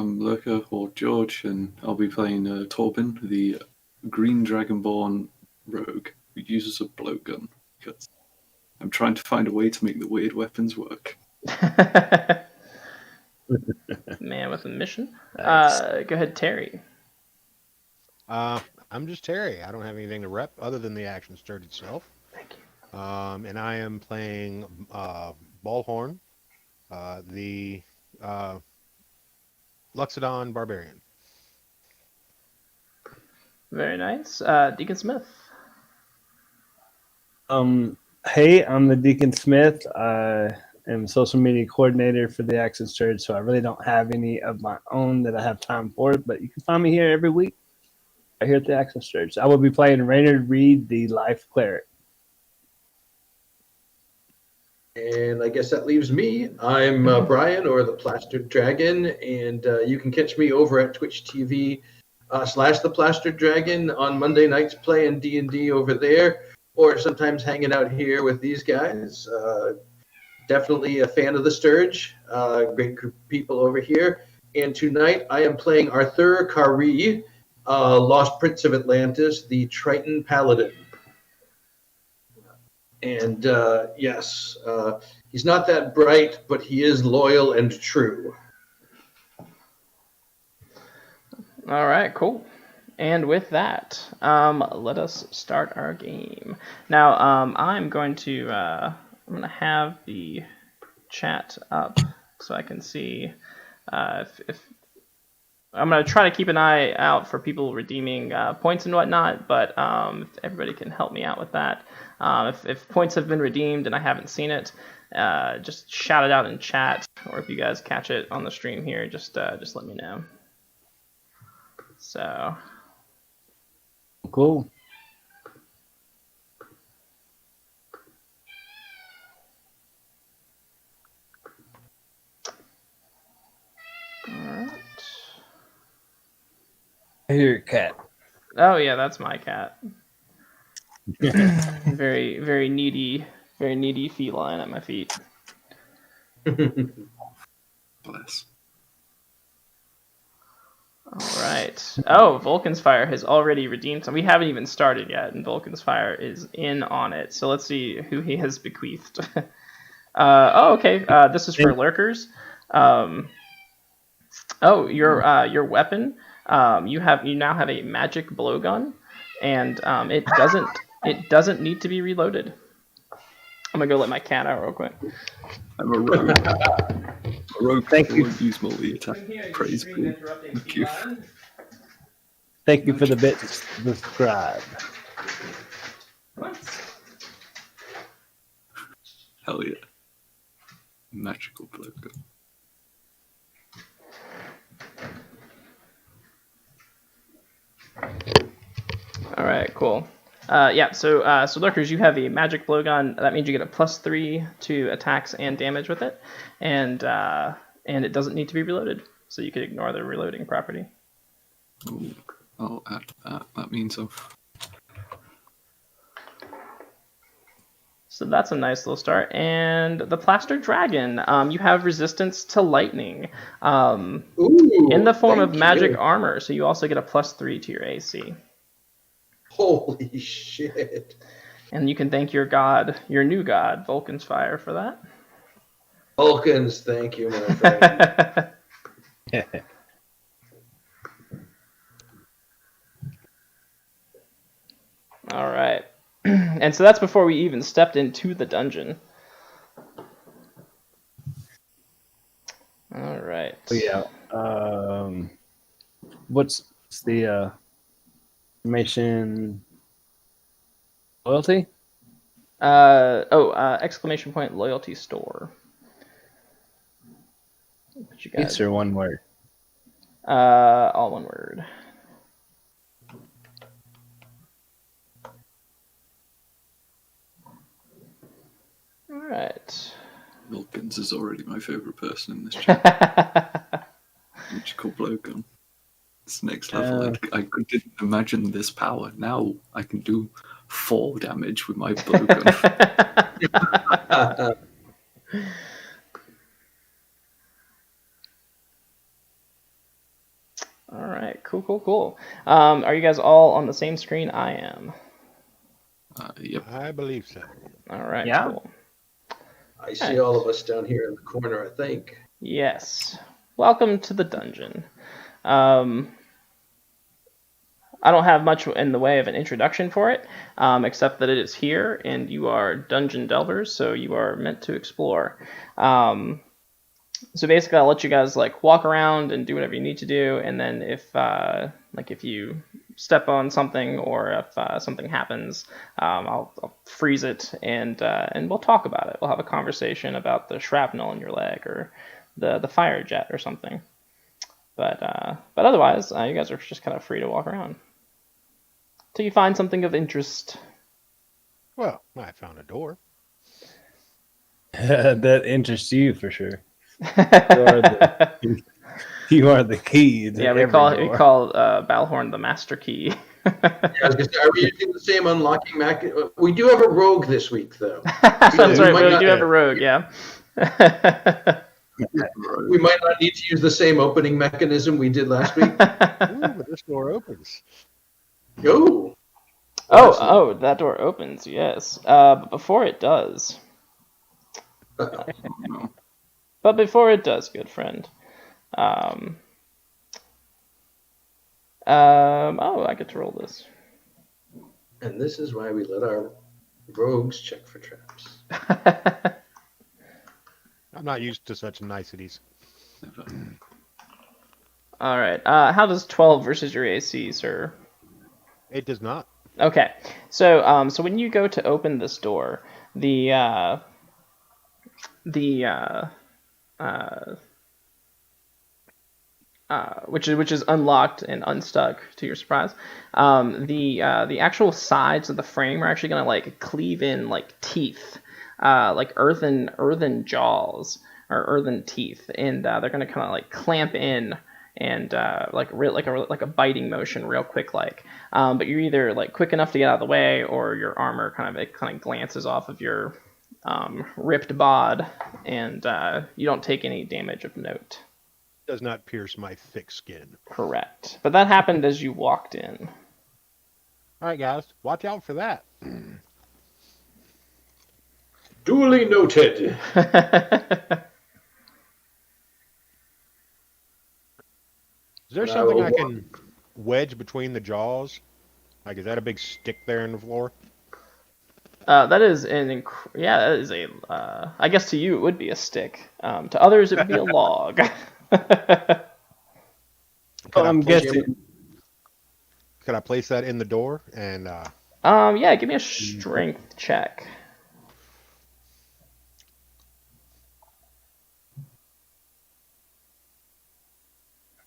I'm Lurker or George, and I'll be playing Torben, the green dragonborn rogue who uses a blowgun because I'm trying to find a way to make the weird weapons work. Man with a mission. Nice. Go ahead, Terry. I'm just Terry. I don't have anything to rep other than the action stirred itself. Thank you. And I am playing Ballhorn, the Luxodon Barbarian. Very nice. Deacon Smith. Hey, I'm the Deacon Smith. I am social media coordinator for the Access Church, so I really don't have any of my own that I have time for, but you can find me here every week right here at the Access Church. I will be playing Raynard Reed, the Life Cleric. And I guess that leaves me. I'm Brian, or the Plastered Dragon, and you can catch me over at Twitch TV / the Plastered Dragon on Monday nights playing D&D over there, or sometimes hanging out here with these guys. Definitely a fan of the Sturge. Great group of people over here. And tonight I am playing Arthur Kari, Lost Prince of Atlantis, the Triton Paladin. And yes, he's not that bright, but he is loyal and true. All right, cool. And with that, let us start our game. Now, I'm going to have the chat up so I can see if I'm going to try to keep an eye out for people redeeming points and whatnot, but if everybody can help me out with that. If points have been redeemed and I haven't seen it, just shout it out in chat, or if you guys catch it on the stream here, just let me know. So cool. all right. I hear your cat. Oh yeah, that's my cat. Very, very needy feline at my feet. Bless. All right. Oh, Vulcan's Fire has already redeemed some. We haven't even started yet, and Vulcan's Fire is in on it. So let's see who he has bequeathed. Okay. This is for lurkers. Your weapon. You now have a magic blowgun, and it doesn't need to be reloaded. I'm gonna go let my cat out real quick. I'm a rogue. A rogue. Thank you. Won't use multi attack. Praise be. Thank you. Thank you for the bit to subscribe. Hell yeah. Magical blowgun. All right, cool. So lurkers, you have a magic blowgun. That means you get a +3 to attacks and damage with it, and it doesn't need to be reloaded, so you can ignore the reloading property. Ooh, I'll add that. That means so. So that's a nice little start. And the Plastered Dragon, you have resistance to lightning in the form of magic armor, so you also get a +3 to your AC. Holy shit. And you can thank your god, your new god, Vulcan's Fire, for that. Vulcans, thank you, my friend. All right. And so that's before we even stepped into the dungeon. All right. Yeah. What's the information? Loyalty? Exclamation point loyalty store. What you got? It's or one word? All one word. All right. Wilkins is already my favourite person in this chat. Magical blowgun. It's next level. I didn't imagine this power. Now I can do 4 damage with my blowgun. All right, cool. Are you guys all on the same screen? I am. Yep. I believe so. All right, Yeah. cool. I see all of us down here in the corner, I think. Yes. Welcome to the dungeon. I don't have much in the way of an introduction for it, except that it is here, and you are dungeon delvers, so you are meant to explore. So basically, I'll let you guys like walk around and do whatever you need to do, and then if you step on something or if something happens, I'll freeze it and we'll talk about it. We'll have a conversation about the shrapnel in your leg or the fire jet or something. But otherwise, you guys are just kind of free to walk around till you find something of interest. Well, I found a door. That interests you for sure. You are the key to Yeah, we every call door. Balhorn the master key. Yeah, I was gonna say, are we using the same unlocking mechanism? We do have a rogue this week, though. That's do. right. We might We not- do have a rogue. Yeah. We might not need to use the same opening mechanism we did last week. Ooh, but this door opens. Go. Oh, that door opens. Yes. But before it does, Oh, no. good friend. I get to roll this. And this is why we let our rogues check for traps. I'm not used to such niceties. Never. All right. How does 12 versus your AC, sir? It does not. Okay. So when you go to open this door, which is unlocked and unstuck to your surprise. The actual sides of the frame are actually gonna like cleave in like teeth, like earthen jaws or earthen teeth, and they're gonna kind of like clamp in and like a biting motion, real quick like. But you're either like quick enough to get out of the way, or your armor kind of glances off of your ripped bod, and you don't take any damage of note. Does not pierce my thick skin. Correct. But that happened as you walked in. All right, guys, watch out for that. Duly noted. Is there And I something will I can wedge between the jaws? Like, is that a big stick there in the floor? That is that is a. I guess to you it would be a stick. To others it would be a log. Could I I'm place- guessing. Could I place that in the door? And Yeah. Give me a strength check.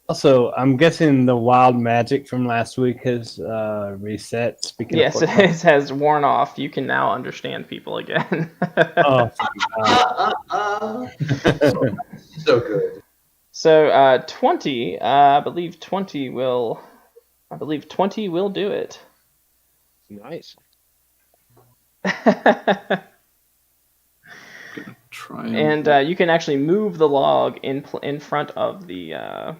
Also, I'm guessing the wild magic from last week has reset. Speaking Yes, of it has worn off. You can now understand people again. Oh, thank God. So good. So 20. I believe 20 will do it. nice. Gonna try And you can actually move the log in front of the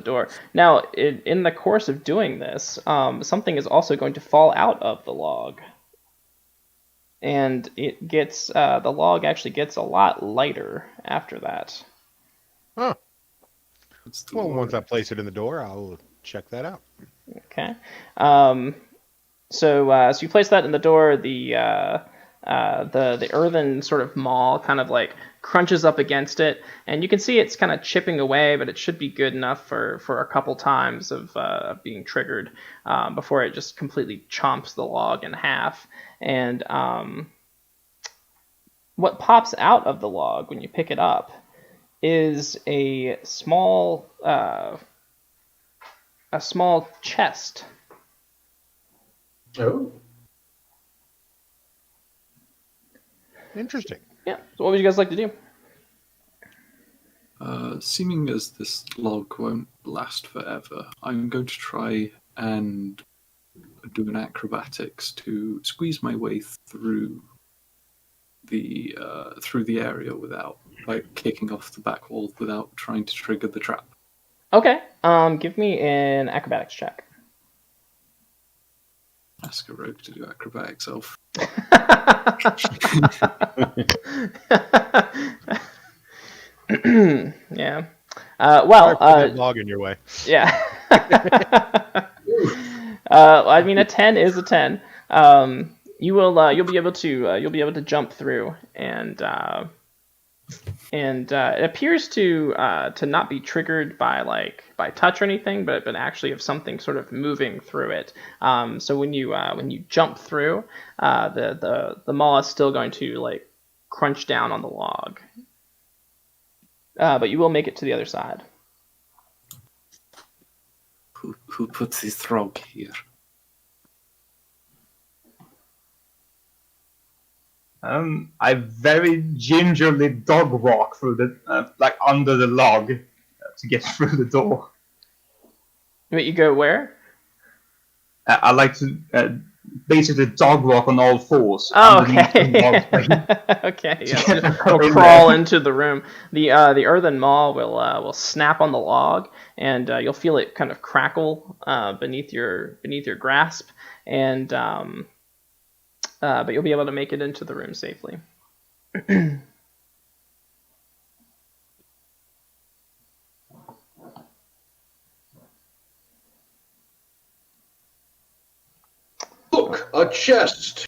door. Now, in the course of doing this, something is also going to fall out of the log, and it gets the log actually gets a lot lighter after that. Huh. What's the Well, word? once I place it in the door, I'll check that out. Okay. So you place that in the door. The earthen sort of maw kind of like crunches up against it, and you can see it's kind of chipping away, but it should be good enough for a couple times of being triggered before it just completely chomps the log in half. And what pops out of the log when you pick it up is a small chest. Oh. Interesting. Yeah. So what would you guys like to do? Seeming as this log won't last forever, I'm going to try and do an acrobatics to squeeze my way through the area without, like, kicking off the back wall without trying to trigger the trap. Okay. Give me an acrobatics check. Ask a rogue to do acrobatics elf. Yeah. Sorry for that log in your way. Yeah. I mean, a 10 is a 10. You'll be able to jump through, and it appears to not be triggered by touch or anything, but actually of something sort of moving through it. So when you jump through, the maw is still going to crunch down on the log, but you will make it to the other side. Who put this rock here? I very gingerly dog walk through the under the log to get through the door. Wait, you go where? I like to basically dog walk on all fours. Oh, underneath the okay. log. Okay, To yeah. get It'll in crawl there. into the room. The earthen maw will snap on the log, and you'll feel it kind of crackle beneath your grasp, and but you'll be able to make it into the room safely. Look, a chest.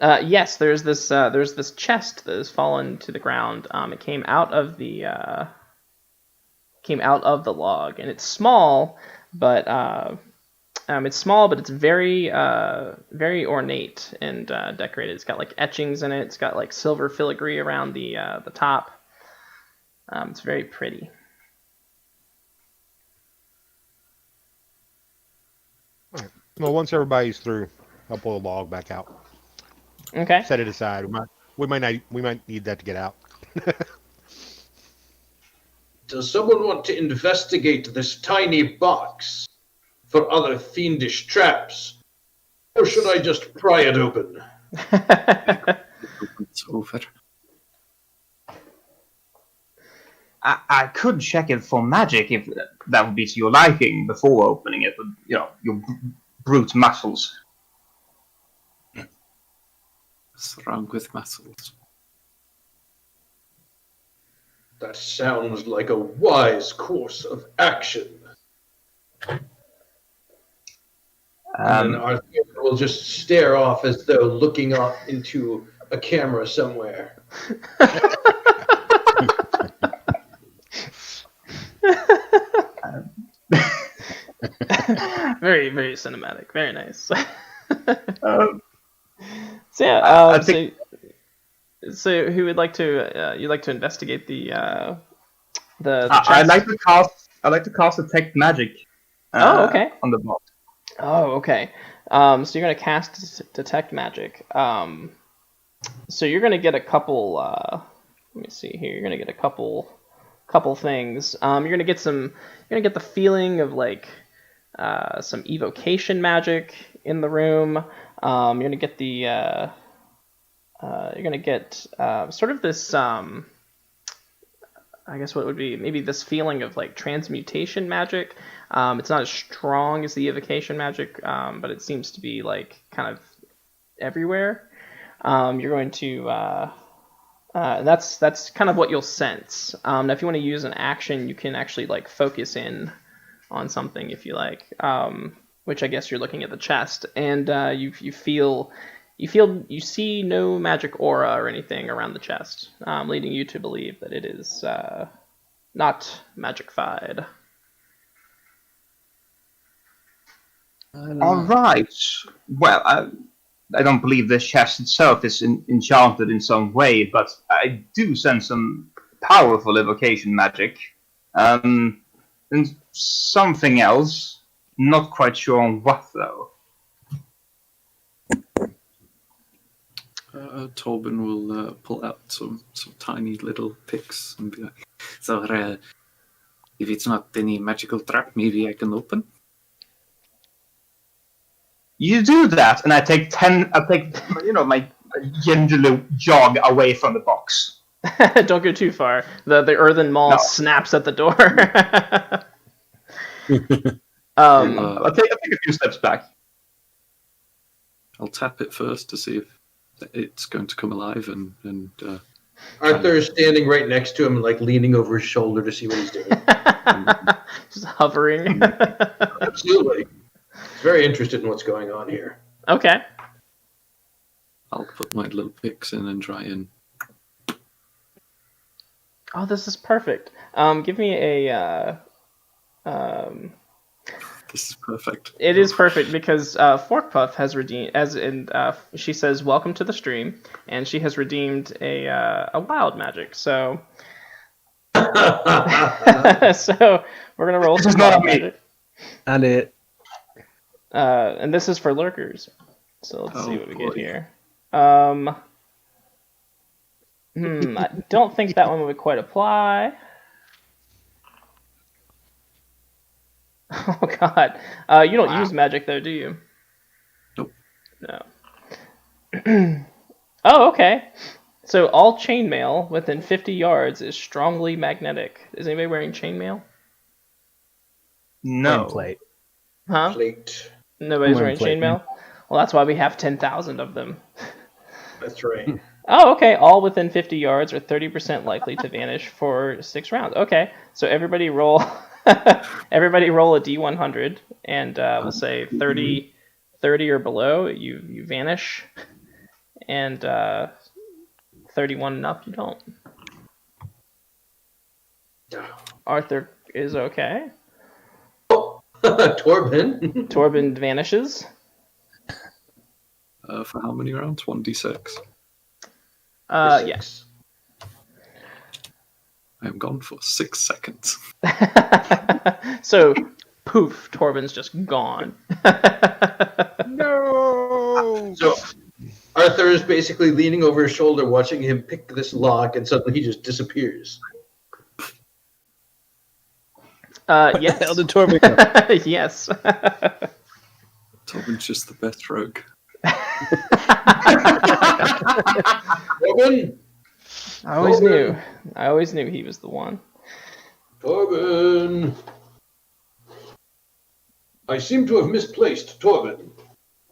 Yes, there's this chest that has fallen to the ground. It came out of the log, and it's small, but it's very very ornate and decorated. It's got etchings in it. It's got silver filigree around the top. It's very pretty. Well, once everybody's through, I'll pull the log back out. Okay. Set it aside. We might need that to get out. Does someone want to investigate this tiny box for other fiendish traps? Or should I just pry it open? It's over. I could check it for magic if that would be to your liking before opening it, but your brute muscles. What's wrong with muscles? That sounds like a wise course of action. And then Arthur will just stare off as though looking up into a camera somewhere. Very, very cinematic. Very nice. I So think- so who would like to you'd like to investigate the chest? I like to cast detect magic. Okay. On the box. Oh, okay. So you're gonna cast detect magic. So you're gonna get a couple. Let me see here. You're gonna get a couple things. You're gonna get the feeling of some evocation magic in the room. You're gonna get sort of this. I guess what would be maybe this feeling of transmutation magic. It's not as strong as the evocation magic, but it seems to be kind of everywhere. You're going to that's kind of what you'll sense. Now, if you want to use an action, you can actually focus in on something if you like, which I guess you're looking at the chest, and you see no magic aura or anything around the chest, leading you to believe that it is not magic-fied. All right. Well, I don't believe the chest itself is enchanted in some way, but I do sense some powerful evocation magic. And something else. Not quite sure on what, though. Torben will pull out some tiny little picks and be like, so if it's not any magical trap, maybe I can open? You do that, and I take my gingerly jog away from the box. Don't go too far. The earthen maul snaps at the door. I'll take a few steps back. I'll tap it first to see if it's going to come alive and Arthur is standing right next to him and like leaning over his shoulder to see what he's doing. Just hovering. Absolutely. He's very interested in what's going on here. Okay. I'll put my little picks in and try and. Oh, this is perfect. Give me a. This is perfect. It is perfect because Fork Puff has redeemed, she says, "Welcome to the stream," and she has redeemed a wild magic. So, so we're gonna roll some wild magic. Not it. And this is for lurkers. So let's see what we get here. I don't think that one would quite apply. Oh God, you don't use magic though, do you? Nope. No. Oh, okay. So all chainmail within 50 yards is strongly magnetic. Is anybody wearing chainmail? No. Plate. Huh? Plate. Nobody's Wearing wearing plate, chainmail? Well, that's why we have 10,000 of them. That's right. Oh, okay. All within 50 yards are 30% likely to vanish for 6 rounds. Okay, so everybody roll. Everybody roll a d100, and we'll say 30 or below, you vanish, and 31 and up, you don't. Arthur is okay. Torben. Torben vanishes. For how many rounds? 1d6. Yes. I am gone for 6 seconds. So, poof, Torben's just gone. No. So Arthur is basically leaning over his shoulder, watching him pick this lock, and suddenly he just disappears. Yes. Hell did Torben go? Yes. Tobin's just the best rogue. Torben. I always knew he was the one. Torben. I seem to have misplaced Torben.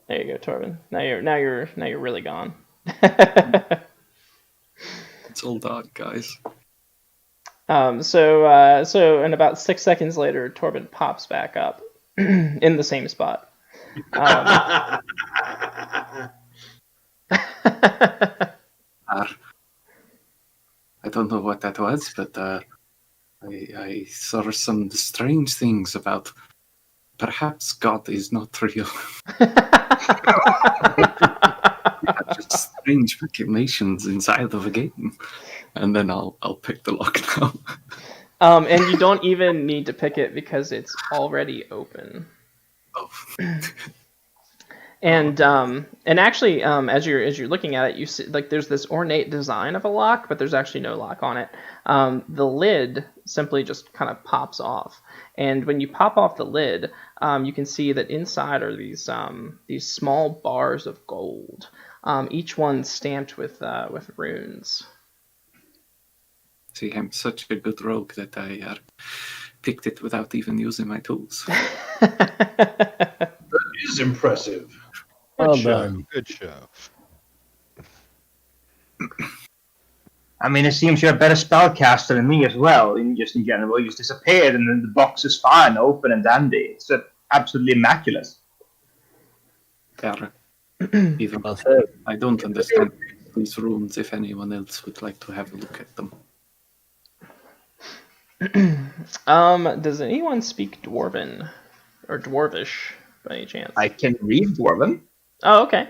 There you go, Torben. Now you're really gone. It's all dark, guys. So in about 6 seconds later, Torben pops back up in the same spot. I don't know what that was, but I saw some strange things about perhaps God is not real. Just strange machinations inside of a game. And then I'll pick the lock now. And you don't even need to pick it because it's already open. Oh. And actually, as you're looking at it, you see like there's this ornate design of a lock, but there's actually no lock on it. The lid simply just kind of pops off, and when you pop off the lid, you can see that inside are these small bars of gold, each one stamped with runes. See, I'm such a good rogue that I picked it without even using my tools. That is impressive. Well Good show. done. Good show. I mean, it seems you're a better spellcaster than me as well. In general, you just disappeared, and then the box is fine, open and dandy. It's absolutely immaculate. There. Even Well said. I don't understand these runes. If anyone else would like to have a look at them. Does anyone speak Dwarven or Dwarvish by any chance? I can read Dwarven. Oh, okay.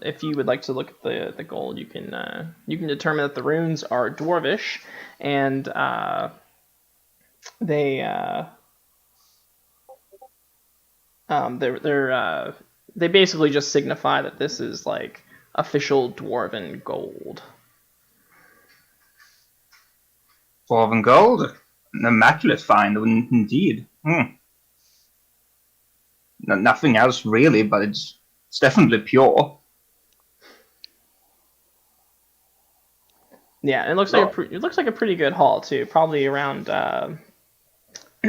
If you would like to look at the gold, you can determine that the runes are Dwarvish, and they basically just signify that this is like official Dwarven gold. Dwarven gold. An immaculate find, indeed. Nothing else really, but it's definitely pure. Yeah, it looks like a pretty good haul too. Probably around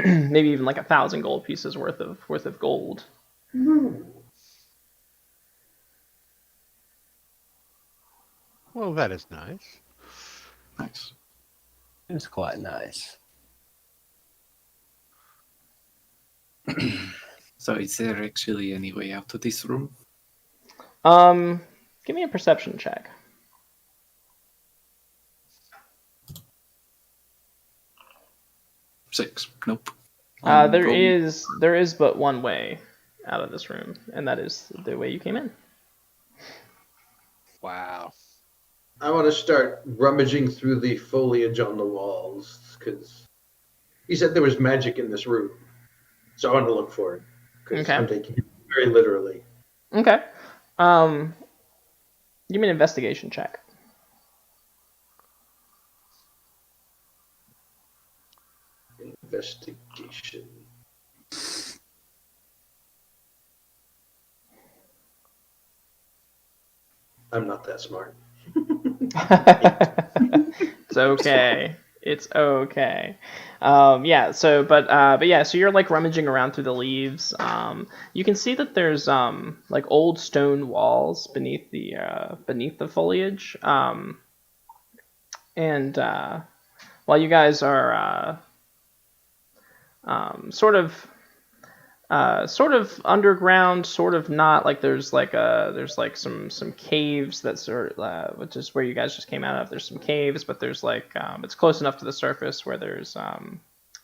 maybe even like 1,000 gold pieces worth of gold. Well, that is nice. Nice. It's quite nice. So is there actually any way out of this room? Give me a perception check. Six. Nope. There is but one way out of this room, and that is the way you came in. Wow. I want to start rummaging through the foliage on the walls because he said there was magic in this room. So I want to look for it because Okay. I'm taking it very literally. Okay. Give me an investigation check. Investigation. I'm not that smart. It's okay. It's okay. Yeah. So, but yeah. So you're like rummaging around through the leaves. You can see that there's like old stone walls beneath the foliage. And while you guys are sort of underground, sort of not. Like there's like some caves that sort which is where you guys just came out of. There's some caves, but there's like it's close enough to the surface where there's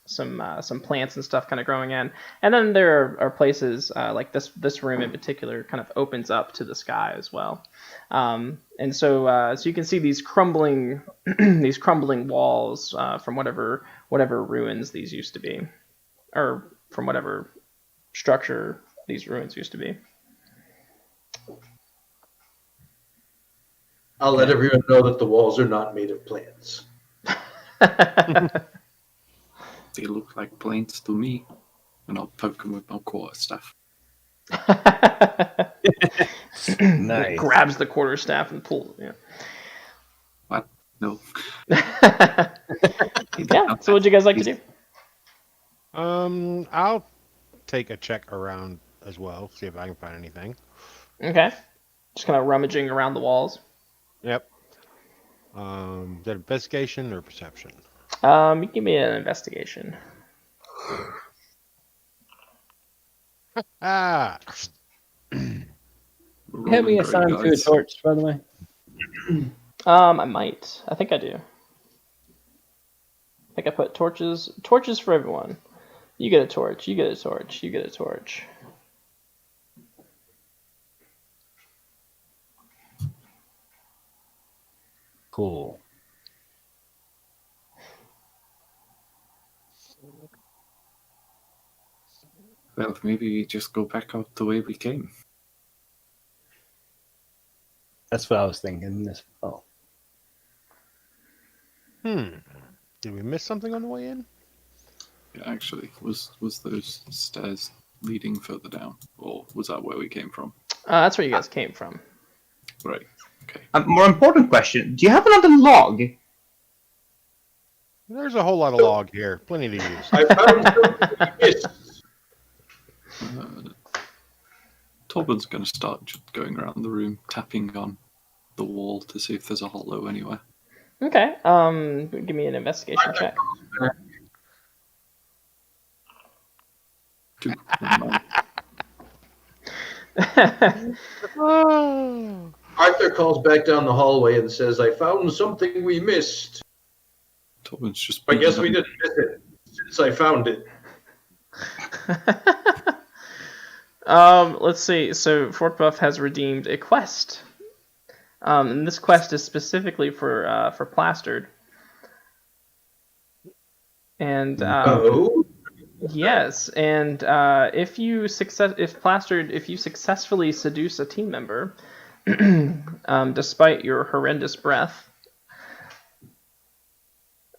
some plants and stuff kind of growing in. And then there are places like this room in particular kind of opens up to the sky as well. And so you can see these crumbling these crumbling walls from whatever ruins these used to be, or from whatever structure these ruins used to be. I'll let everyone know that the walls are not made of plants. They look like plants to me. And I'll poke them with my quarterstaff. Nice. Grabs the quarterstaff and pulls. Yeah. What? No. Yeah. So what'd you guys like to do? I'll take a check around as well, see if I can find anything. Okay. Just kind of rummaging around the walls. Yep. Is that investigation or perception? You give me an investigation. Ah. You have me assigned to a torch, by the way. I might. I think I do. I think I put torches for everyone. You get a torch. You get a torch. You get a torch. Cool. Well, maybe we just go back out the way we came. That's what I was thinking. Oh. Did we miss something on the way in? Yeah, actually, was those stairs leading further down, or was that where we came from? That's where you guys came from. Right. Okay. A more important question: do you have another log? There's a whole lot of log here, plenty to use. I found something we missed. Torben's going to start just going around the room, tapping on the wall to see if there's a hollow anywhere. Okay. Give me an investigation check. 2. Never mind. Arthur calls back down the hallway and says, I found something we missed. Torben's just. I guess we didn't miss it since I found it. Let's see. So Fort Buff has redeemed a quest. And this quest is specifically for Plastered. And yes, and if you successfully seduce a team member, despite your horrendous breath,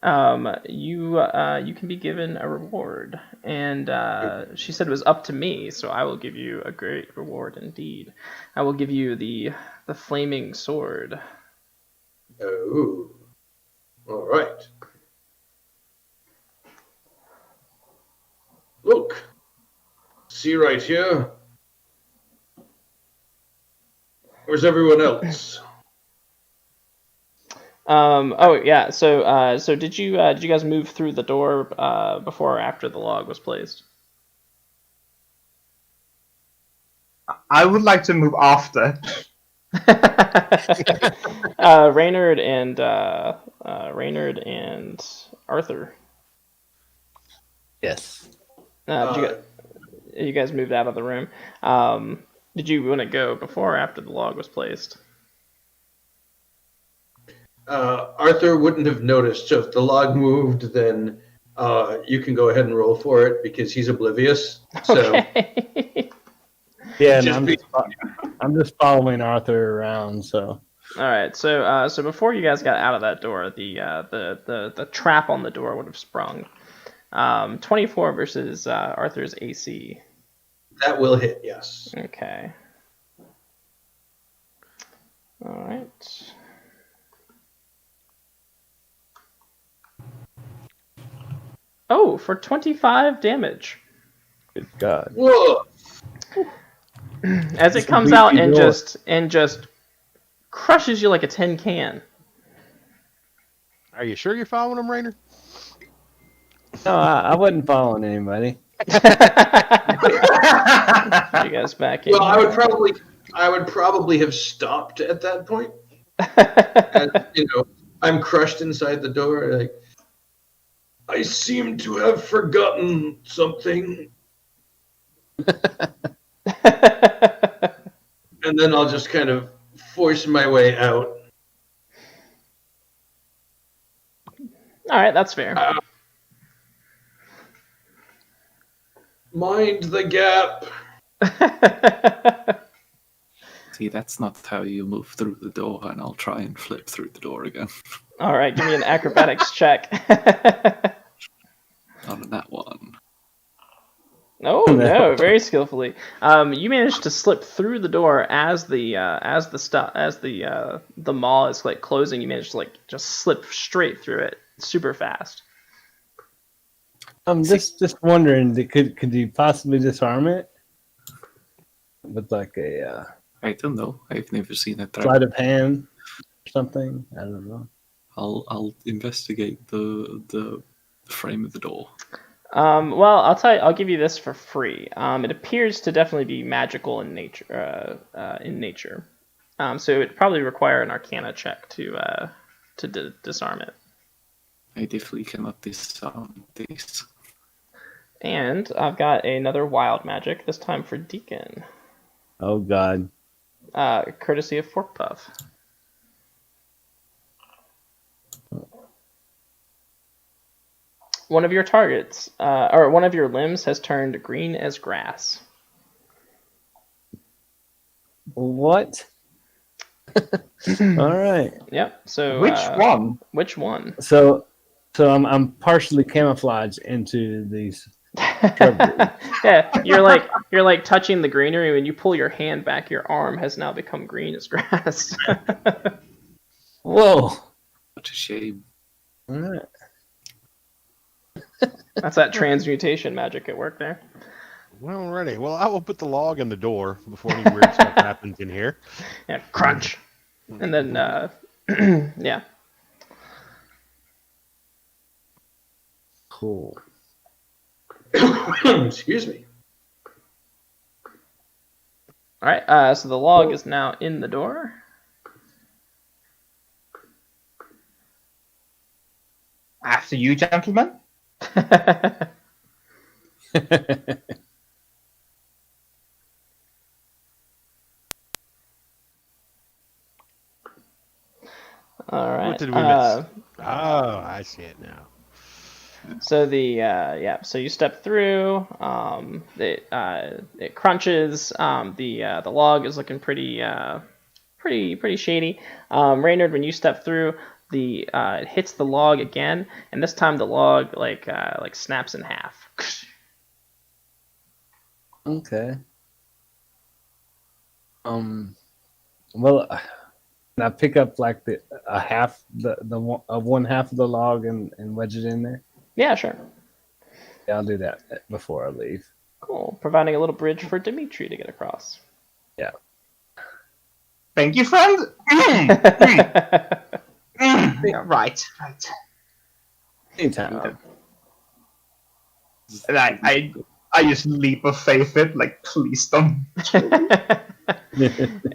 you can be given a reward. And she said it was up to me, so I will give you a great reward indeed. I will give you the flaming sword. Oh, all right. see right here. Where's everyone else? Oh yeah. So did you guys move through the door before or after the log was placed? I would like to move after. Reynard and Arthur. Yes. You guys moved out of the room. Did you want to go before or after the log was placed? Arthur wouldn't have noticed. So if the log moved, then you can go ahead and roll for it because he's oblivious. So Okay. Yeah, and Just I'm just following Arthur around. So All right. So before you guys got out of that door, the trap on the door would have sprung. 24 versus Arthur's AC. that will hit, yes. Okay. All right. Oh, for 25 damage. good God. Whoa! As it comes beat out you and door. just crushes you like a tin can. Are you sure you're following him, Rainer? No, I wasn't following anybody. You guys back in. Well, I would probably have stopped at that point. And, I'm crushed inside the door. Like, I seem to have forgotten something, and then I'll just kind of force my way out. All right, that's fair. Mind the gap. See, that's not how you move through the door, and I'll try and flip through the door again. All right, give me an acrobatics check. On that one. Oh no, very skillfully. You managed to slip through the door as the maw is like closing. You managed to like just slip straight through it, super fast. I'm just wondering, could you possibly disarm it with like a I don't know. I've never seen a trap. sleight of hand or something? I don't know. I'll investigate the frame of the door. Well, I'll give you this for free. It appears to definitely be magical in nature. So it'd probably require an Arcana check to disarm it. I definitely cannot disarm this. And I've got another wild magic, this time for Deacon. Oh God. Courtesy of Fork Puff. One of your targets, or one of your limbs has turned green as grass. What? All right. Yep. So Which one? Which one? So I'm partially camouflaged into these shrubbery. Yeah, you're like touching the greenery. When you pull your hand back, your arm has now become green as grass. Whoa. What a shame. All right. That's that transmutation magic at work there. Well, alrighty. Well, I will put the log in the door before any weird stuff happens in here. Yeah, crunch, and then yeah. Cool. Excuse me. All right. So the log is now in the door. After you, gentlemen. All right. What did we miss? Oh, I see it now. So so you step through. It crunches. The log is looking pretty shady. Reynard, when you step through, it hits the log again, and this time the log like snaps in half. Okay. Well, can I pick up like one half of the log and wedge it in there? Yeah, sure. Yeah, I'll do that before I leave. Cool. Providing a little bridge for Dimitri to get across. Thank you, friend. Yeah, right. Anytime. And I just leap of faith it, like, please don't.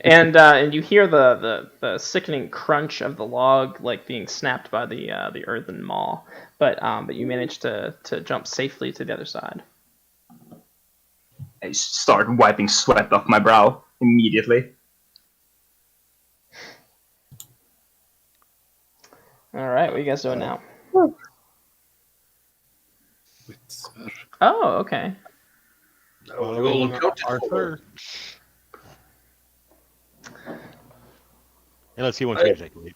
And you hear the sickening crunch of the log like being snapped by the earthen maw, but you manage to jump safely to the other side. I start wiping sweat off my brow immediately. All right, what are you guys doing now? Oh, okay. Roll accounted for. Arthur. And let's see who wants me to take the lead.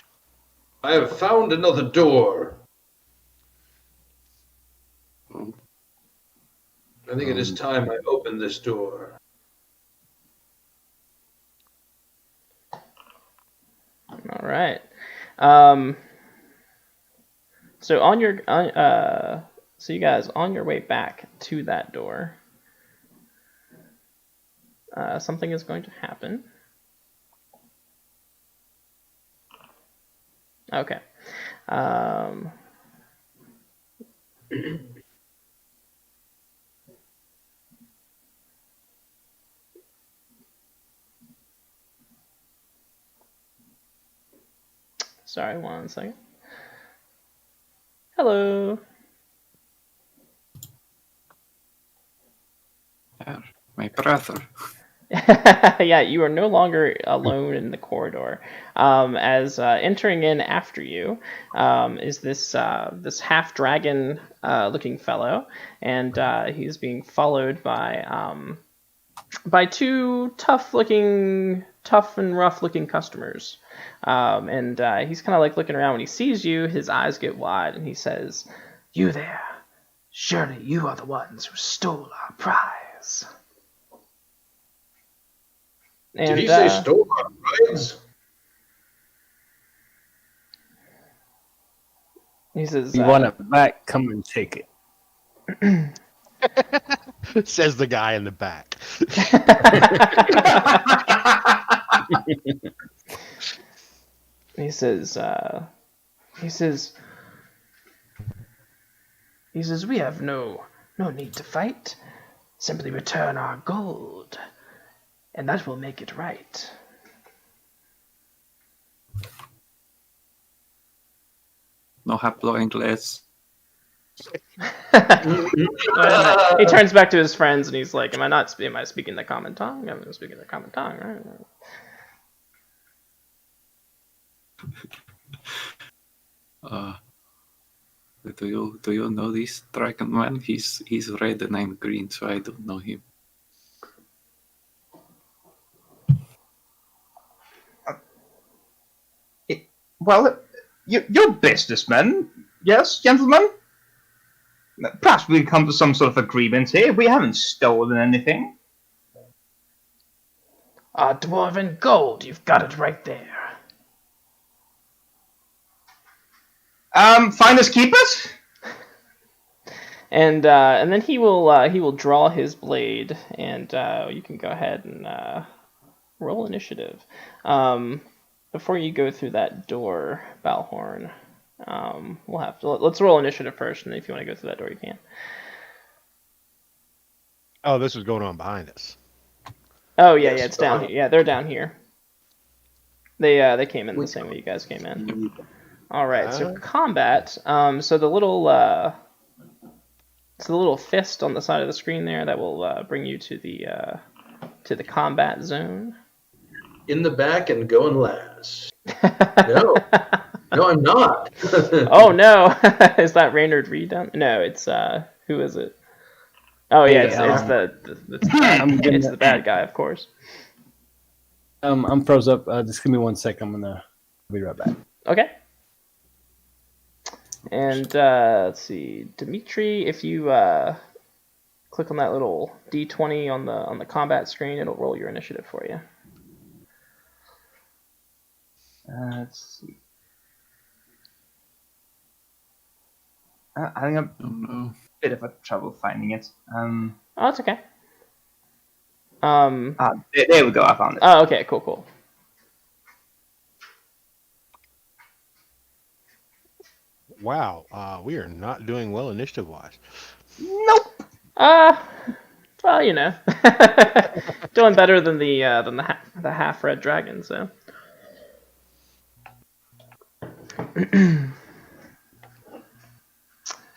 I have found another door. Oh, I think it is time I open this door. All right. So so you guys on your way back to that door, something is going to happen. Okay. Sorry, 1 second. Hello. my brother. Yeah, you are no longer alone in the corridor. As entering in after you is this half dragon looking fellow, and he's being followed by two tough and rough looking customers. And he's kind of like looking around. When he sees you, his eyes get wide, and he says, "You there? Surely you are the ones who stole our prize." And, Did he say stole our prize? He says, You want it back? Come and take it. Says the guy in the back. he says, we have no need to fight. Simply return our gold, and that will make it right. No hablo inglés. He turns back to his friends and he's like, Am I speaking the common tongue? I'm speaking the common tongue, right? Do you know this dragon man? He's red and I'm green, so I don't know him. Well, you're businessmen, yes, gentlemen? Perhaps we can come to some sort of agreement here. We haven't stolen anything. Dwarven gold, you've got it right there. Finders keepers? And then he will draw his blade, and you can go ahead and roll initiative. Before you go through that door, Balhorn, let's roll initiative first, and if you want to go through that door, you can. Oh, this is going on behind us. Oh yeah, it's down here. Yeah, they're down here. They came in the same way you guys came in. All right, so combat. So the little fist on the side of the screen there that will bring you to the combat zone. In the back and going last. No, I'm not. Oh no, is that Raynard Reed down? No, it's who is it? Oh yeah, it's the bad guy, of course. I'm froze up. Just give me 1 sec. I'm gonna be right back. Okay. And let's see, Dimitri, if you click on that little D20 on the combat screen, it'll roll your initiative for you. Let's see. I think I'm Oh no. a bit of a trouble finding it. Oh, it's okay. There we go. I found it. Oh, okay, cool. Wow, we are not doing well initiative-wise. Nope. Well, doing better than the half red dragon. So.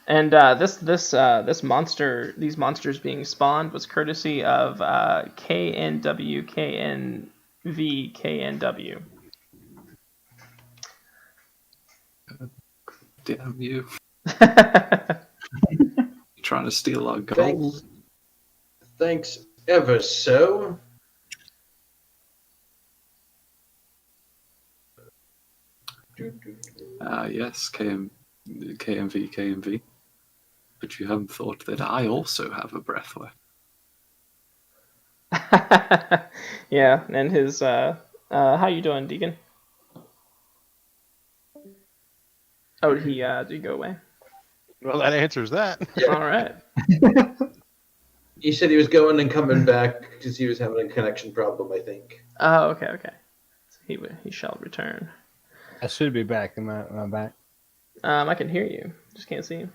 And these monsters being spawned was courtesy of KNW KNV KNW. Damn you! You're trying to steal our gold. Thanks ever so. Yes, KMV. But you haven't thought that I also have a breath weapon. Yeah, and his how you doing, Deacon? Oh, did he go away? Well, that answers that. All right. He said he was going and coming back because he was having a connection problem, I think. Oh, okay. So he shall return. I should be back. Am I back? I can hear you, just can't see you.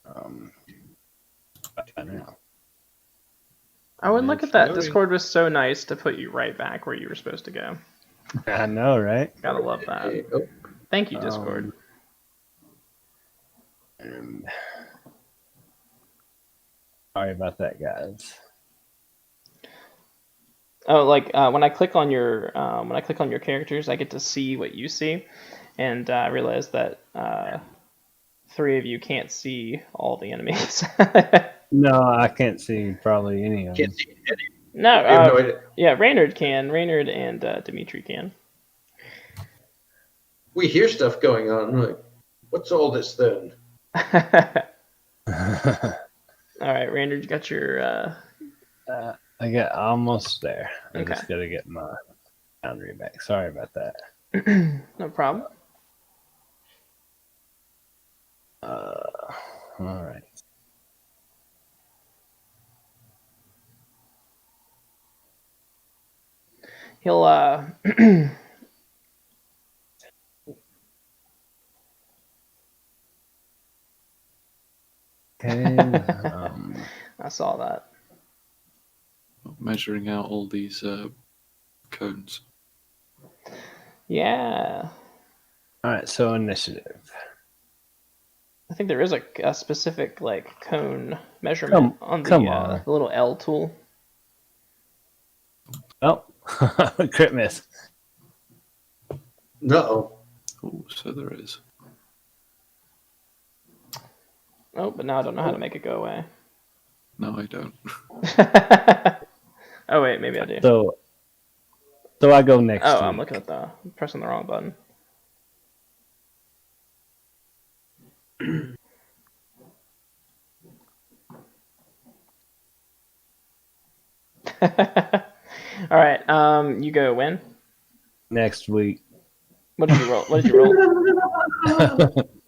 I don't know. I would look at that. Discord was so nice to put you right back where you were supposed to go. I know, right? Gotta love that. Thank you, Discord. Sorry about that, guys. Oh, like when I click on your characters, I get to see what you see, and I realize that 3 of you can't see all the enemies. No, I can't see probably any of them. Can't see any. No, I have no idea. yeah, Reynard can. Reynard and Dimitri can. We hear stuff going on. Like, what's all this then? All right, Reynard, you got your. I got almost there. I Okay. just gotta get my boundary back. Sorry about that. No problem. All right. He'll Okay. I saw that. Measuring out all these cones. Yeah. All right. So initiative. I think there is a specific like cone measurement on the little L tool. Oh, crit miss. Uh-oh. Oh, so there is. Oh, but now I don't know how to make it go away. No, I don't. Oh wait, maybe I do. So I go next. I'm looking at I'm pressing the wrong button. All right. You go when? Next week. What did you roll? What did you roll?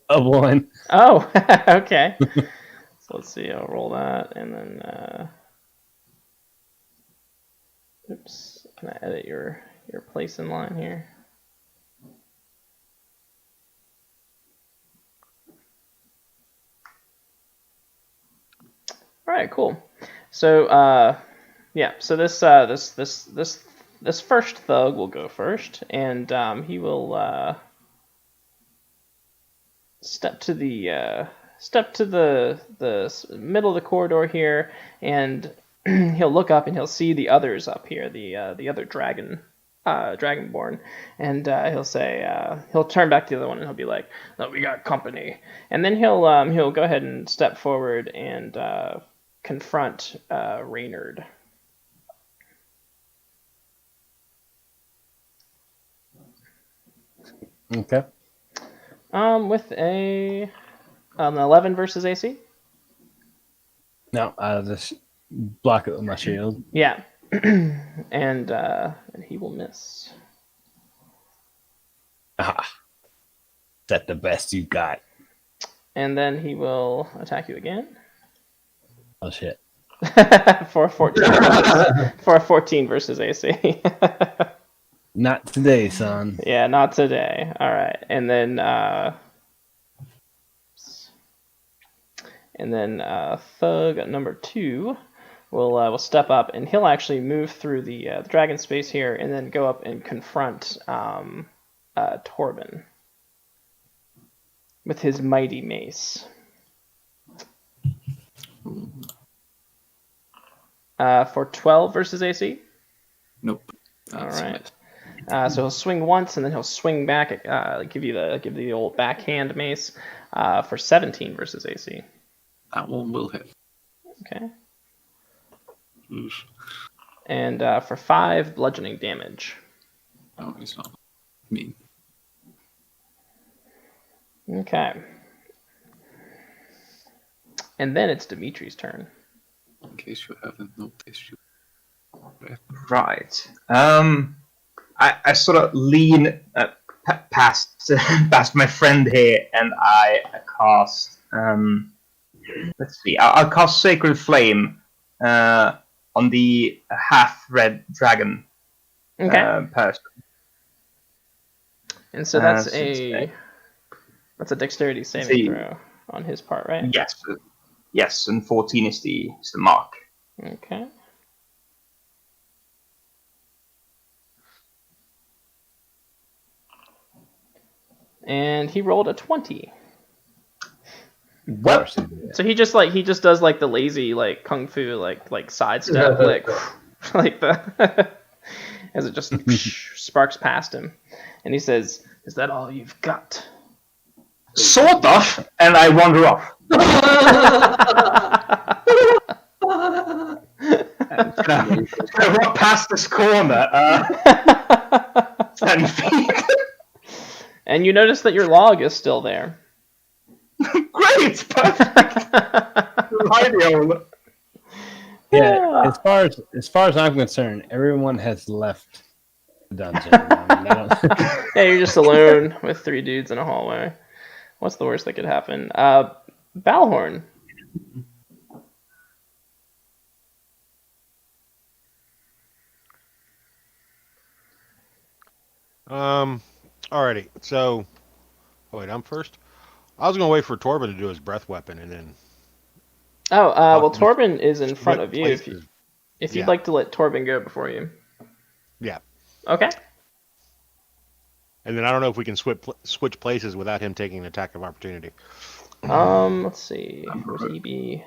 A 1. Oh, okay. So let's see. I'll roll that, and then. Oops. Can I edit your place in line here? All right. Cool. So yeah. So this first thug will go first, and he will step to the middle of the corridor here, and he'll look up and he'll see the others up here, the other dragonborn, and he'll say he'll turn back to the other one and he'll be like, "Oh, we got company," and then he'll go ahead and step forward and confront Reynard. Okay. With an 11 versus AC. No, I'll just block it with my shield. Yeah, and he will miss. Aha. Is that the best you got? And then he will attack you again. Oh shit. For a 14 for a 14 versus AC. Not today, son. Yeah, not today. All right, and then Thug number 2 will step up, and he'll actually move through the dragon space here, and then go up and confront Torben with his mighty mace. For 12 versus AC. Nope. All That's right. it. So he'll swing once, and then he'll swing back. Give you the old backhand mace for 17 versus AC. That one will hit. Okay. Oof. And for 5 bludgeoning damage. No, he's not mean. Okay. And then it's Dimitri's turn. In case you haven't noticed, you. Right. I sort of lean past past my friend here, and I cast. Let's see. I'll cast Sacred Flame on the half-red dragon Okay. person. And so that's since a dexterity saving See. throw on his part, right? Yes, and 14 is the mark. Okay. And he rolled a 20. Well, So he just does like the lazy like kung fu like sidestep like like the as it just sparks past him, and he says, "Is that all you've got?" sort of, and I wander off. I walk past this corner, 10 feet. And you notice that your log is still there. Great, perfect. Radio. Yeah, as far as I'm concerned, everyone has left the dungeon. I mean, I don't... Yeah, you're just alone with 3 dudes in a hallway. What's the worst that could happen? Balhorn. Alrighty. So, wait, I'm first. I was gonna wait for Torben to do his breath weapon, and then. Oh, well, Just Torben is in front of you. places. If you'd Yeah. like to let Torben go before you. Yeah. Okay. And then I don't know if we can switch places without him taking an attack of opportunity. Let's see. Would he be?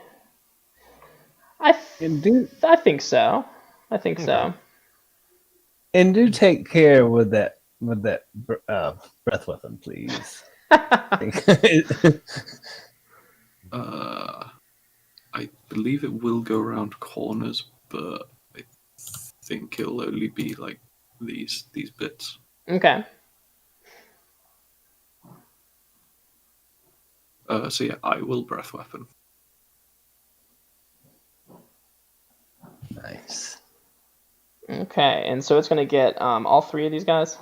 I think so. I think so. And do take care with that breath weapon, please. I believe it will go around corners, but I think it'll only be like these bits. Okay. So yeah, I will breath weapon. Nice. Okay, and so it's going to get all 3 of these guys?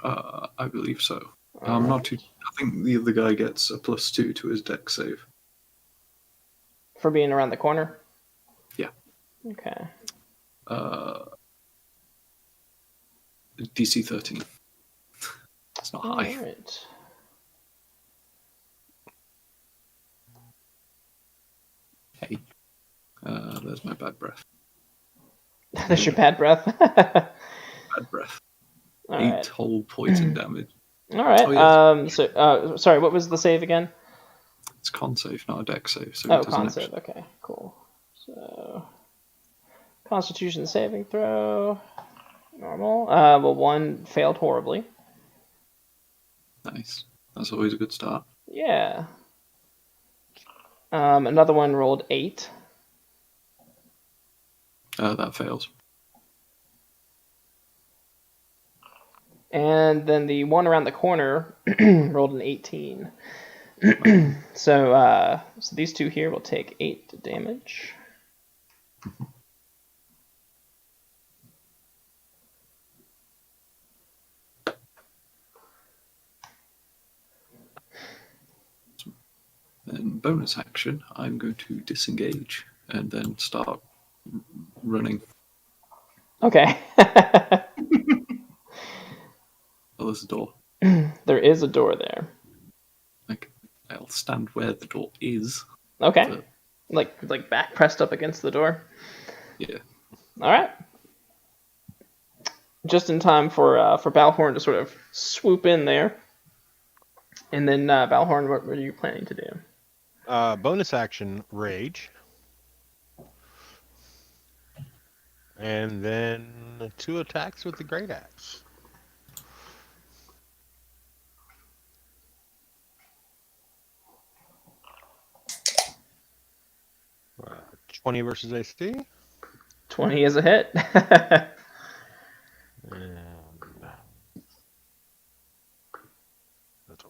I believe so. I'm not too. I think the other guy gets a +2 to his dex save. For being around the corner? Yeah. Okay. DC 13. It's not high. All right. Hey, there's my bad breath. That's your bad breath. Bad breath. All 8 right. whole poison damage. All right. Oh, yeah. Sorry, what was the save again? It's con save, not a dex save. So Oh, it doesn't con actually- save. Okay, cool. So, Constitution saving throw. Normal. Well, 1 failed horribly. Nice. That's always a good start. Yeah. Another one rolled 8. That fails. And then the one around the corner rolled an 18. So these 2 here will take 8 damage. Then bonus action, I'm going to disengage and then start running. Okay. Oh, there's a door. There is a door there. Like, I'll stand where the door is. Okay. But, Like back pressed up against the door. yeah. All right. Just in time for Balhorn to sort of swoop in there. And then Balhorn, what were you planning to do? Bonus action, rage. And then 2 attacks with the great axe. 20 versus AC. 20 is a hit. And that's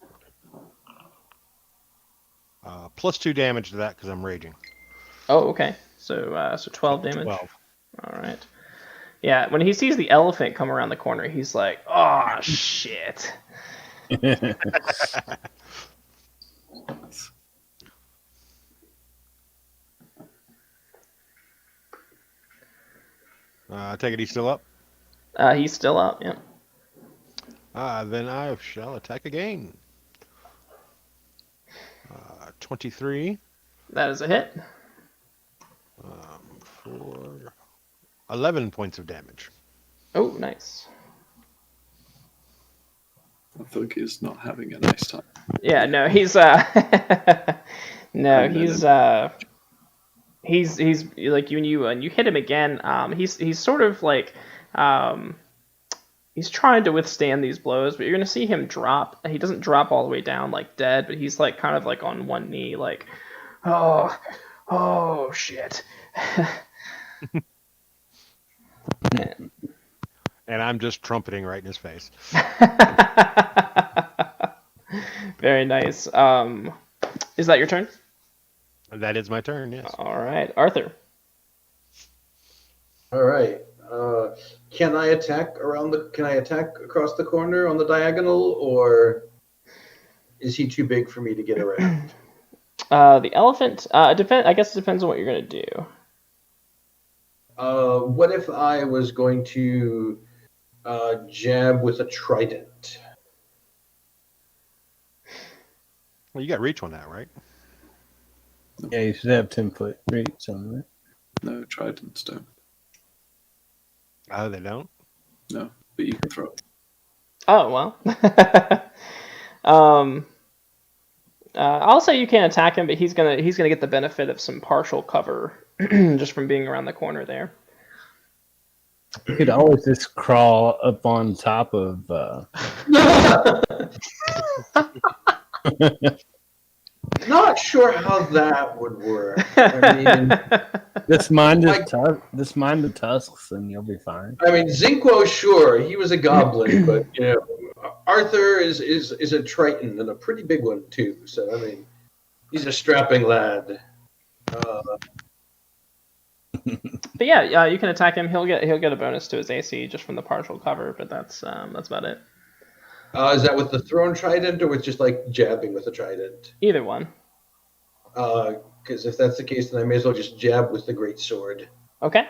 plus 2 damage to that because I'm raging. Oh, okay. So 12 damage. 12. All right. Yeah, when he sees the elephant come around the corner, he's like, "Oh shit!" I take it he's still up. He's still up. Yeah. Then I shall attack again. 23 That is a hit. for 11 points of damage. Oh, nice. I think he's not having a nice time. Yeah, no, he's no, he's like when you hit him again, he's sort of like he's trying to withstand these blows, but you're gonna see him drop. He doesn't drop all the way down like dead, but he's like kind of like on one knee, like, oh shit. And I'm just trumpeting right in his face. Very nice. Is that your turn? That is my turn, yes. All right, Arthur. All right. Can I attack across the corner on the diagonal, or is he too big for me to get around? The elephant. I guess it depends on what you're gonna do. What if I was going to jab with a trident? Well, you got reach on that, right? Yeah, you should have 10-foot reach on that. No, tridents don't. Oh, they don't? No, but you can throw it. Oh well. I'll say you can attack him, but he's gonna get the benefit of some partial cover just from being around the corner there. You could always just crawl up on top of. Not sure how that would work. I mean, Just mind Like- the tusks, and you'll be fine. Zinquo, sure, he was a goblin, but Arthur is a triton and a pretty big one too. So I mean, he's a strapping lad. But yeah, you can attack him. He'll get a bonus to his AC just from the partial cover, but that's about it. Is that with the thrown trident or with just like jabbing with a trident? Either one. Because if that's the case, then I may as well just jab with the great sword. Okay.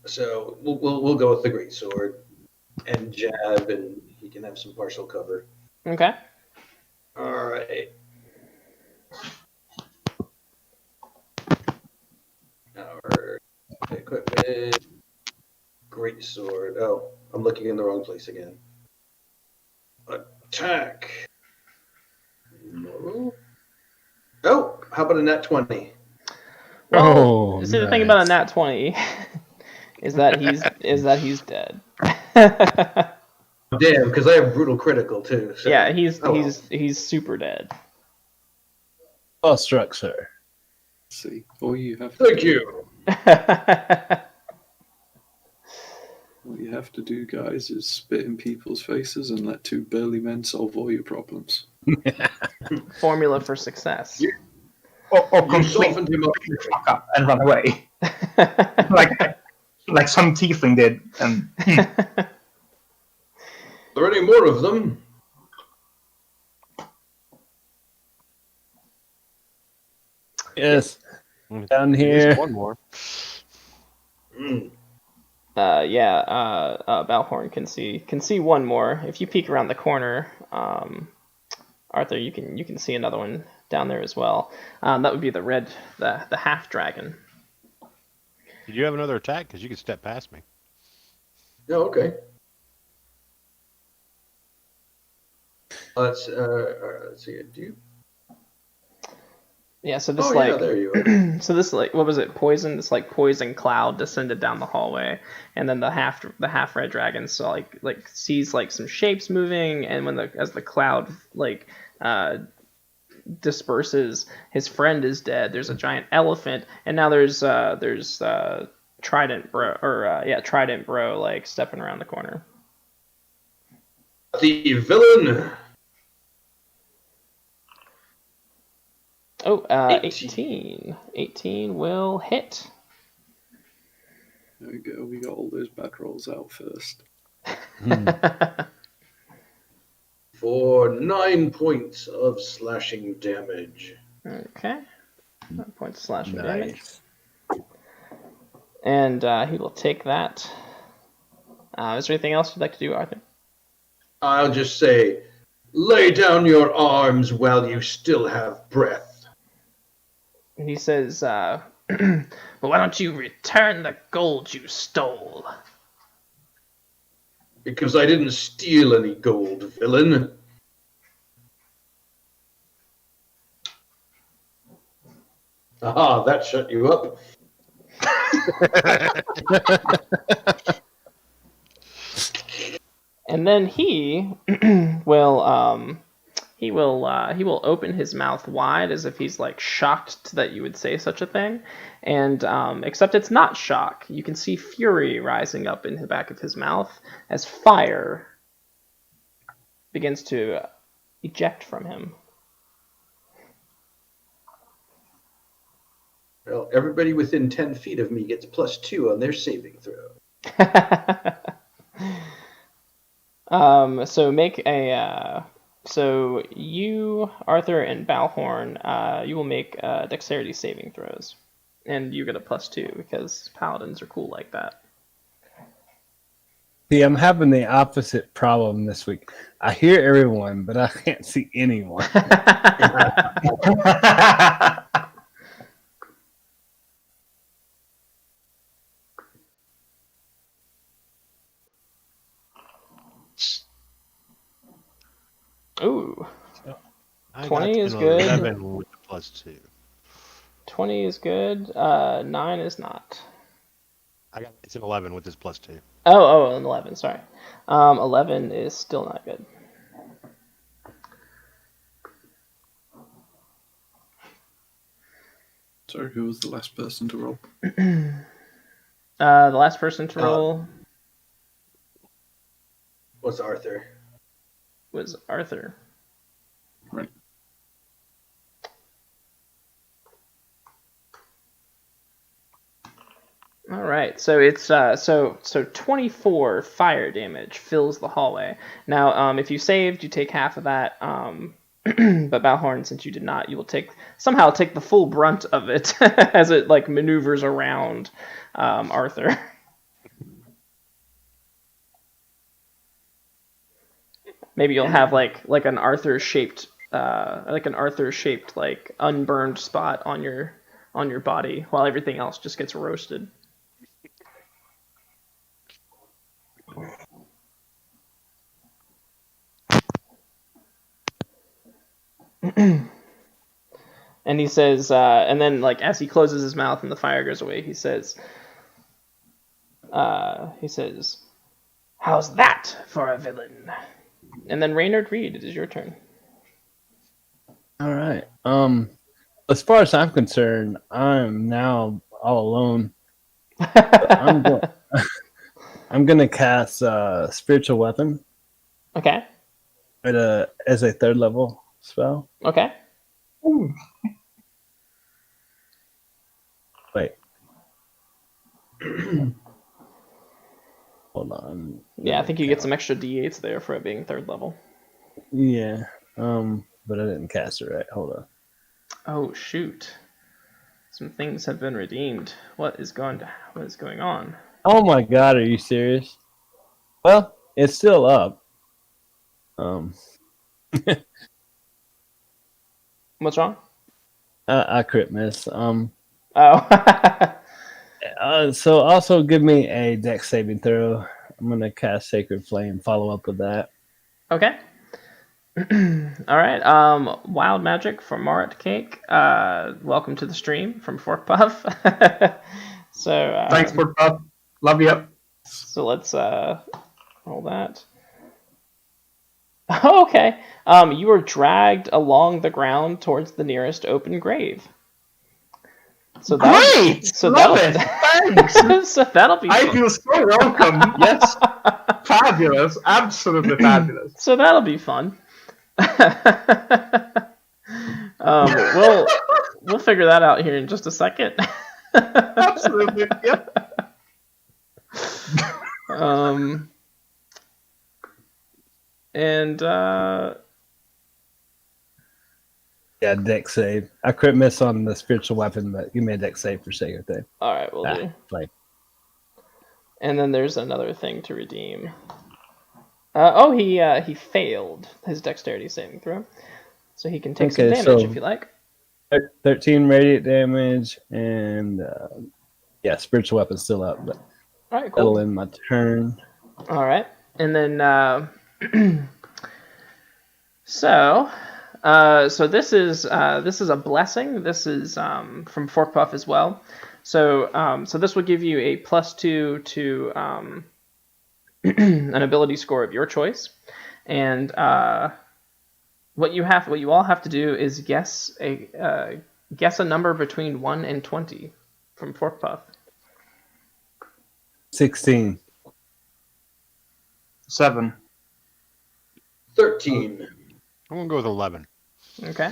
So we'll go with the great sword and jab, and he can have some partial cover. Okay. All right. Our equipment, great sword. Oh, I'm looking in the wrong place again. Attack. No. Oh, how about a nat 20? Well, see, the thing about a nice. nat 20 is that he's dead. Damn, because I have brutal critical too. So. Yeah, he's Oh, well. he's super dead. Well struck, sir. See, all you have to Thank do, you. all you have to do, guys, is spit in people's faces and let two burly men solve all your problems. Formula for success. Or You completely softened him up. fuck up and run away, like some tiefling did. And Are there any more of them? Yes. Mm, Down at least here. one more. Mm. Balhorn can see one more. If you peek around the corner, Arthur, you can see another one down there as well. That would be the half dragon. Did you have another attack? Because you could step past me. Oh, okay. Let's see. Do you? Yeah, so this Oh, yeah, there you are. so this what was it? Poison. This poison cloud descended down the hallway, and then the half red dragon saw sees some shapes moving, and as the cloud disperses, his friend is dead. There's a giant elephant, and now there's Trident Bro stepping around the corner. The villain. Oh, 18. 18 will hit. There we go. We got all those bad rolls out first. For 9 points of slashing damage. Okay. 9 points of slashing damage. Nice. And he will take that. Is there anything else you'd like to do, Arthur? I'll just say, lay down your arms while you still have breath. He says, well, why don't you return the gold you stole? Because I didn't steal any gold, villain. Aha, that shut you up. And then he will open his mouth wide as if he's shocked that you would say such a thing, and except it's not shock. You can see fury rising up in the back of his mouth as fire begins to eject from him. Well, everybody within 10 feet of me gets +2 on their saving throw. So make a. So you, Arthur, and Balhorn, you will make dexterity saving throws, and you get a +2 because paladins are cool like that. See, I'm having the opposite problem this week. I hear everyone, but I can't see anyone. Ooh, I 20 got is an good. 11 with the +2. 20 is good. 9 is not. It's an 11 with this +2. Oh, an 11. Sorry. 11 is still not good. Sorry, who was the last person to roll? The last person to roll What's Arthur? was Arthur. Right. All right, so it's so 24 fire damage fills the hallway. Now, if you saved, you take half of that. But Balhorn, since you did not, you will somehow take the full brunt of it as it maneuvers around Arthur. Maybe you'll have an Arthur shaped unburned spot on your body while everything else just gets roasted. And he says, and then as he closes his mouth and the fire goes away, he says, "How's that for a villain?" And then Reynard Reed, it is your turn. All right. As far as I'm concerned, I'm now all alone. I'm going to cast Spiritual Weapon. Okay. As a 3rd level spell. Okay. Ooh. Wait. Hold on. Yeah, I think you get some extra D8s there for it being 3rd level. Yeah. But I didn't cast it right. Hold on. Oh shoot. Some things have been redeemed. What is going on? Oh my god, are you serious? Well, it's still up. What's wrong? I crit miss. Oh. So also give me a dex saving throw. I'm gonna cast Sacred Flame. Follow up with that. Okay. All right. Wild magic from Marit Cake. Welcome to the stream from Fork Puff. So Thanks for that. Love you. So let's roll that. Oh, okay. You are dragged along the ground towards the nearest open grave. So Great! Love it! Thanks! So that'll be I fun. feel so welcome. Yes. Fabulous. Absolutely fabulous. So that'll be fun. We'll figure that out here in just a second. Absolutely. Yep. Yeah, dex save. I crit miss on the spiritual weapon, but give me a dex save for Sacred Thing. All right, we'll do. Flame. And then there's another thing to redeem. He failed his dexterity saving throw, so he can take some damage if you like. 13 radiant damage, and spiritual weapon's still up, but all right, cool. that'll end my turn. All right, and then so this is a blessing. This is from Fork Puff as well. So this will give you a +2 to an ability score of your choice, and what you all have to do is guess a number between 1 and 20 from Fork Puff. 16. 7. 13. I'm gonna go with 11. Okay.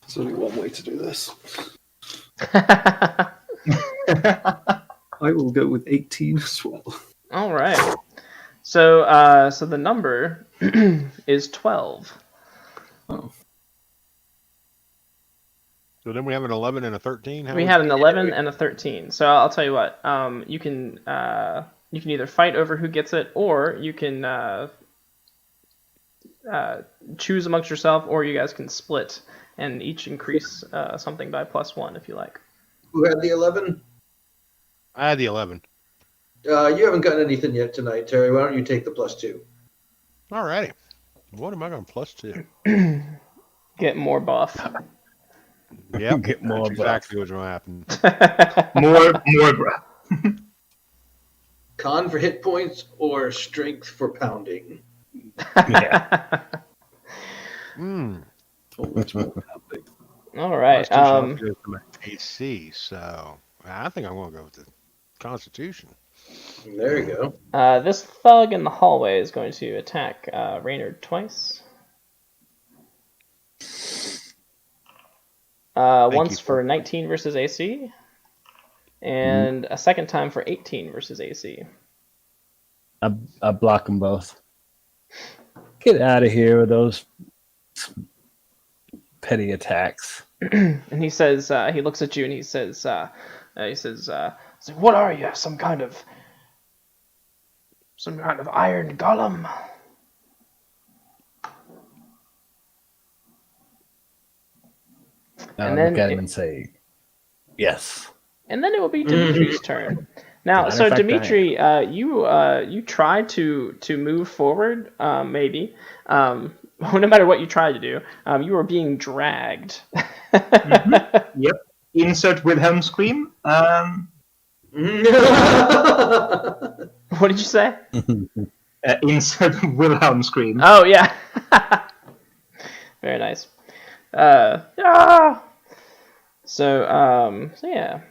There's only one way to do this. I will go with 18 as well. All right. So the number is 12. Oh. So then we have an 11 and a 13. We had an 11 and a 13. So I'll tell you what. You can either fight over who gets it, or you can choose amongst yourself, or you guys can split and each increase something by +1 if you like. Who had the 11? I had the 11. You haven't gotten anything yet tonight, Terry. Why don't you take the +2? Alrighty. What am I going +2? Get more buff. Yep. Get more That's exactly what's going to happen. More breath. Con for hit points or strength for pounding? Yeah. Or which more pounding. All right. AC, so I think I'm going to go with the Constitution. There you go. This thug in the hallway is going to attack Reynard twice. Once for 19 versus AC, and a second time for 18 versus AC. I block them both. Get out of here with those petty attacks. And he says, he looks at you and he says, "What are you? Some kind of iron golem?" And then look at him and say, "Yes." And then it will be Dimitri's turn. Now, so Dimitri, you tried to move forward, maybe. No matter what you tried to do, you were being dragged. Yep. Insert Wilhelm scream. What did you say? Insert Wilhelm scream. Oh yeah. Very nice. So yeah.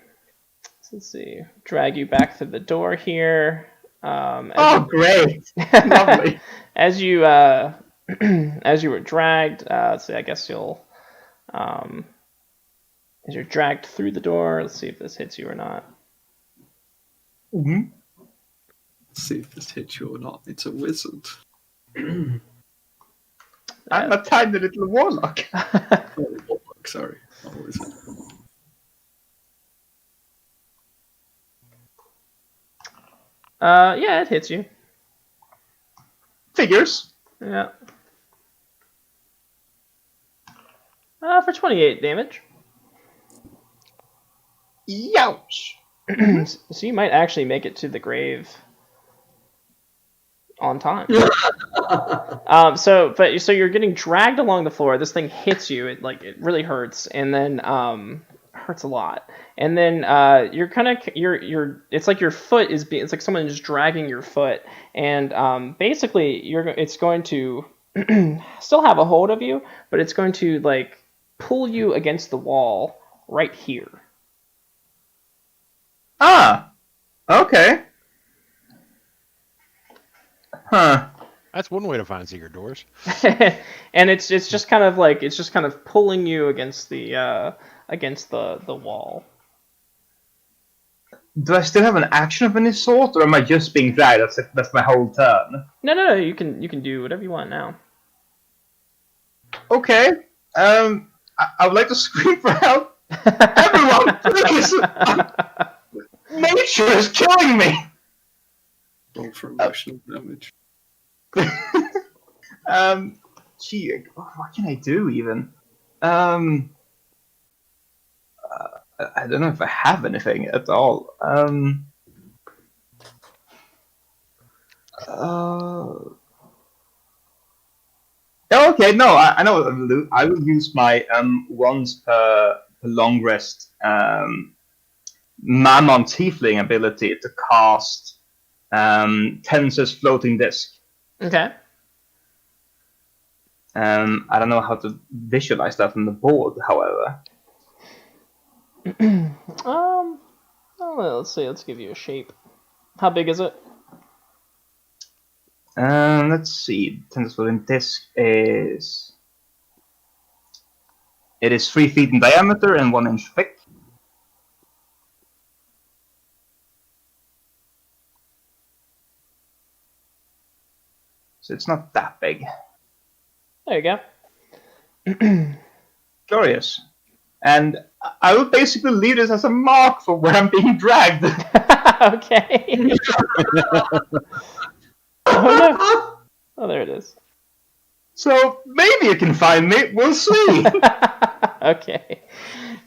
Let's see. Drag you back through the door here. Great. Lovely. As you as you were dragged, let's see. I guess you'll as you're dragged through the door. Let's see if this hits you or not. Mm-hmm. See if this hits you or not. It's a wizard. I'm a tiny little warlock. Oh, warlock, sorry. What was it? Yeah, it hits you. Figures. Yeah. For 28 damage. Youch. So you might actually make it to the grave on time. So you're getting dragged along the floor. This thing hits you. It really hurts, and then hurts a lot. And then it's like your foot is being. It's like someone is dragging your foot, and basically it's going to still have a hold of you, but it's going to like pull you against the wall right here. Ah. Okay. Huh. That's one way to find secret doors. And it's just kind of pulling you against the wall. Do I still have an action of any sort, or am I just being dragged? That's my whole turn. No. You can do whatever you want now. Okay. I would like to scream for help. Everyone, please! Nature is killing me. Roll for emotional damage. Gee, what can I do even? I don't know if I have anything at all. Okay, no, I know what I will do. I will use my once per long rest Mammon Tiefling ability to cast Tensor's Floating Disc. Okay. I don't know how to visualize that on the board, however. Let's see. Let's give you a shape. How big is it? Let's see. Tensor's Floating Disc is... It is 3 feet in diameter and 1 inch thick. So it's not that big. There you go. Glorious. And I will basically leave this as a mark for where I'm being dragged. Okay. Oh, no. Oh, there it is. So maybe you can find me. We'll see. Okay.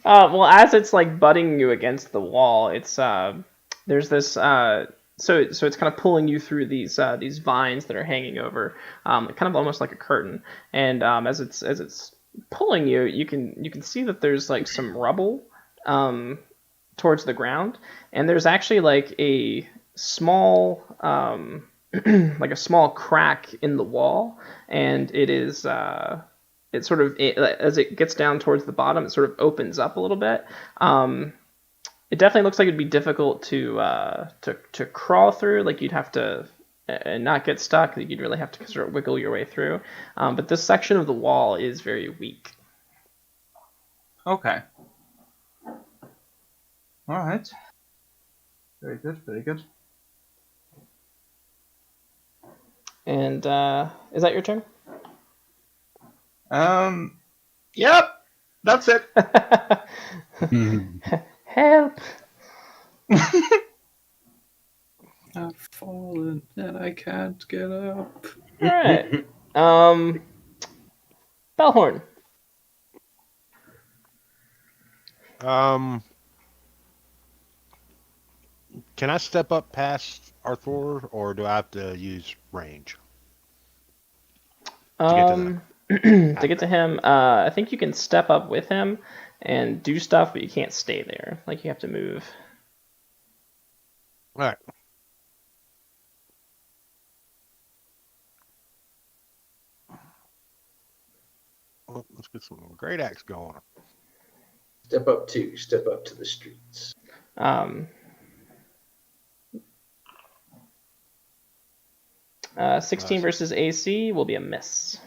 Well, as it's like butting you against the wall, it's there's this so it's kind of pulling you through these vines that are hanging over, kind of almost like a curtain. And as it's pulling you, you can see that there's like some rubble towards the ground, and there's actually like a small like a small crack in the wall, and it is as it gets down towards the bottom, it sort of opens up a little bit. It definitely looks like it'd be difficult to crawl through. Like you'd have to and not get stuck. You'd really have to sort of wiggle your way through. But this section of the wall is very weak. Okay. All right. Very good. Very good. And is that your turn? Yep. That's it. Help! I've fallen and I can't get up. All right. Bellhorn. Can I step up past Arthur, or do I have to use range? To get to him, I think you can step up with him and do stuff, but you can't stay there. Like you have to move. All right. Well, let's get some great axe going. Step up to the streets. 16 versus AC will be a miss.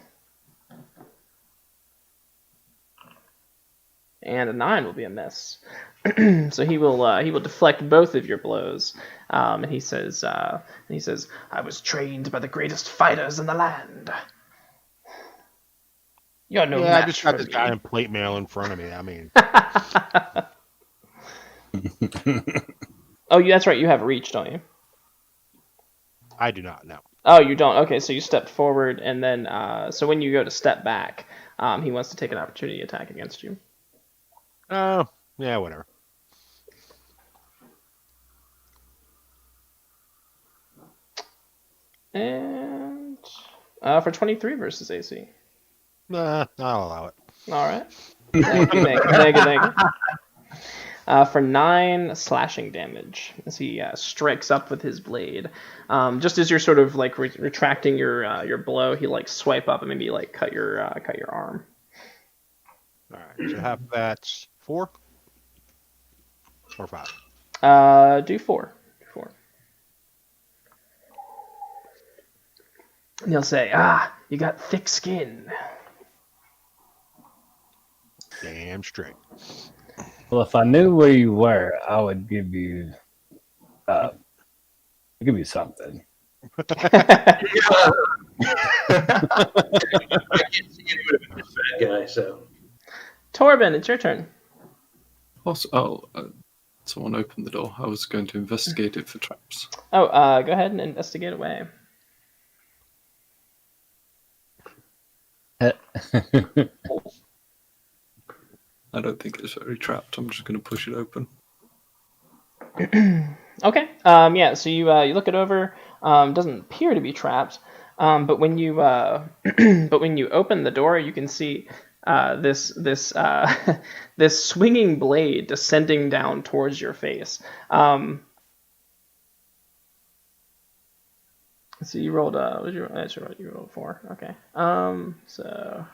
And a 9 will be a miss. So he will deflect both of your blows. And he says, I was trained by the greatest fighters in the land. You're no Yeah, I match just got for this me. guy in plate mail in front of me. I mean, Oh, that's right. You have reach, don't you? I do not know. Oh, you don't. Okay, so you stepped forward, and then so when you go to step back, he wants to take an opportunity attack against you. Oh, yeah, whatever. And for 23 versus AC. Nah, I'll allow it. All right. Thank you. For 9 slashing damage as he strikes up with his blade. Just as you're sort of like retracting your blow, he like swipe up and maybe like cut your arm. All right, so half that's 4 or 5. Do 4. And he'll say, you got thick skin. Damn straight. Well, if I knew where you were, I would give you something. I can't see anyone but this fat guy, so. Torben, it's your turn. Someone opened the door. I was going to investigate it for traps. Oh, go ahead and investigate away. I don't think it's very trapped. I'm just going to push it open. Okay. Yeah. So you look it over. Doesn't appear to be trapped. But when you open the door, you can see this this swinging blade descending down towards your face. So you rolled you rolled 4. Okay. So.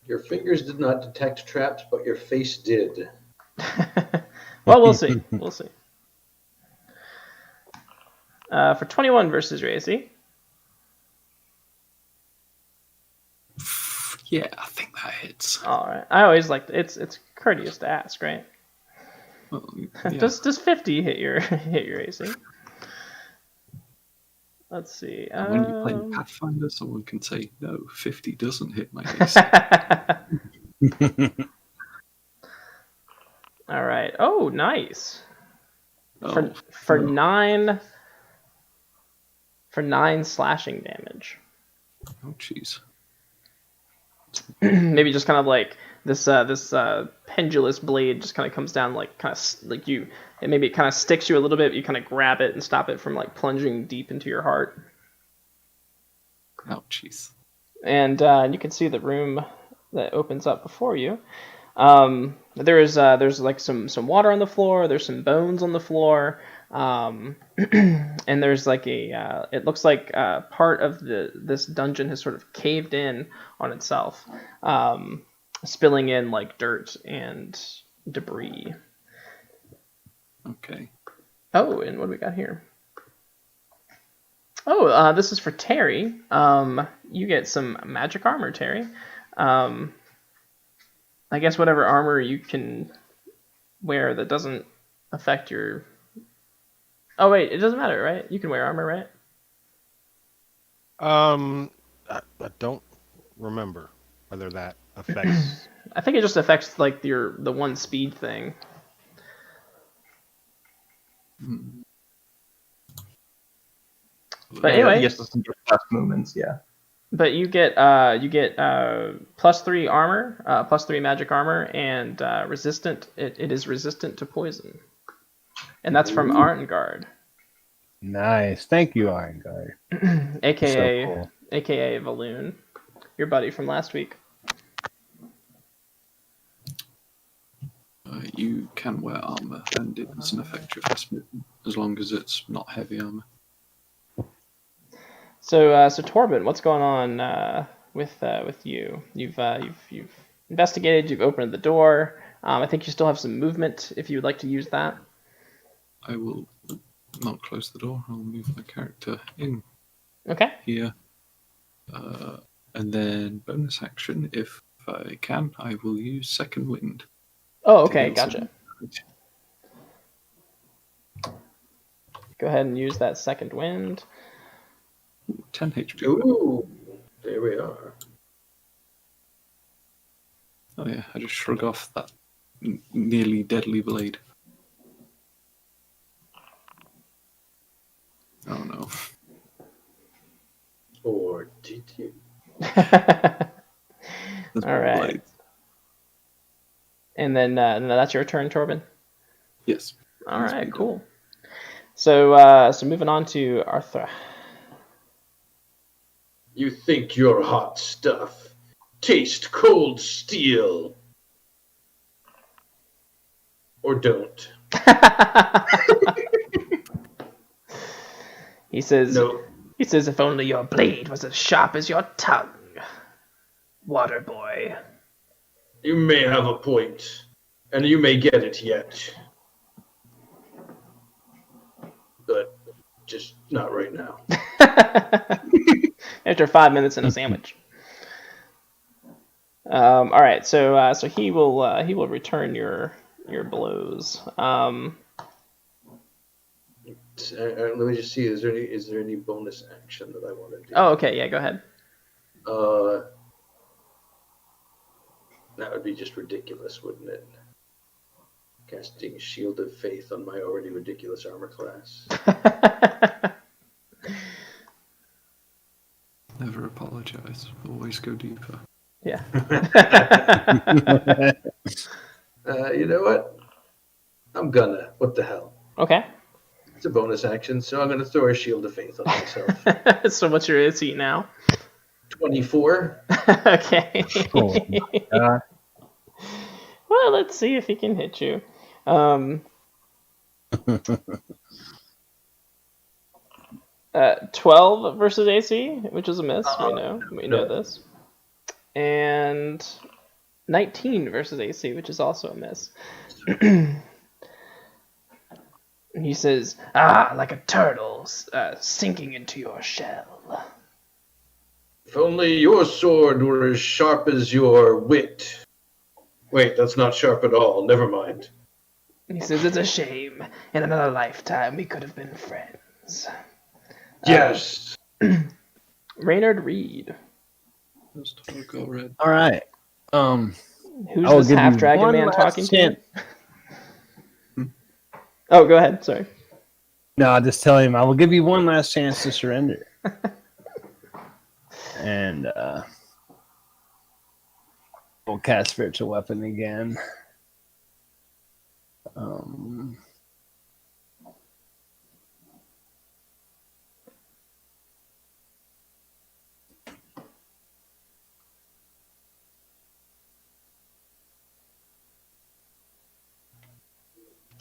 Your fingers did not detect traps, but your face did. Well, we'll see. For 21 versus your AC. Yeah, I think that hits. All right. I always like it's courteous to ask, right? Well, yeah. Does 50 hit your AC? Let's see. When you play Pathfinder, someone can say, no, 50 doesn't hit my AC. All right. Oh, nice. Oh, For no. 9 slashing damage. Oh, jeez. Maybe just kind of like this pendulous blade just kind of comes down like kind of like you, and maybe it kind of sticks you a little bit. You kind of grab it and stop it from like plunging deep into your heart. Oh, jeez. And you can see the room that opens up before you. There's like some water on the floor. There's some bones on the floor. And there's like it looks like part of this dungeon has sort of caved in on itself, spilling in like dirt and debris. Okay. Oh, and what do we got here? Oh, this is for Terry. You get some magic armor, Terry. I guess whatever armor you can wear that doesn't affect your... Oh, wait, it doesn't matter, right? You can wear armor, right? I don't remember whether that affects. I think it just affects like the 1 speed thing. But anyway, yes, doesn't get fast movements. Yeah. but you get +3 armor, +3 magic armor, and resistant. It is resistant to poison, and that's from Arngard, Nice. Thank you, Arngard. aka So cool. aka Valoon, your buddy from last week. You can wear armor, and it doesn't affect your fast movement as long as it's not heavy armor. So Torben, what's going on with you? You've investigated. You've opened the door. I think you still have some movement if you would like to use that. I will not close the door. I'll move my character in Okay. here. And then bonus action, if I can, I will use Second Wind. Oh, okay, to heal gotcha. some- Go ahead and use that second wind. 10 HP. Ooh, there we are. Oh yeah, I just shrug off that nearly deadly blade. Oh no. Or did you? There's All more right. blades. And then that's your turn, Torben. Yes. All Must right, be cool. So moving on to Arthur. You think you're hot stuff. Taste cold steel. Or don't. He says, No. He says, if only your blade was as sharp as your tongue, water boy. You may have a point, and you may get it yet. But just not right now. After 5 minutes and a sandwich. All right, so he will return your blows. Let me just see. Is there any bonus action that I want to do? Oh, okay, yeah, go ahead. That would be just ridiculous, wouldn't it? Casting Shield of Faith on my already ridiculous armor class. Never apologize. Always go deeper. Yeah. You know what? I'm gonna. What the hell? Okay. It's a bonus action, so I'm gonna throw a Shield of Faith on myself. So what's your AC now? 24. Okay. Oh, my Well, let's see if he can hit you. 12 versus AC, which is a miss. We know this. And 19 versus AC, which is also a miss. He says, like a turtle sinking into your shell. If only your sword were as sharp as your wit. Wait, that's not sharp at all. Never mind. He says, it's a shame. In another lifetime, we could have been friends. Yes. Reynard Reed. Let's talk already. All right. Who's I will this give you half-dragon one man last talking chance. to? Oh, go ahead. Sorry. No, I'll just tell him I will give you one last chance to surrender. And we'll cast spiritual weapon again.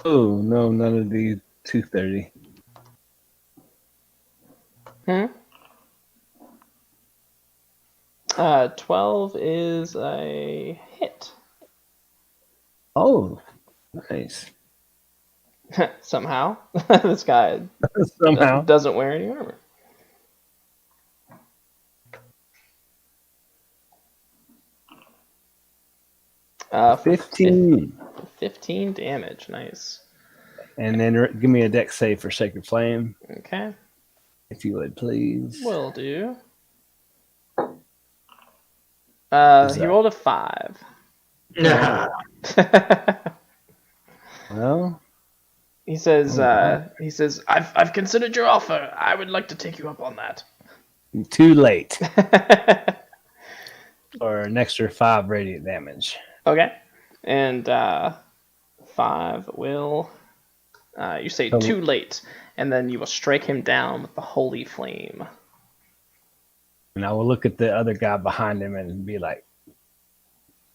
Oh no, none of these 230. 12 is a hit. Oh, nice. Somehow. This guy Somehow. doesn't wear any armor. For 15. 15 damage. Nice. And then give me a dex save for Sacred Flame, Okay. if you would, please. Will do. Is He that- rolled a 5. Well, He says, I've considered your offer. I would like to take you up on that. too late. Or an extra 5 radiant damage. Okay. And 5 will, you say too late, and then you will strike him down with the holy flame. And I will look at the other guy behind him and be like,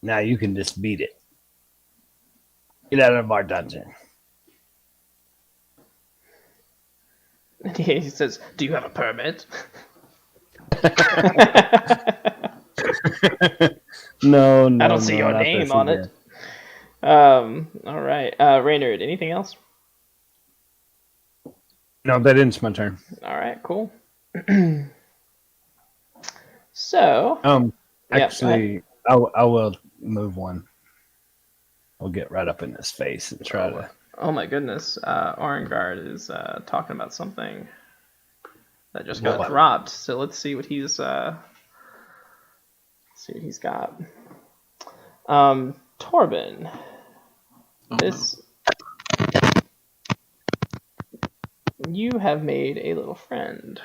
now you can just beat it. Get out of our dungeon. And he says, do you have a permit? No, I don't see your not name this on either. it. All right. Reynard, anything else? No, that ends my turn. All right, cool. So, Actually, I will move one. I'll get right up in his face and try to. oh my goodness, Orangard is talking about something. that just got What? dropped. So let's see what he's got. Torben, Oh, this you have made a little friend.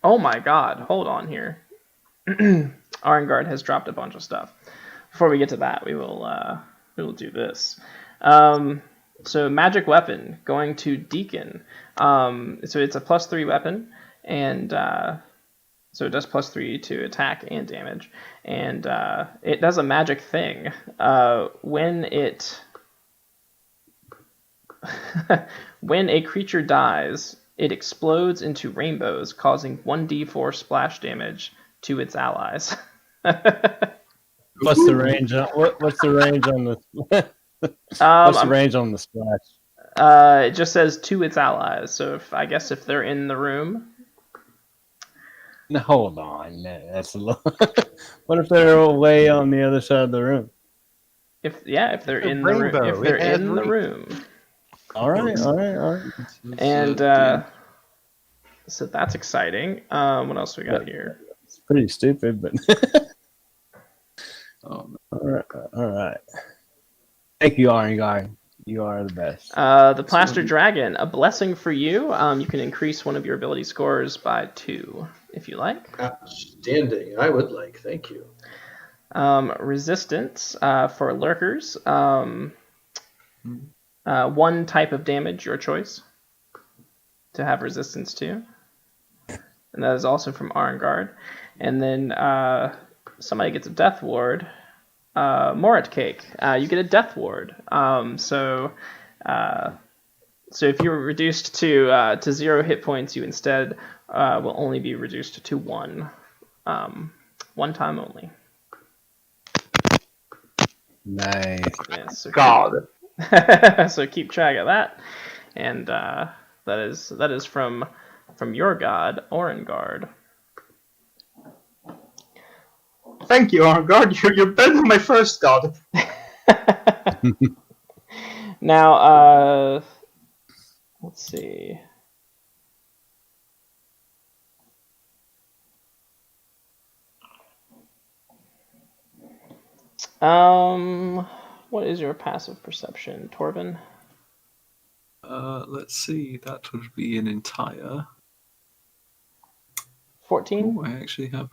Oh my God! Hold on here. Arngard has dropped a bunch of stuff. Before we get to that, we will do this. So magic weapon going to Deacon. So it's a +3 weapon, and so it does +3 to attack and damage, and it does a magic thing. When it when a creature dies, it explodes into rainbows, causing 1d4 splash damage to its allies. What's the range on what's the range on the what's the range on the splash? It just says to its allies. So if they're in the room. No, hold on. No, that's a lot. What if they're way on the other side of the room? If they're It's a in the room. rainbow. If they're It has in the reach. room. All right. And so that's exciting. What else we got here? It's pretty stupid, but oh, all right. Thank you, Arngard. You are the best. The Plaster Dragon, a blessing for you. You can increase one of your ability scores by 2 if you like. Outstanding. I would like. Thank you. Resistance for lurkers. 1 type of damage, your choice, to have resistance to. And that is also from Arngard. And then somebody gets a death ward. Morat Cake, you get a death ward. So if you're reduced to 0 hit points, you instead will only be reduced to 1. 1 time only. Nice. Yes, so God. so keep track of that, and that is from your god, Orengard. Thank you, Arngard. You're better than my first god. Now, let's see. What is your passive perception, Torben? let's see. That would be an entire. 14? Oh, I actually have.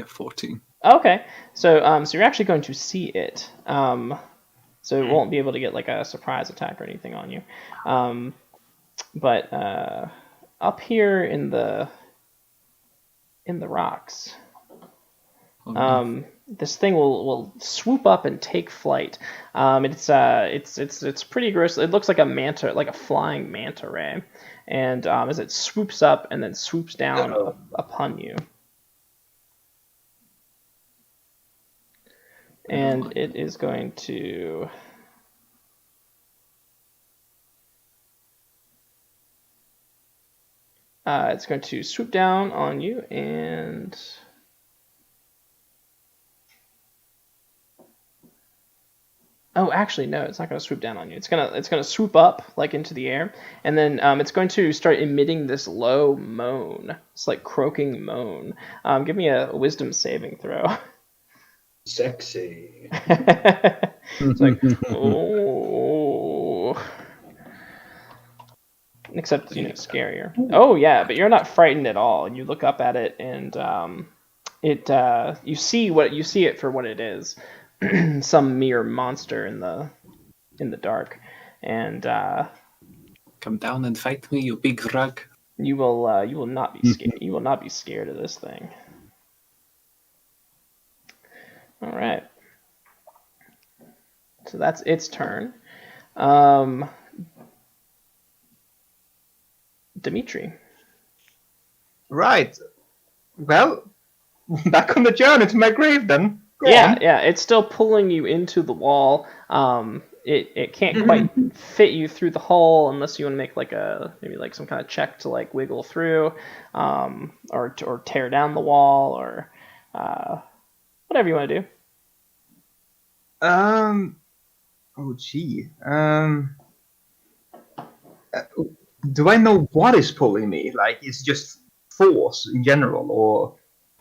14. Okay, so you're actually going to see it. So it won't be able to get like a surprise attack or anything on you. But up here in the rocks, this thing will swoop up and take flight. It's pretty gross. It looks like a manta, like a flying manta ray, and as it swoops up and then swoops down upon you. And it is going to it's going to swoop down on you and actually no, it's not going to swoop down on you. It's gonna swoop up like into the air, and then it's going to start emitting this low moan. It's like croaking moan. Give me a wisdom saving throw. Sexy. It's like, oh. Except, scarier. Oh, yeah, but you're not frightened at all. And you look up at it, and you see it for what it is. Some mere monster in the dark. And come down and fight me, you big rug. You will not be scared. You will not be scared of this thing. All right. So that's its turn. Dimitri. Right. Well, back on the journey to my grave then. Go on. Yeah, it's still pulling you into the wall. It can't quite fit you through the hole unless you want to make maybe some kind of check to like wiggle through, or tear down the wall, or whatever you want to do. Oh gee. Do I know what is pulling me? Like, it's just force in general, or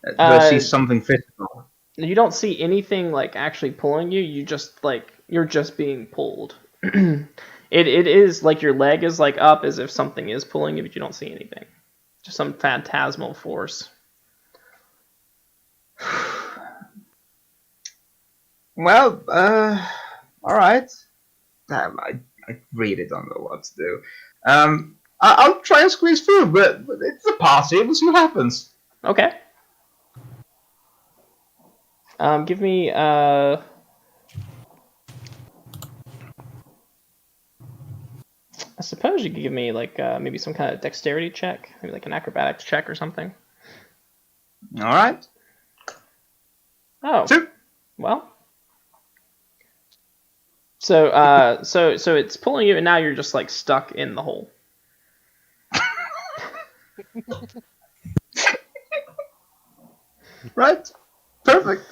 do I see Uh, something physical? you don't see anything like actually pulling you. You just like you're just being pulled. It is like your leg is like up as if something is pulling you, but you don't see anything. Just some phantasmal force. Well, all right. I really don't know what to do. I'll try and squeeze through, but it's a party. We'll see what happens. Okay. Give me I suppose you could give me like maybe some kind of dexterity check, maybe like an acrobatics check or something. All right. Oh, 2. well. So so it's pulling you, and now you're just like stuck in the hole. Right. Perfect.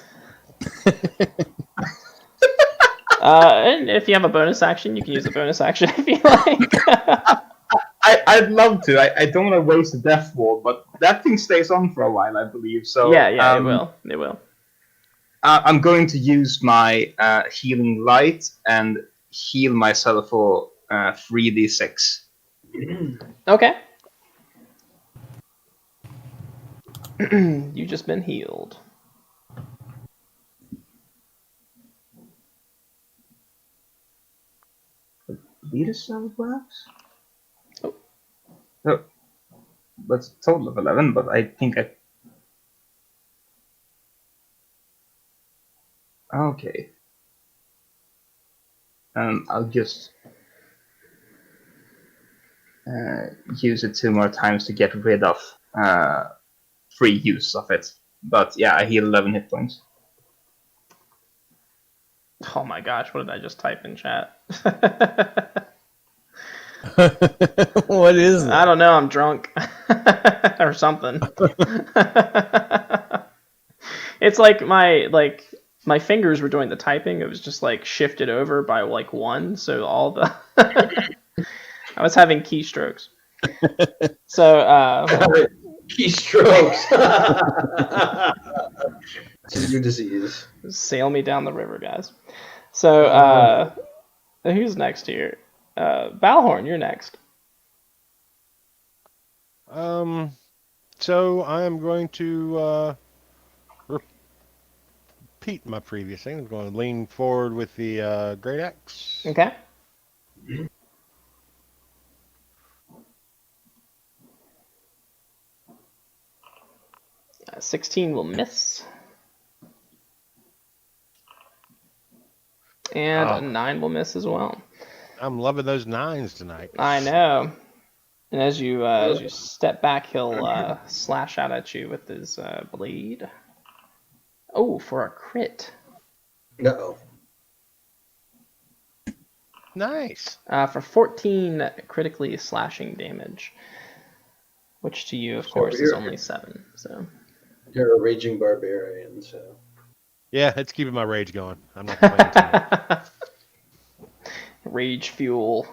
And if you have a bonus action, you can use a bonus action if you like. I'd love to. I don't want to waste a death wall, but that thing stays on for a while, I believe. So Yeah, it will. It will. I'm going to use my healing light and heal myself for 3d6. Okay. You've just been healed. Believe this how it works? Oh. No, that's a total of 11, but I think I. Okay. I'll just use it 2 more times to get rid of free use of it. But yeah, I heal 11 hit points. Oh my gosh, what did I just type in chat? What is I that? don't know, I'm drunk. Or something. It's like my fingers were doing the typing. It was just like shifted over by like 1, so all the I was having keystrokes. So Keystrokes. This is your disease. sail me down the river, guys. So who's next here? Balhorn, you're next. So I am going to repeat my previous thing. I'm going to lean forward with the great axe. Okay. 16 will miss. And a 9 will miss as well. I'm loving those 9s tonight. I know. And as you step back, he'll slash out at you with his blade. Oh, for a crit. Uh-oh. Nice. For 14 critically slashing damage, which to you, of course, is only 7. So You're a raging barbarian, so. Yeah, it's keeping my rage going. I'm not complaining tonight. Rage fuel.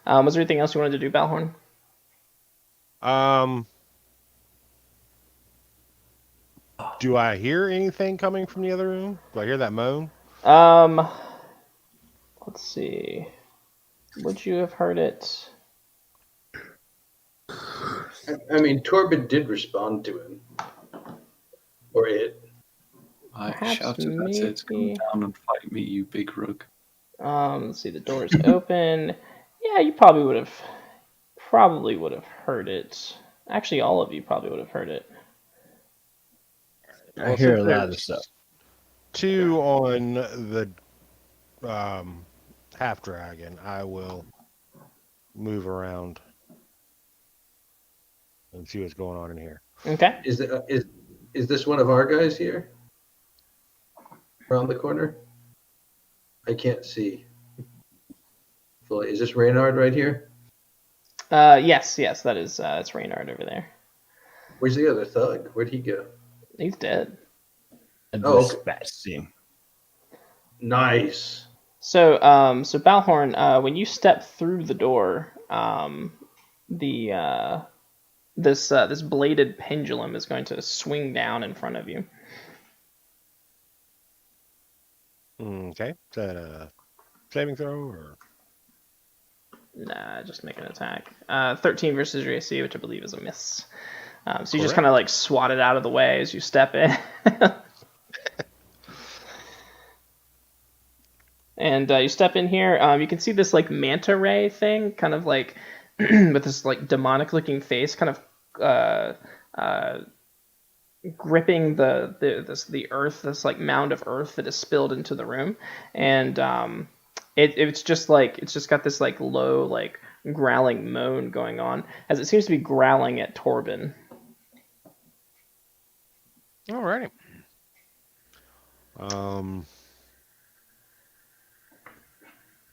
Was there anything else you wanted to do, Balhorn? Do I hear anything coming from the other room? Do I hear that moan? Let's see. Would you have heard it? I mean, Torben did respond to him. Or it. I Perhaps shouted at it, come maybe- down and fight me, you big rug. Let's see. The door's open. Yeah, you probably would have heard it. Actually, all of you probably would have heard it. I hear a lot of stuff. 2 on the half dragon. I will move around and see what's going on in here. Okay. Is this one of our guys here? Around the corner? I can't see. Fully. Is this Reynard right here? Yes, that is. It's Reynard over there. Where's the other thug? Where'd he go? He's dead. Oh, Dispatching. Nice. So Balhorn, when you step through the door, the this bladed pendulum is going to swing down in front of you. Okay. Is that a saving throw or? Nah, just make an attack. 13 versus your AC, which I believe is a miss. So you just Correct. kind of like swat it out of the way as you step in. And you step in here. You can see this like manta ray thing, kind of like with this like demonic looking face, kind of gripping the earth, this like mound of earth that is spilled into the room, and it's just got this like low like growling moan going on as it seems to be growling at Torben. Alrighty.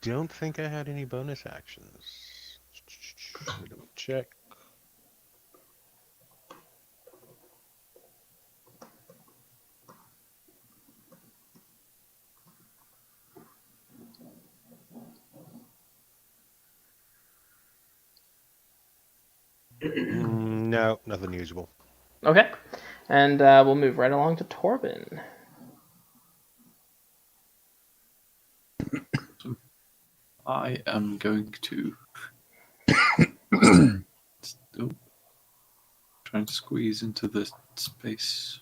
Don't think I had any bonus actions. Let me double check. No, nothing usable. Okay, and we'll move right along to Torben. I am going to trying to squeeze into the space.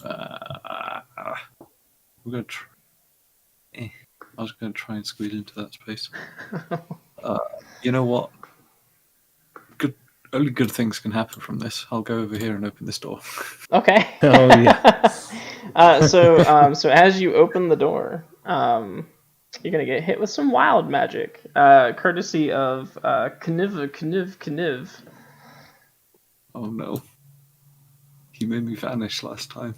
We're gonna try. I was going to try and squeeze into that space. You know what? Only good things can happen from this. I'll go over here and open this door. Okay. Oh yeah. So as you open the door, you're gonna get hit with some wild magic, courtesy of Kniv. Oh no. He made me vanish last time.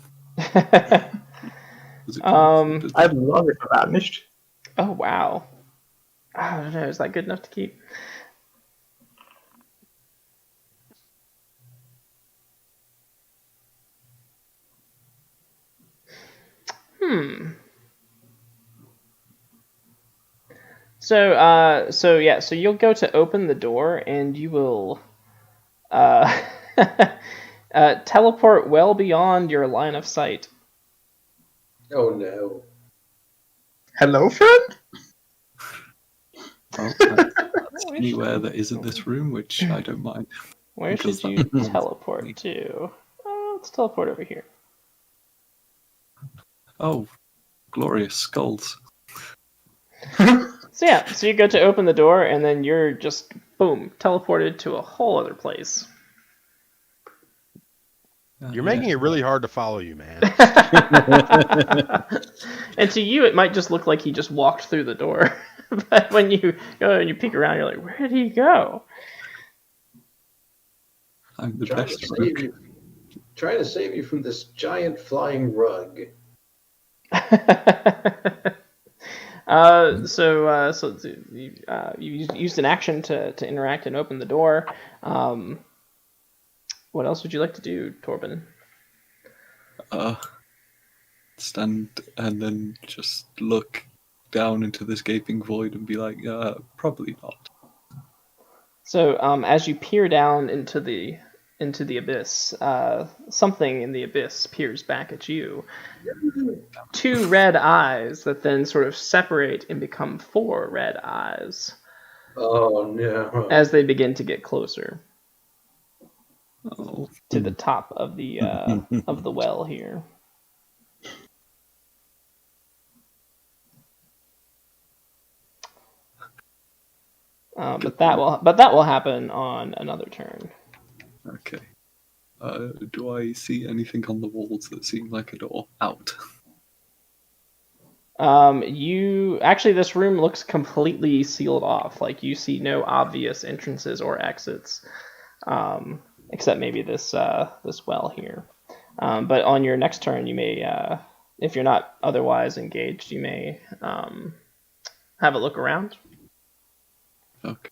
Was it I've long ago vanished. Oh wow. I don't know. Is that good enough to keep? So you'll go to open the door and you will teleport well beyond your line of sight. Oh no. Hello, friend? Oh, that's anywhere that isn't this room, which I don't mind. Where Because should you that- teleport to? Let's teleport over here. Oh, glorious skulls. So you go to open the door and then you're just boom teleported to a whole other place. You're making it really hard to follow you, man. And to you, it might just look like he just walked through the door. But when you go and you peek around, you're like, where did he go? I'm the Trying best. to save you from this giant flying rug. You used an action to interact and open the door. What else would you like to do, Torben? Stand and then just look down into this gaping void and be like, probably not. So as you peer down into the abyss, something in the abyss peers back at you. 2 red eyes that then sort of separate and become 4 red eyes. Oh no. As they begin to get closer Oh, to the top of the well here. But that will happen on another turn. okay. Do I see anything on the walls that seem like a door out? This room looks completely sealed off. Like you see no obvious entrances or exits, except maybe this well here. But on your next turn, you may, if you're not otherwise engaged, you may have a look around. Okay.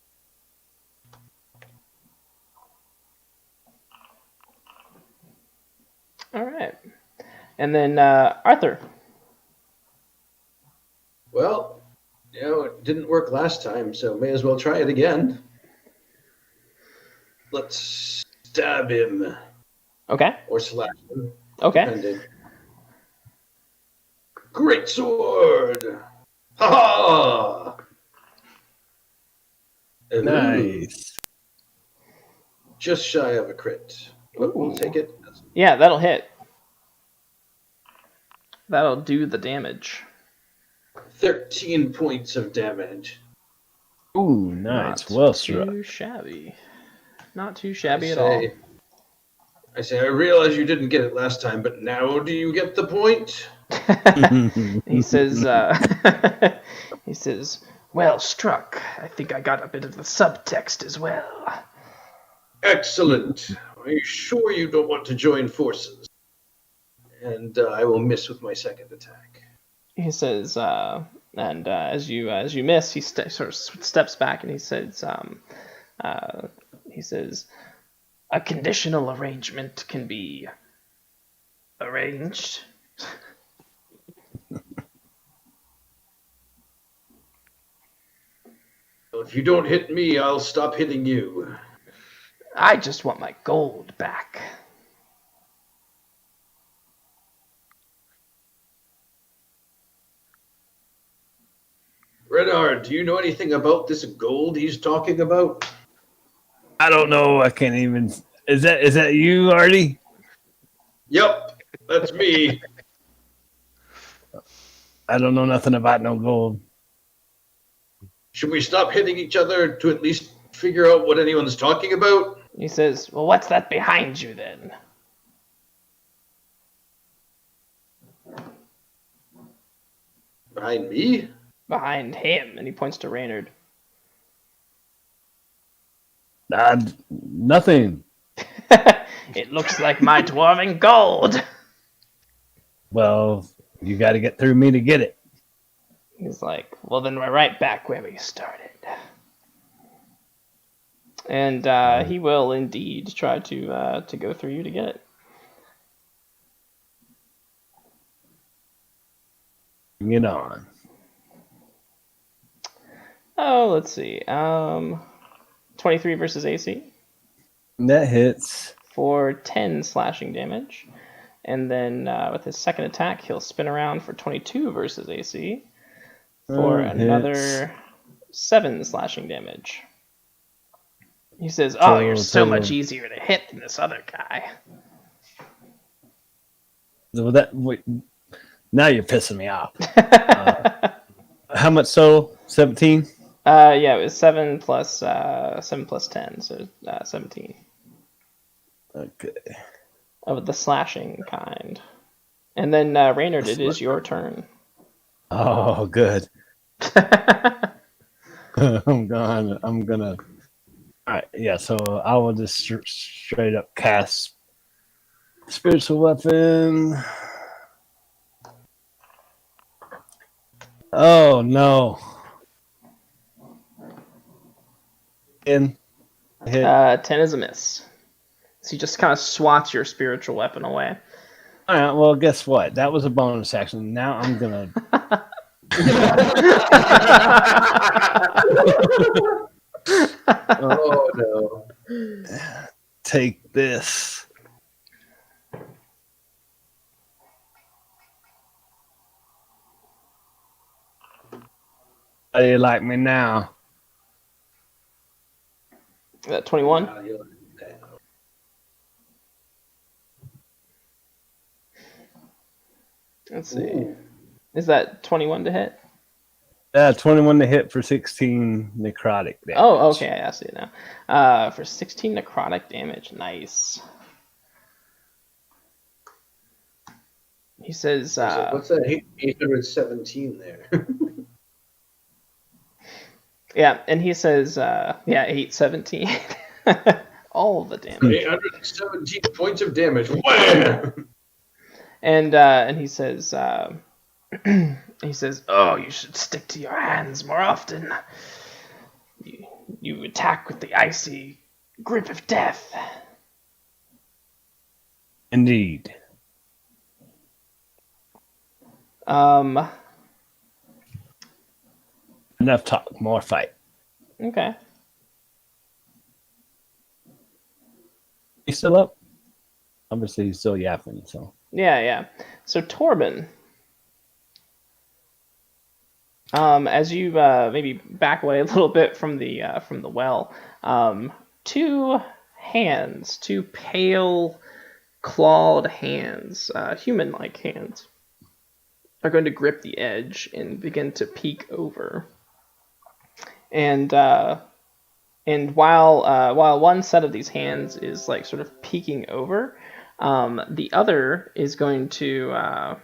All right, and then Arthur. Well, it didn't work last time, so may as well try it again. let's stab him Okay. or slash him, Okay. depending. Great sword! Ha ha! Nice. Just shy of a crit, but we'll take it. Yeah, that'll hit. That'll do the damage. 13 points of damage. Ooh, nice. Not Well too struck. shabby. Not too shabby at all. I say, I realize you didn't get it last time, but now do you get the point? He says, he says, well struck. I think I got a bit of the subtext as well. Excellent. Are you sure you don't want to join forces? And I will miss with my second attack. He says, and as you miss, he sort of steps back and he says, a conditional arrangement can be arranged. Well, if you don't hit me, I'll stop hitting you. I just want my gold back. Renard, do you know anything about this gold he's talking about? I don't know. I can't even. Is that you, Artie? Yep, that's me. I don't know nothing about no gold. Should we stop hitting each other to at least figure out what anyone's talking about? He says, well, what's that behind you then? Behind me? Behind him, and he points to Reynard. Nothing. It looks like my dwarven gold. Well, you got to get through me to get it. He's like, well, then we're right back where we started. And he will indeed try to go through you to get it. Bring it on. Oh, let's see. 23 versus AC That hits. for 10 slashing damage. And then with his second attack, he'll spin around for 22 versus AC for another 7 slashing damage. He says, oh, you're so much easier to hit than this other guy. So now you're pissing me off. How much total? 17? Yeah, it was 7 plus 10, so 17. Okay. Of the slashing kind. And then Reynard, it is your turn. Oh, good. I'm gonna. All right, yeah. So I will just straight up cast spiritual weapon. Oh no! 10 hit. 10 is a miss. So he just kind of swats your spiritual weapon away. All right. Well, guess what? That was a bonus action. Now I'm gonna. Oh no. Take this. How do you like me now? 21? Let's see. Ooh. Is that 21 to hit? 21 to hit for 16 necrotic damage. Oh, okay. I see it now. For 16 necrotic damage. Nice. He says... What's that 817 there? Yeah, and he says, 817. All the damage. 817 points of damage. Wham! And he says, oh, you should stick to your hands more often. You attack with the icy grip of death. Indeed. Um. Enough talk, more fight. Okay. He's still up? Obviously, he's still yapping, so. Yeah. So Torben, as you maybe back away a little bit from the well, two hands, two pale, clawed hands, human-like hands, are going to grip the edge and begin to peek over. And while one set of these hands is like sort of peeking over, the other is going to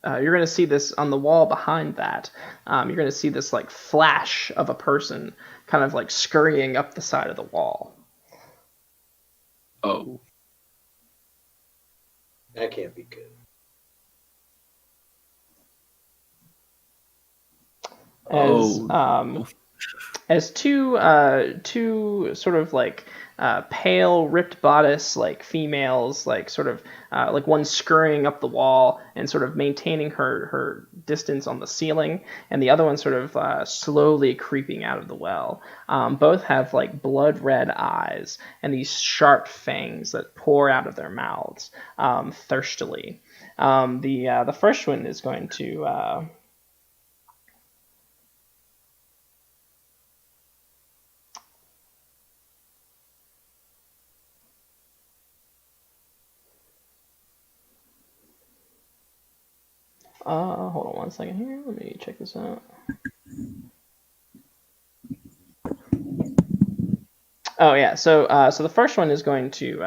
you're going to see this on the wall behind that. You're going to see this like flash of a person kind of like scurrying up the side of the wall. Oh. That can't be good. As two sort of like pale, ripped bodice, like females, like sort of like one scurrying up the wall and sort of maintaining her distance on the ceiling, and the other one sort of slowly creeping out of the well. Both have like blood red eyes and these sharp fangs that pour out of their mouths thirstily. The first one is going to hold on one second here. Let me check this out. Oh yeah, so the first one is going to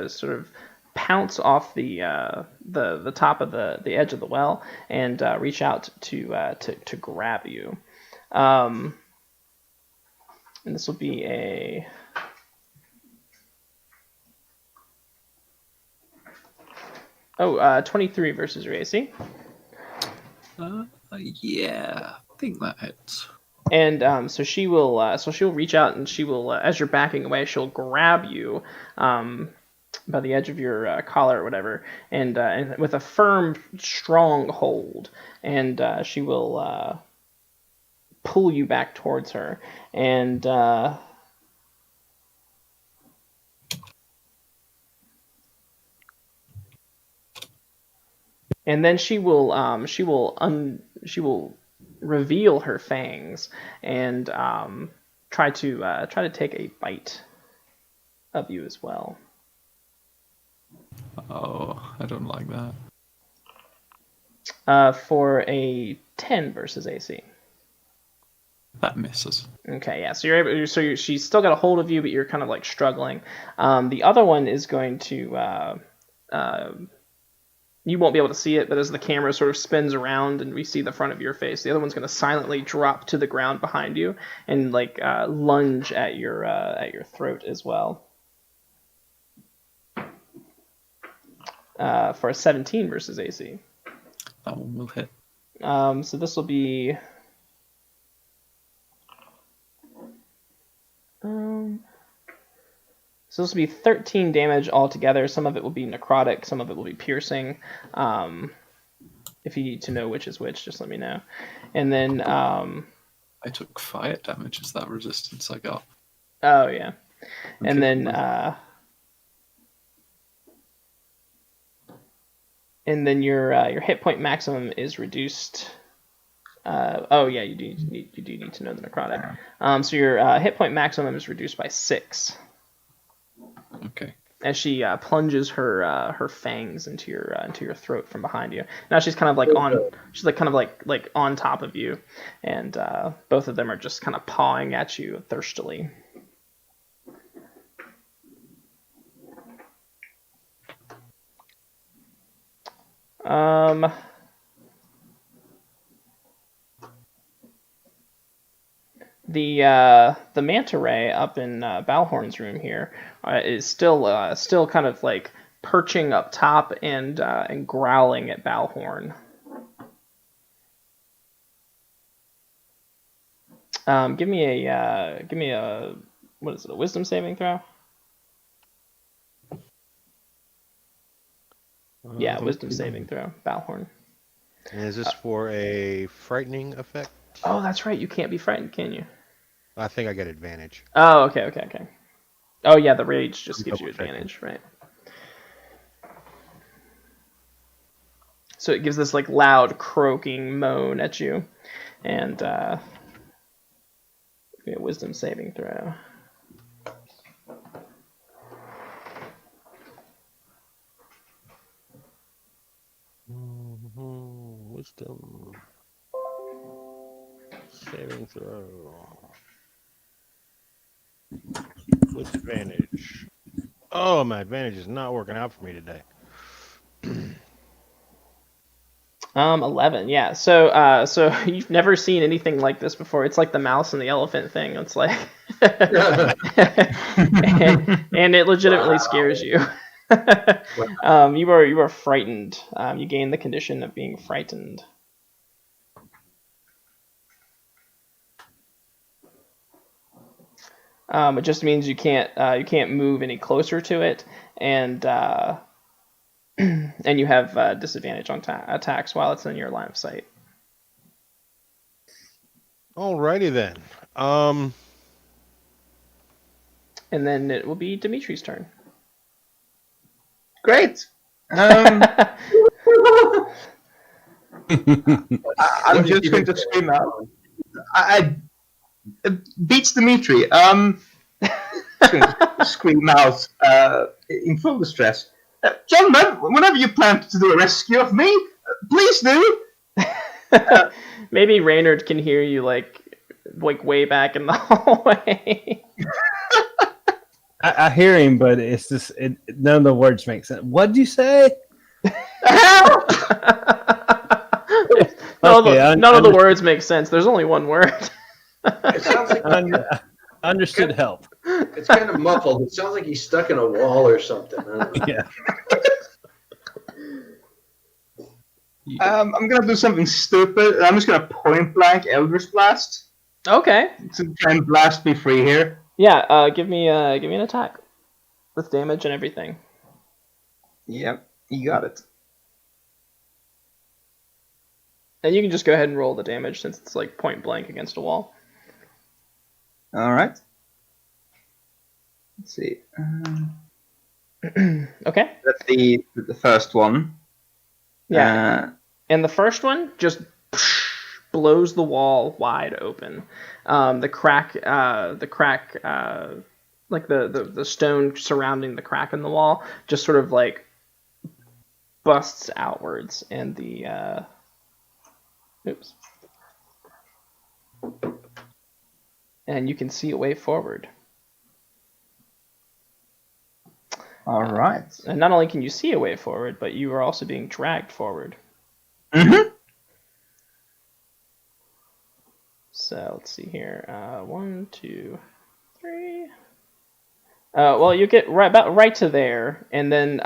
sort of pounce off the top of the edge of the well and reach out to grab you. And this will be a 23 versus your AC. Yeah, I think that hits. And so she'll reach out and she will, as you're backing away, she'll grab you by the edge of your collar or whatever, and with a firm, strong hold, and she will pull you back towards her, and then she will reveal her fangs and try to take a bite of you as well. Oh, I don't like that. For a 10 versus AC. That misses. Okay, yeah. So you're able. She's still got a hold of you, but you're kind of like struggling. The other one is going to. You won't be able to see it, but as the camera sort of spins around and we see the front of your face, the other one's going to silently drop to the ground behind you and like lunge at your throat as well. For a 17 versus AC. That one will hit. So this will be. So this will be 13 damage altogether. Some of it will be necrotic, some of it will be piercing. If you need to know which is which, just let me know. And then I took fire damage. Is that resistance I got? Oh yeah. Okay. And then your hit point maximum is reduced. Oh yeah, you do need to know the necrotic. So your hit point maximum is reduced by 6. Okay. As she plunges her fangs into your throat from behind you. Now she's kind of like on top of you, and both of them are just kind of pawing at you thirstily. The manta ray up in Balhorn's room here is still kind of like perching up top and growling at Balhorn. Give me a what is it? A wisdom saving throw? Yeah, wisdom saving throw, Balhorn. And is this for a frightening effect? Oh, that's right. You can't be frightened, can you? I think I get advantage. Oh, okay. Oh yeah, the rage just gives you Double-checking. advantage, right? So it gives this like loud croaking moan at you, and give me a wisdom saving throw. Wisdom. Saving throw. With advantage. Oh, my advantage is not working out for me today. 11. Yeah. So so you've never seen anything like this before. It's like the mouse and the elephant thing. It's like, and it legitimately scares you. You are frightened. You gain the condition of being frightened. It just means you can't move any closer to it, and and you have disadvantage on attacks while it's in your line of sight. Alrighty then. And then it will be Dimitri's turn. Great. I'm just going to scream out. I beats Dimitri. Just going to scream out in full distress. Gentlemen, whenever you plan to do a rescue of me, please do. Maybe Reynard can hear you like way back in the hallway. I hear him, but it's just none of the words make sense. What'd you say? None of the words make sense. There's only one word. It sounds like Understood help. it's kind of muffled. It sounds like he's stuck in a wall or something. I don't know. Yeah. I'm gonna do something stupid. I'm just gonna point blank Eldritch Blast Okay. to try and blast me free here. Yeah. Give me an attack with damage and everything. Yep, you got it. And you can just go ahead and roll the damage since it's like point blank against a wall. All right. Let's see. Okay. That's the first one. Yeah. And the first one just blows the wall wide open. The crack, like the stone surrounding the crack in the wall, just sort of like busts outwards, and the oops. And you can see a way forward. All right. And not only can you see a way forward, but you are also being dragged forward. Mm-hmm. So let's see here. 1, 2, 3. Well, you get about right to there, and then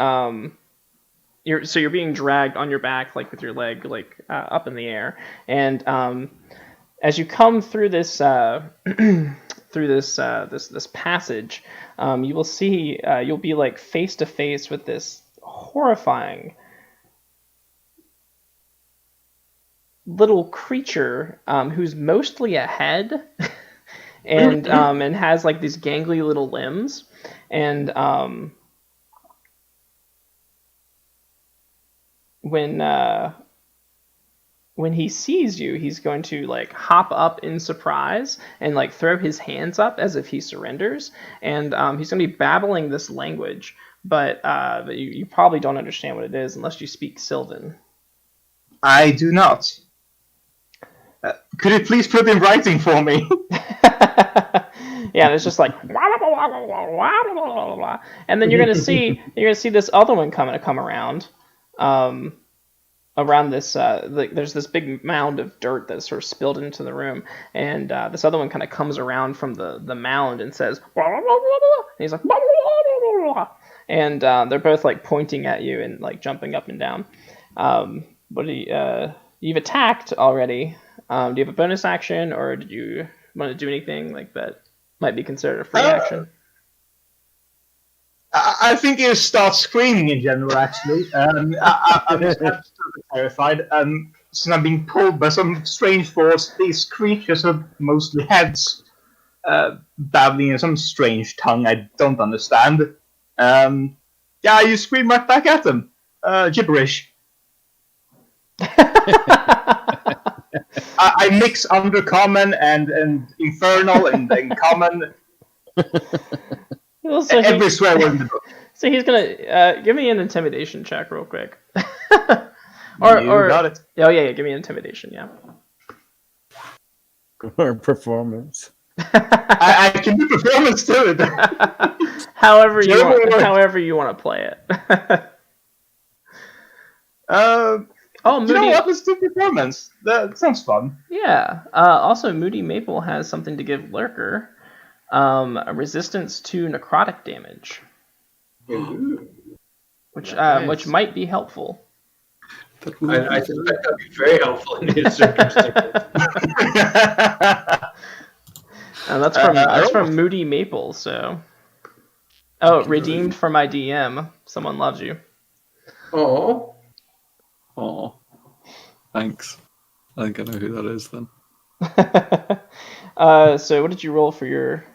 you're being dragged on your back, like with your leg like up in the air, and as you come through this this passage, you will see you'll be like face to face with this horrifying little creature who's mostly a head and has like these gangly little limbs, and when he sees you, he's going to like hop up in surprise and like throw his hands up as if he surrenders, and he's going to be babbling this language, but you probably don't understand what it is unless you speak Sylvan. I do not. Could you please put it in writing for me? Yeah, and it's just like, and then you're gonna see this other one come around, around this. There's this big mound of dirt that's sort of spilled into the room, and this other one kind of comes around from the mound and says, and he's like, and they're both like pointing at you and like jumping up and down. What do you've attacked already? Do you have a bonus action, or did you want to do anything like that might be considered a free action? I think you start screaming in general, actually. I'm just terrified. Since I'm being pulled by some strange force, these creatures are mostly heads. babbling in some strange tongue I don't understand. Yeah, you scream right back at them. Gibberish. I mix undercommon and infernal and common. Well, so Every swear word in the book. So he's gonna give me an intimidation check real quick. You got it. Oh yeah, give me an intimidation. Yeah. Or performance. I can do performance too. however you want to play it. Moody. You know what? Let's do performance. That sounds fun. Yeah. Also, Moody Maple has something to give Lurker. A resistance to necrotic damage, which might be helpful. I suspect that'd be very helpful in these circumstances. And that's from Moody Maple. So, redeemed for my DM. Someone loves you. Oh, thanks. I think I know who that is then. So what did you roll for your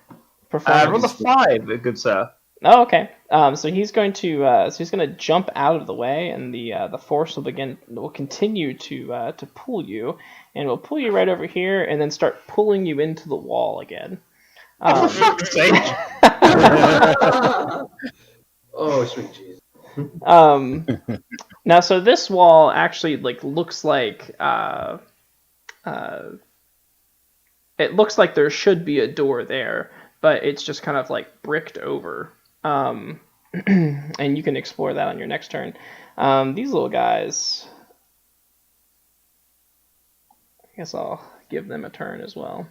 performance? I rolled a 5, good sir. Oh, okay. So he's going to jump out of the way, and the force will continue to pull you, and will pull you right over here, and then start pulling you into the wall again. For fuck's sake! oh, sweet Jesus. Now, so this wall actually looks like it looks like there should be a door there, but it's just kind of bricked over. And you can explore that on your next turn. These little guys, I guess I'll give them a turn as well.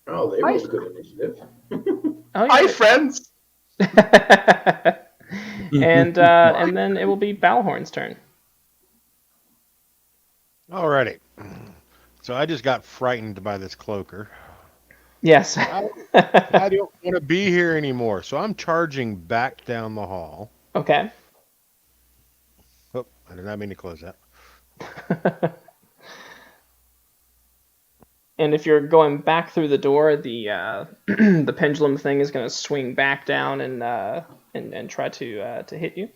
Oh, they rolled good initiative. Hi, friends. And then it will be Balhorn's turn. Alrighty. So I just got frightened by this cloaker. Yes. I don't want to be here anymore, so I'm charging back down the hall. Okay. Oh, I did not mean to close that. And if you're going back through the door, the the pendulum thing is going to swing back down and try to hit you.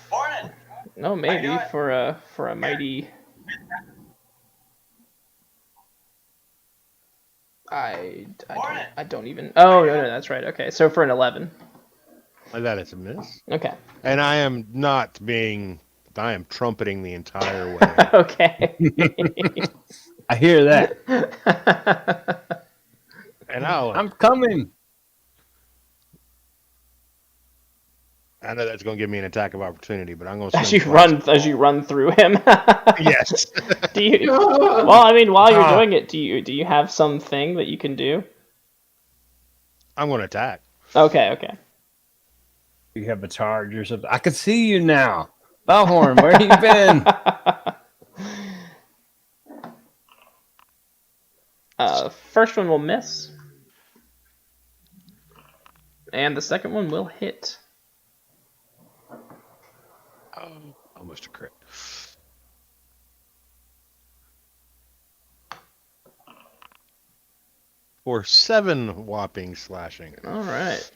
Morning. No, maybe for a mighty. I don't even. Oh no, that's right. Okay, so for an 11. That is a miss. Okay. And I am trumpeting the entire way. Okay. I hear that. And I'm coming. I know that's going to give me an attack of opportunity, but I'm going to as you run through him. Yes. Do you? Well, I mean, while you're doing it, do you have something that you can do? I'm going to attack. Okay. You have a charge or something. I can see you now. Balhorn, where have you been? First one will miss. And the second one will hit. Oh, almost a crit. For 7 whopping slashing. All right.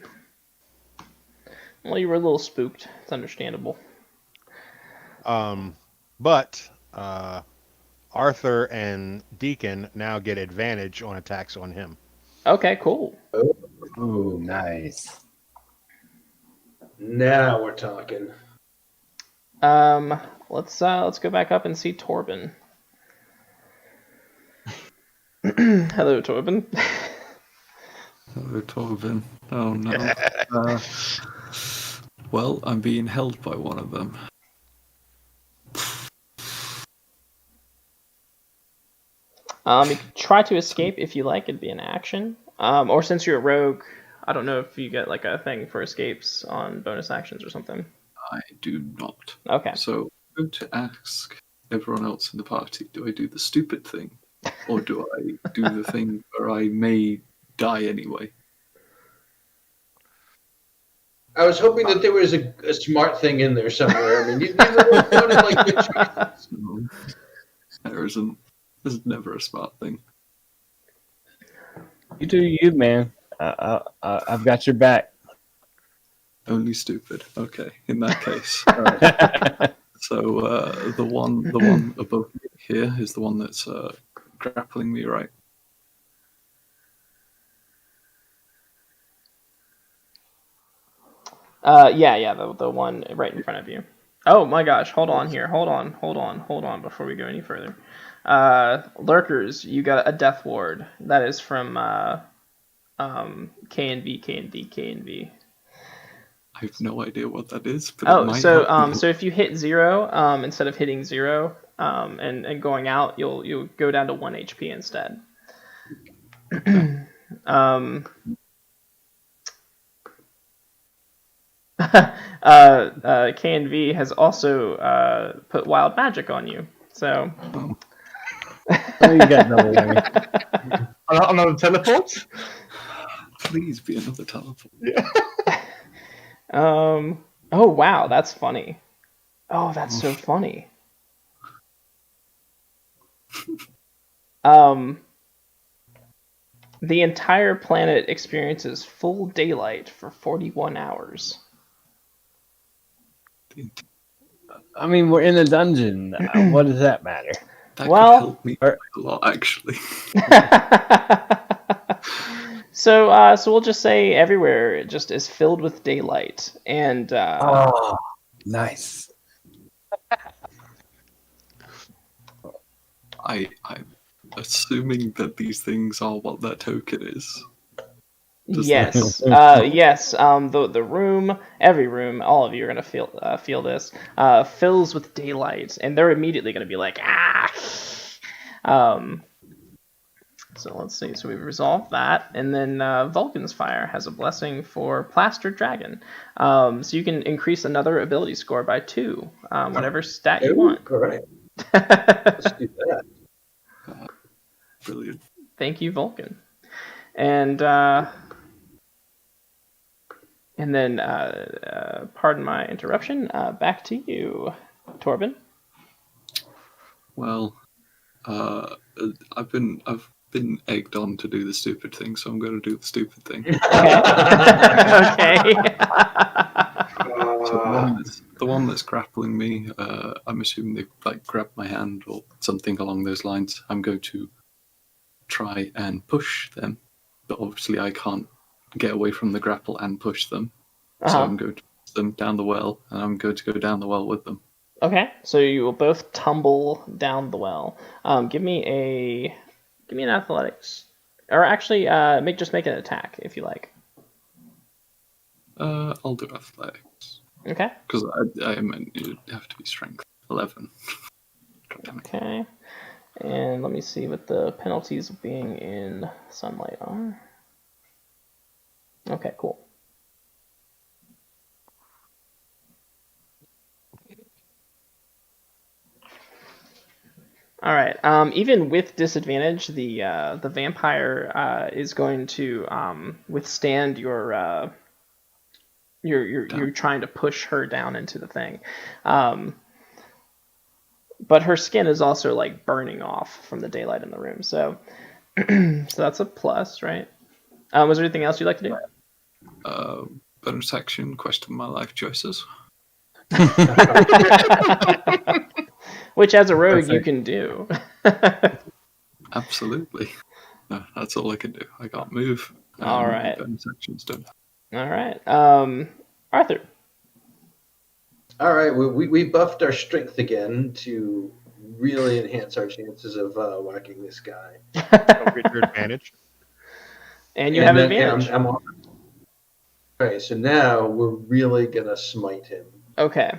Well, you were a little spooked. It's understandable. But Arthur and Deacon now get advantage on attacks on him. Okay, cool. Oh, nice. Now we're talking. Let's go back up and see Torben. Hello, Torben. Hello, Torben. Oh no. Well, I'm being held by one of them. You can try to escape if you like. It'd be an action. Or since you're a rogue, I don't know if you get a thing for escapes on bonus actions or something. I do not. Okay. So I'm going to ask everyone else in the party, do I do the stupid thing? Or do I do the thing where I may die anyway. I was hoping that there was a smart thing in there somewhere. I mean, these are all sounded like good choices. No, there isn't. There's never a smart thing. You do you, man. I've got your back. Only stupid. Okay, in that case. So the one above me here is the one that's grappling me, right? Yeah, the one right in front of you. Oh my gosh, hold on here. Hold on before we go any further. Lurkers, you got a death ward. That is from K and V. I have no idea what that is, but it Oh, might so help me. so if you hit 0, instead of hitting 0, and going out, you'll go down to 1 HP instead. K&V has also put wild magic on you. So Oh, you got double whammy. Another teleport? Please be another teleport. oh wow, that's funny. Oh, that's so funny. The entire planet experiences full daylight for 41 hours. I mean, we're in a dungeon. What does that matter? That Well- could help me a lot, actually. So we'll just say everywhere just is filled with daylight, and Oh, nice. I'm assuming that these things are what that token is. Does yes, that- yes. The room, every room, all of you are gonna feel this fills with daylight, and they're immediately gonna be like ah. So let's see. So we've resolved that, and then Vulcan's Fire has a blessing for Plastered Dragon. So you can increase another ability score by 2, whatever stat you want. All right, let's do that. Brilliant. Thank you, Vulcan. And then, pardon my interruption. Back to you, Torben. Well, I've been egged on to do the stupid thing, so I'm going to do the stupid thing. Okay. So the one that's grappling me, I'm assuming they like grabbed my hand or something along those lines. I'm going to try and push them, but obviously I can't get away from the grapple and push them. So I'm going to push them down the well, and I'm going to go down the well with them. Okay, so you will both tumble down the well. Give me an athletics, or actually, make an attack if you like. I'll do athletics Okay. because I meant it'd have to be strength 11. God damn it. Okay. And let me see what the penalties of being in sunlight are. Okay, cool. All right. Even with disadvantage, the vampire is going to withstand your you're trying to push her down into the thing. But her skin is also like burning off from the daylight in the room. So so that's a plus, right? Was there anything else you'd like to do? Bonus action, question my life choices. Which, as a rogue, Perfect. you can do. Absolutely. No, that's all I can do. I can't move. All right. Bonus actions don't. All right. Arthur. All right, we buffed our strength again to really enhance our chances of whacking this guy. Don't get your advantage. And you have then- advantage. I'm on. All right, so now we're really gonna smite him. Okay.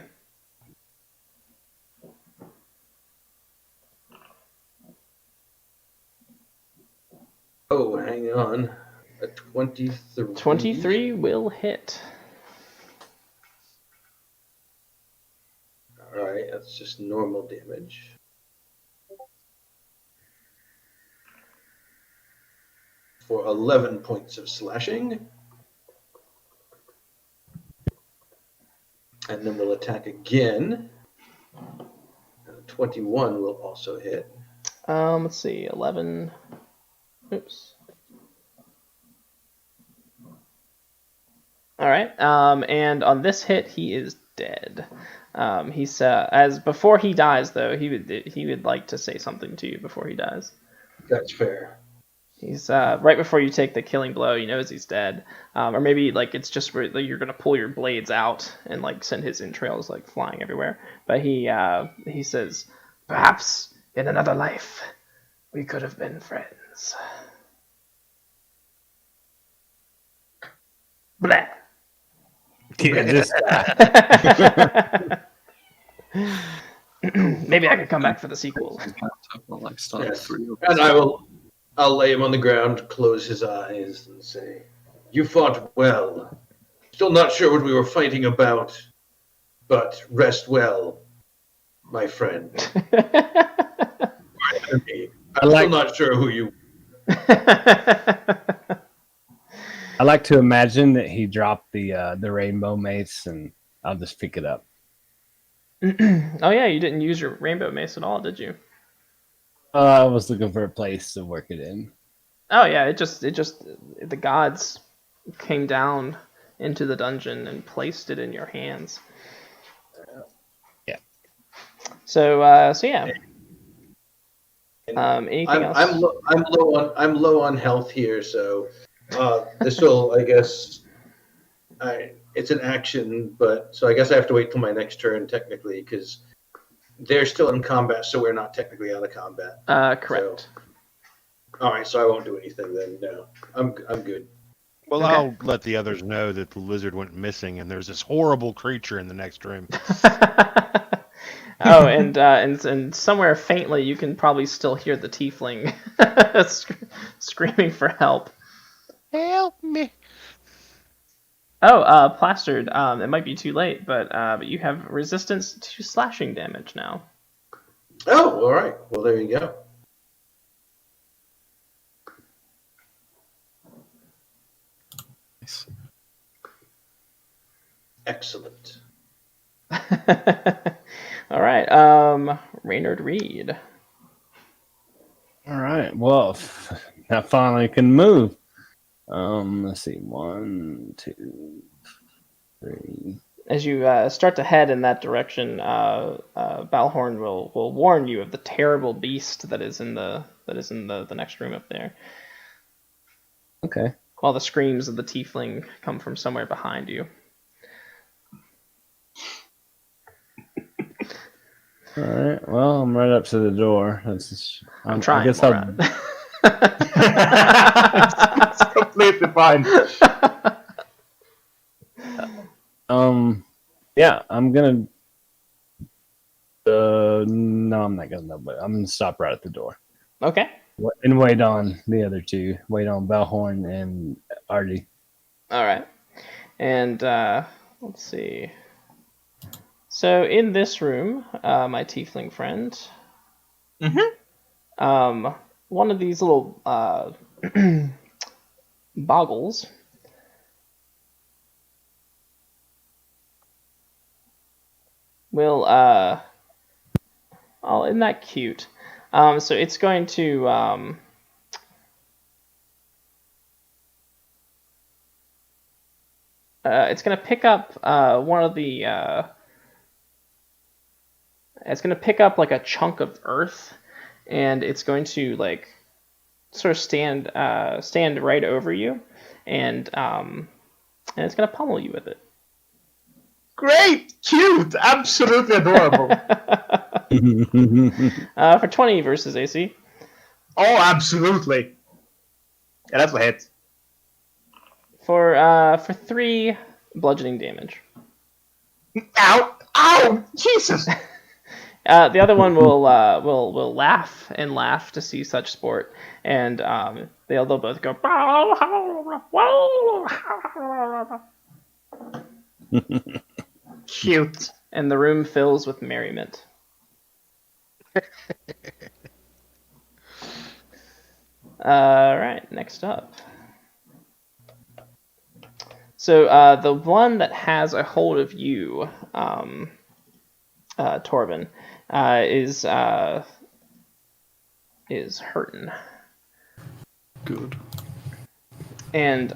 Oh, hang on. A 23. 23 will hit. All right, that's just normal damage. for 11 points of slashing. And then we'll attack again. 21 will also hit. Let's see, 11. Oops. All right. And on this hit, he is dead. He's as before he dies though. He would like to say something to you before he dies. That's fair. He's right before you take the killing blow. He knows he's dead, or maybe like it's just where like, you're gonna pull your blades out and like send his entrails like flying everywhere. But he says, "Perhaps in another life, we could have been friends." Blah. Yeah, just Maybe I could come back for the sequel. Yes. And I'll lay him on the ground, close his eyes, and say, "You fought well. Still not sure what we were fighting about, but rest well, my friend." I'm still not sure who you. I like to imagine that he dropped the rainbow mace, and I'll just pick it up. Oh yeah, you didn't use your rainbow mace at all, did you? I was looking for a place to work it in. Oh yeah, it just the gods came down into the dungeon and placed it in your hands. Yeah. So yeah. Anything else? I'm low on health here, so this will, I guess, it's an action, but so I guess I have to wait till my next turn technically because they're still in combat, so we're not technically out of combat. Correct. So, all right, so I won't do anything then. No, I'm good. Well, Okay. I'll let the others know that the lizard went missing, and there's this horrible creature in the next room. Oh, and somewhere faintly you can probably still hear the tiefling screaming for help. Help me! Oh, plastered. It might be too late, but you have resistance to slashing damage now. Oh, all right. Well, there you go. Nice. Excellent. All right. Raynard Reed. All right. Well, I finally can move. Let's see. 1, 2, 3. As you start to head in that direction, Balhorn will warn you of the terrible beast that is in the next room up there. Okay. While the screams of the tiefling come from somewhere behind you. All right. Well, I'm right up to the door. I'm trying. I guess It's completely fine. Yeah, I'm gonna. No, I'm not gonna. But I'm gonna stop right at the door Okay. and wait on the other two. Wait on Bellhorn and Artie. All right. And let's see. So in this room, my tiefling friend, one of these little boggles will oh, isn't that cute? So it's going to it's going to pick up one of the it's going to pick up like a chunk of earth, and it's going to like sort of stand right over you, and it's going to pummel you with it. Great, cute, absolutely adorable. For 20 versus AC. Oh, absolutely. Yeah, that's a hit. For 3 bludgeoning damage. Ow! Ow! Jesus! The other one will laugh and laugh to see such sport, and they'll both go. Cute. And the room fills with merriment. All right, next up. So the one that has a hold of you, Torben, is hurting. Good. And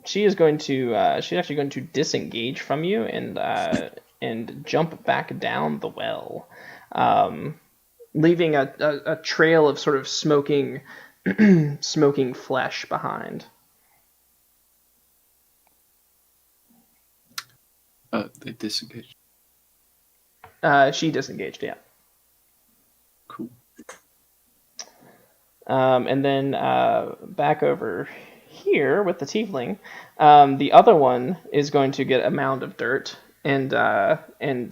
she's actually going to disengage from you and jump back down the well, leaving a trail of sort of smoking flesh behind. They disengaged. She disengaged, yeah. Cool. And then back over here with the tiefling, the other one is going to get a mound of dirt and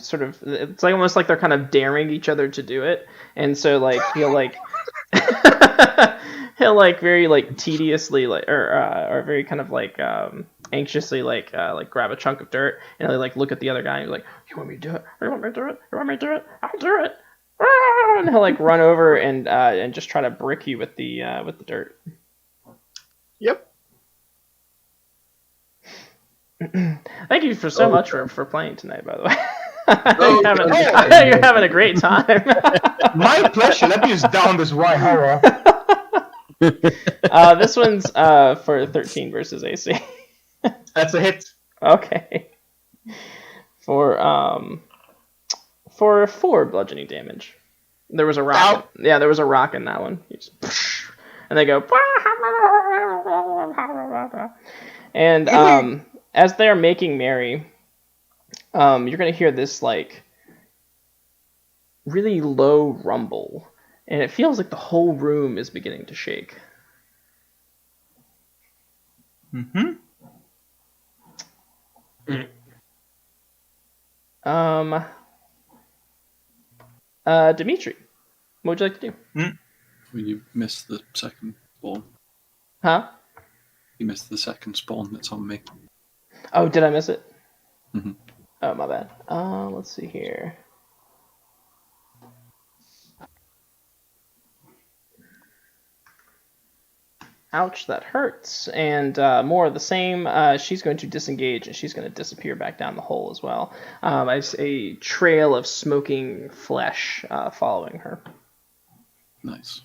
sort of, it's like almost like they're kind of daring each other to do it, and so like he'll like he'll like very like tediously or very kind of like anxiously like grab a chunk of dirt and he'll like look at the other guy and be like, you want me to do it? You want me to do it? You want me to do it? I'll do it. And he'll like run over and just try to brick you with the dirt. Yep. Thank you for so much for playing tonight, by the way. I know you're having a great time. My pleasure. Let me just down this white horror. This one's for 13 versus AC. That's a hit. Okay. For 4 bludgeoning damage. There was a rock. Ow. Yeah, there was a rock in that one. And they go. And as they're making merry, you're gonna hear this like really low rumble, and it feels like the whole room is beginning to shake. Mm-hmm. Dimitri, what would you like to do? Well, you missed the second spawn. Huh? You missed the second spawn that's on me. Oh, did I miss it? Mhm. Oh, my bad. Let's see here. Ouch, that hurts. And more of the same. She's going to disengage, and she's going to disappear back down the hole as well. I see a trail of smoking flesh following her. Nice.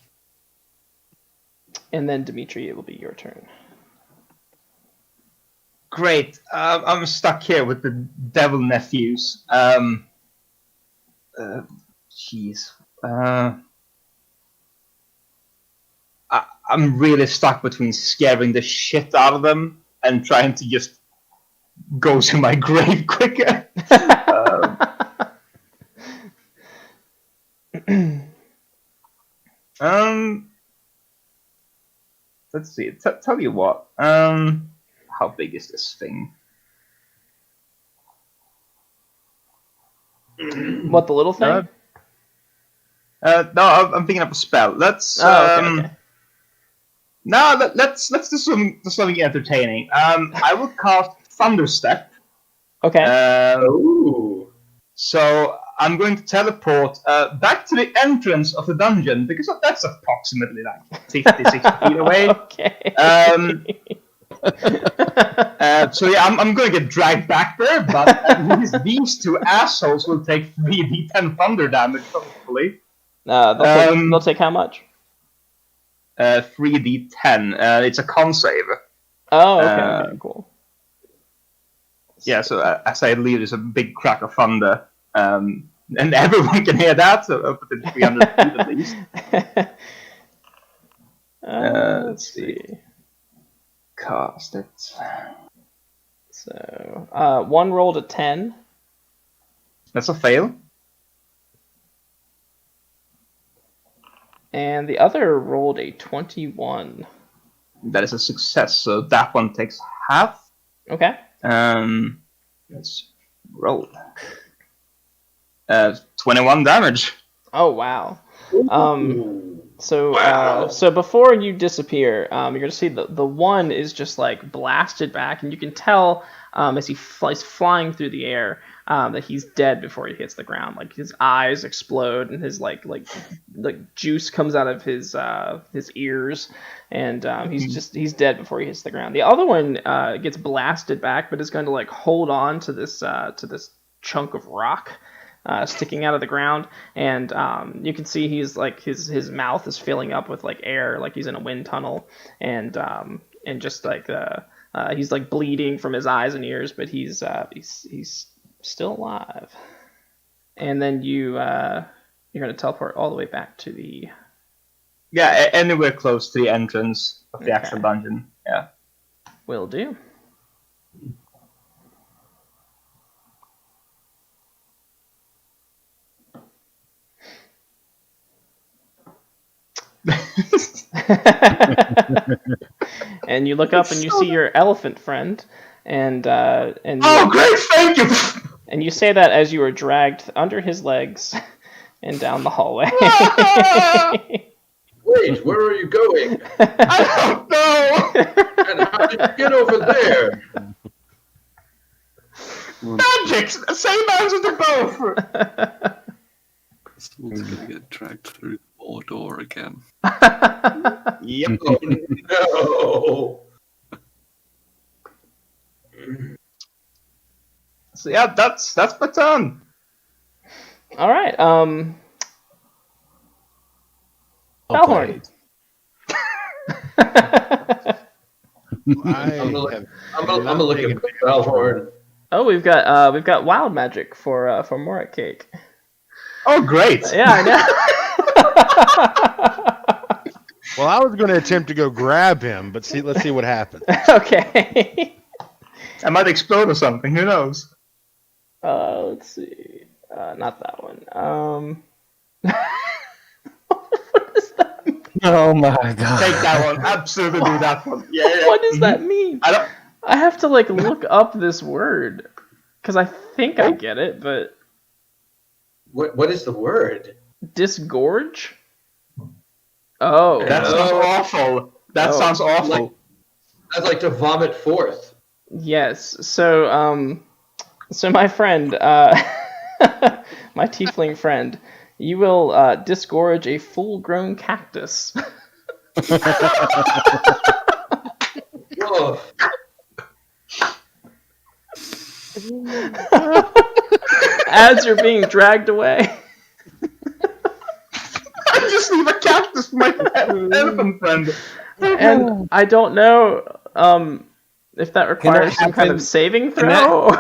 And then, Dimitri, it will be your turn. Great. I'm stuck here with the devil nephews. Jeez. I'm really stuck between scaring the shit out of them and trying to just go to my grave quicker. Let's see. Tell you what. How big is this thing? What, the little thing? No, I'm thinking of a spell. Let's. Okay. No, let's do something entertaining. I will cast Thunderstep. Okay. Ooh. So I'm going to teleport back to the entrance of the dungeon because that's approximately like 50, 60 feet away. Okay. So yeah, I'm going to get dragged back there, but at least these two assholes will take 3d10 thunder damage, hopefully. They'll take how much? 3d10. It's a con save. Oh, okay, cool. Yeah, so as I leave, there's a big crack of thunder, and everyone can hear that, so up to 300 feet at least. Let's see. Cast it. So, one rolled a 10. That's a fail. And the other rolled a 21. That is a success, so that one takes half. Okay. Let's roll. 21 damage. Oh, wow. So Wow. so before you disappear, you're gonna see the one is just like blasted back, and you can tell as he flies flying through the air, that he's dead before he hits the ground. Like his eyes explode and his like juice comes out of his ears, and he's dead before he hits the ground. The other one gets blasted back, but is going to like hold on to this chunk of rock sticking out of the ground, and you can see he's like his mouth is filling up with like air, like he's in a wind tunnel, and just like he's like bleeding from his eyes and ears, but he's still alive. And then you're gonna teleport all the way back to the Anywhere close to the entrance of the actual dungeon. Yeah. Will do. And you look up and you see your elephant friend, and oh, great! Thank you. And you say that as you are dragged under his legs and down the hallway. Wait, where are you going? I don't know. And how did you get over there? Magic! Same answer to both. Someone's gonna get dragged through the door again. Yep. Oh, no. So yeah, that's my turn. All right. Bellhorn. I'm gonna look at Bellhorn. Oh, we've got wild magic for Morat Cake. Oh, great! Yeah, I know. Well, I was going to attempt to go grab him, but let's see what happens. Okay. I might explode or something. Who knows? Let's see. Not that one. What does that mean? Oh my god. Take that one. Absolutely do that one. Yeah. What does that mean? I have to like look up this word because I think I get it, but What is the word? disgorge. Oh, That sounds awful. That sounds awful. I'd like to vomit forth. yes. So my friend, my tiefling friend, you will disgorge a full-grown cactus. Whoa. As you're being dragged away. I just leave a cactus for my elephant friend. And I don't know if that requires some kind of saving throw.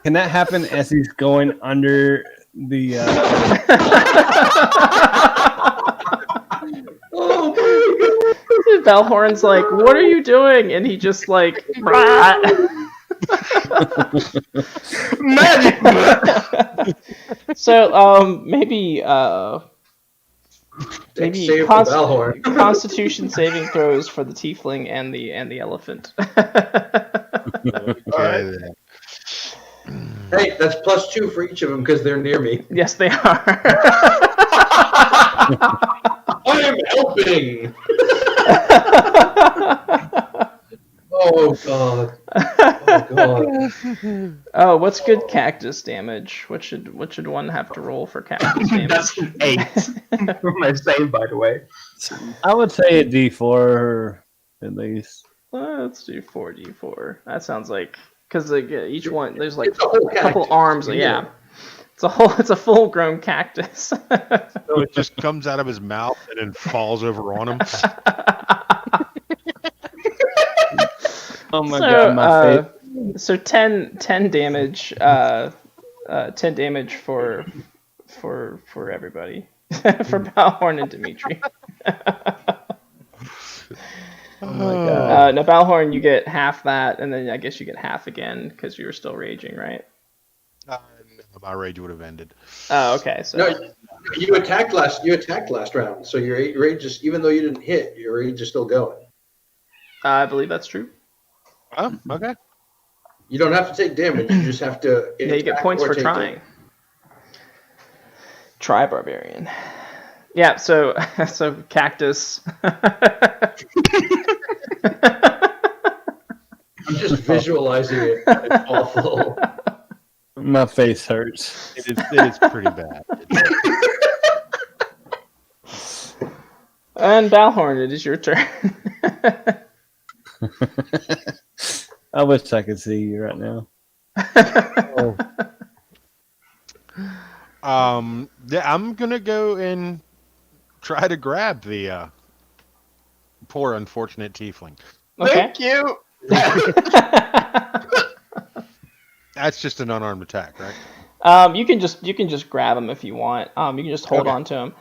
Can that happen as he's going under the? Oh my god! Bellhorn's like, "What are you doing?" And he just like, Magic. So maybe Save the Bellhorn. Constitution saving throws for the tiefling and the elephant. Okay, then. Hey, that's +2 for each of them because they're near me. Yes, they are. I am helping. Oh god. Oh god. Oh, what's good cactus damage? What should one have to roll for cactus damage? That's an 8 for my save, by the way. I would say a D4 at least. Let's do 4d4. That sounds like because like each one there's like It's a whole a couple cactus. arms. Yeah. It's a full-grown cactus. So it just comes out of his mouth and then falls over on him. Oh my god, my face. So 10 damage. 10 damage for everybody. For Balhorn and Dimitri. Oh my god. Now Balhorn, you get half that, and then I guess you get half again because you were still raging, right? My rage would have ended. Oh, okay. So No, you attacked last round, so your rage is, even though you didn't hit, your rage is still going. I believe that's true. Oh, okay. You don't have to take damage. You just have to. Yeah, you get attack points or for take trying. damage. Try barbarian. Yeah. So cactus. I'm just visualizing it. It's awful. My face hurts. It is pretty bad. And Balhorn, it is your turn. I wish I could see you right now. Yeah, I'm gonna go and try to grab the poor unfortunate tiefling. Okay. Thank you. That's just an unarmed attack, right? You can just grab him if you want. You can just hold Okay. on to him,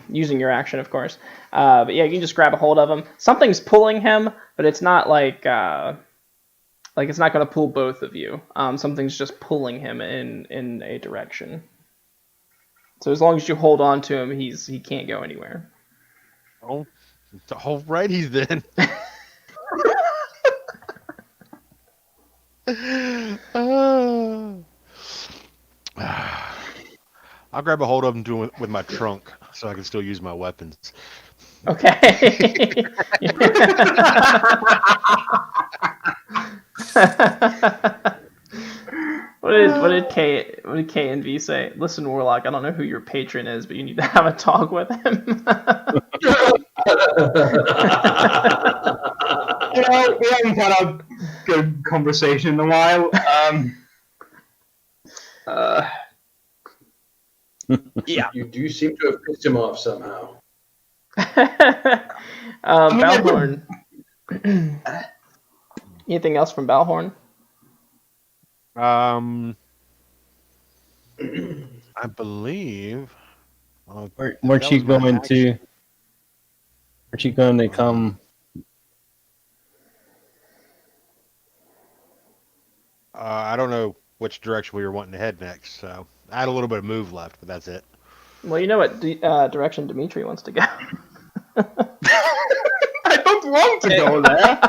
using your action, of course. But yeah, you can just grab a hold of him. Something's pulling him, but it's not like it's not going to pull both of you. Something's just pulling him in a direction. So as long as you hold on to him, he can't go anywhere. Oh, alrighty then. I'll grab a hold of him with my trunk so I can still use my weapons. Okay. What did K and V say? Listen, Warlock, I don't know who your patron is, but you need to have a talk with him. We haven't had a good conversation in a while. Yeah. You do seem to have pissed him off somehow. Balhorn. Anything else from Balhorn? I believe. Weren't you going to come? I don't know which direction we were wanting to head next, so I had a little bit of move left, but that's it. Well, you know what direction Dimitri wants to go. I don't want to go there.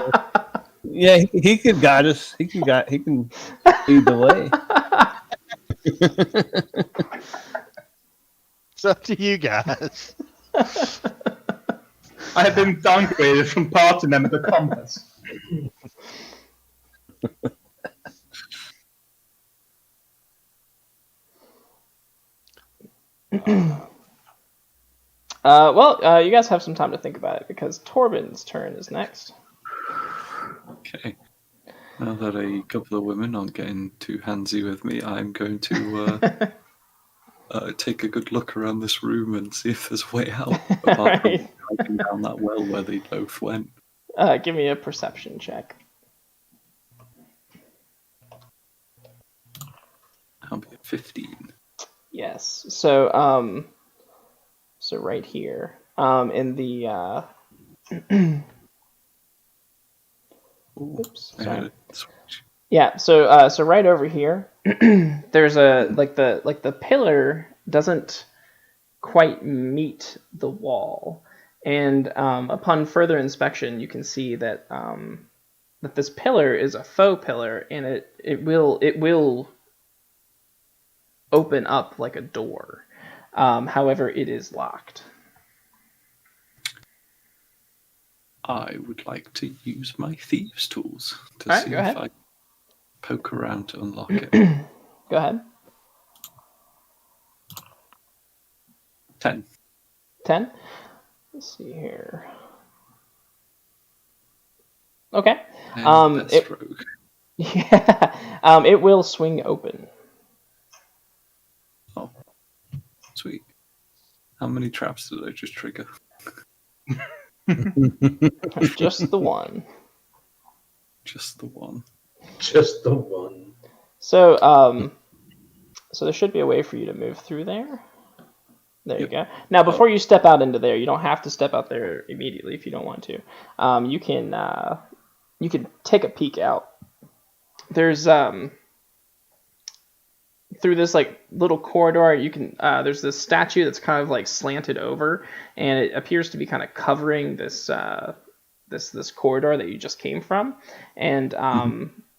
Yeah, he could guide us. He can lead the way. It's up to you guys. I have been downgraded from party member to compass. You guys have some time to think about it because Torben's turn is next. Okay. Now that a couple of women aren't getting too handsy with me, I'm going to take a good look around this room and see if there's a way out. Apart from hiking down that well where they both went. Give me a perception check. I'll be at 15. Yes. So right here, in the oops, sorry. Yeah. So right over here, there's the pillar doesn't quite meet the wall, and upon further inspection, you can see that that this pillar is a faux pillar, and it will open up like a door. However, it is locked. I would like to use my thieves' tools to Alright, see go if ahead. I poke around to unlock it. Go ahead. 10. 10. Let's see here. Okay. And best rogue. Yeah. It will swing open. Oh, sweet. How many traps did I just trigger? Just the one. Just the one. Just the one. So there should be a way for you to move through there. There you go. Now, before you step out into there, you don't have to step out there immediately if you don't want to. You can take a peek out. There's through this like little corridor, you can there's this statue that's kind of like slanted over, and it appears to be kind of covering this this corridor that you just came from, and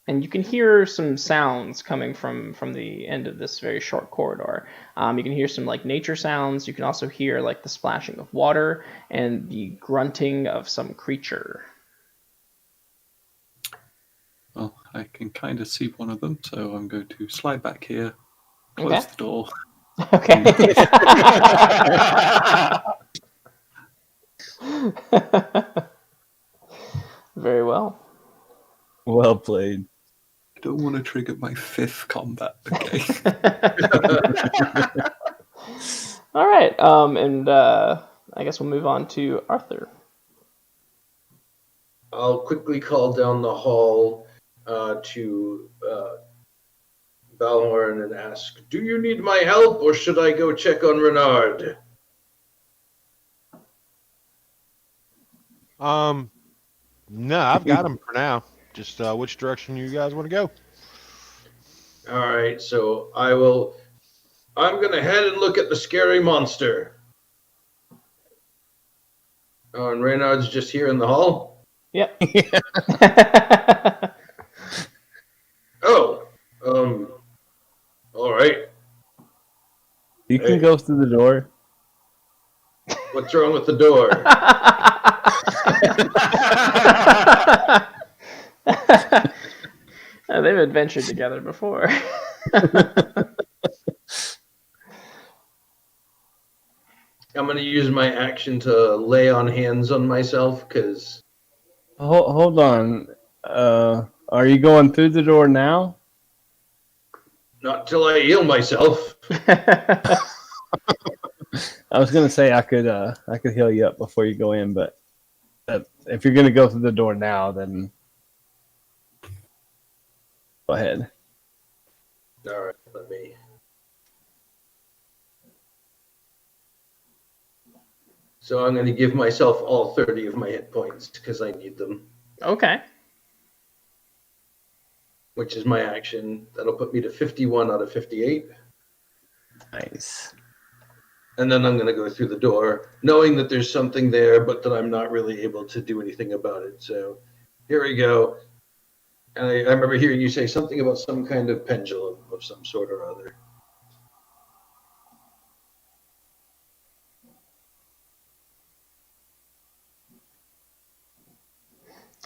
and you can hear some sounds coming from the end of this very short corridor. You can hear some like nature sounds. You can also hear like the splashing of water and the grunting of some creature. Well, I can kind of see one of them, so I'm going to slide back here, close Okay. the door. Okay. Very well. Well played. I don't want to trigger my 5th combat. Okay. All right. And I guess we'll move on to Arthur. I'll quickly call down the hall to Balhorn and ask, "Do you need my help, or should I go check on Renard?" No, I've got him for now. Just which direction you guys want to go? All right, so I'm gonna head and look at the scary monster. Oh, and Reynard's just here in the hall. Yep. Oh, all right. You can Hey. go through the door. What's wrong with the door? They've adventured together before. I'm gonna use my action to lay on hands on myself because Hold on. Are you going through the door now? not till I heal myself. I was gonna say I could heal you up before you go in, but if you're gonna go through the door now, then go ahead. All right, let me. So I'm going to give myself all 30 of my hit points because I need them, Okay. which is my action. That'll put me to 51 out of 58. Nice. And then I'm going to go through the door, knowing that there's something there, but that I'm not really able to do anything about it. So here we go. And I remember hearing you say something about some kind of pendulum of some sort or other.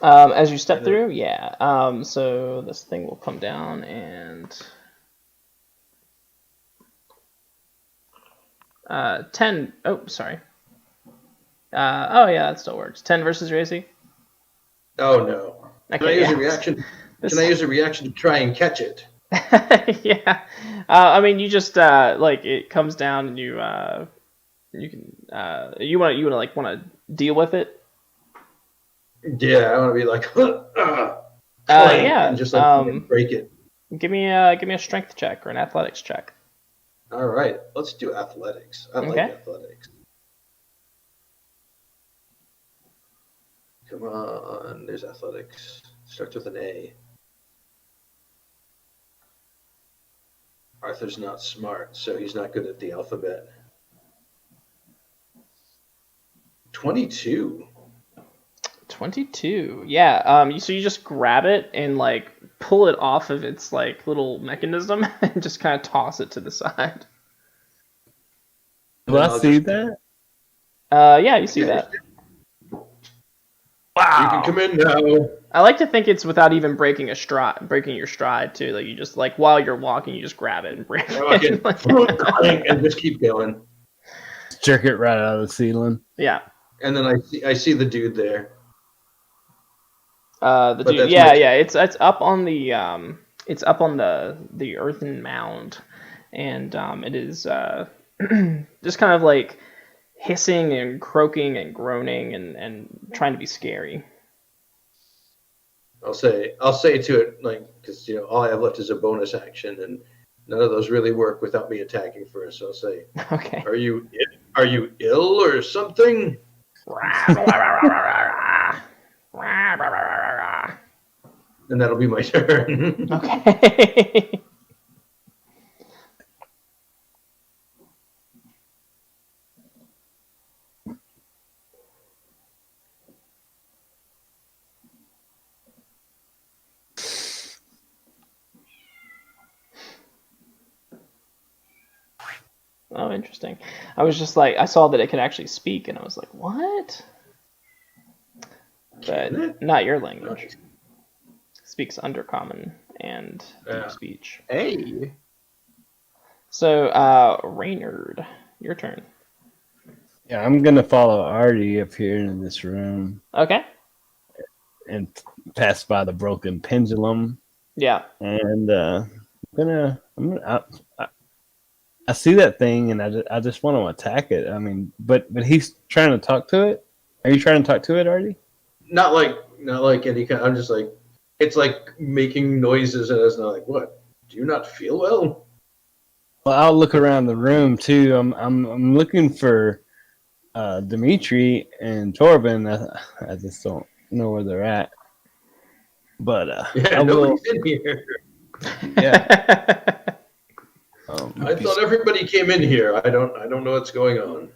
As you step through, yeah. So this thing will come down and 10. Oh, sorry. Oh yeah, that still works. 10 versus your AC. Oh no! Can I Okay, use yeah. a reaction? This- Can I use a reaction to try and catch it? Yeah. I mean, you just like it comes down and you can you want to deal with it. Yeah, I want to be like, clank, Yeah. and just like break it. Give me a strength check or an athletics check. All right, let's do athletics. I like Okay. athletics. Come on, there's athletics. Starts with an A. Arthur's not smart, so he's not good at the alphabet. 22. 22. Yeah. So you just grab it and like pull it off of its like little mechanism and just kind of toss it to the side. Do I see that? Yeah, you see that. Wow. You can come in now. I like to think it's without even breaking your stride too. Like you just like while you're walking, you just grab it and break it. Clank, and just keep going. Jerk it right out of the ceiling. Yeah. And then I see the dude there. The But dude. that's Yeah, my- yeah. It's up on the the earthen mound, and it is just kind of like hissing and croaking and groaning and trying to be scary. I'll say to it, like, because all I have left is a bonus action, and none of those really work without me attacking first. So I'll say, Okay. Are you ill or something? And that'll be my turn. Okay. Oh, interesting. I was just like, I saw that it could actually speak, and I was like, what? But not your language. speaks Undercommon and Yeah. Deep Speech. Hey. So, Reynard, your turn. Yeah, I'm gonna follow Artie up here in this room Okay. and pass by the broken pendulum, Yeah. and I see that thing, and I just want to attack it. I mean, but he's trying to talk to it. Are you trying to talk to it, Artie? Not like any kind. I'm just like, it's like making noises, and it's not like, what? Do you not feel well? Well, I'll look around the room too. I'm looking for Dimitri and Torben. I just don't know where they're at. But Yeah, I will. nobody's in here. Yeah. I thought everybody came in here. I don't know what's going on.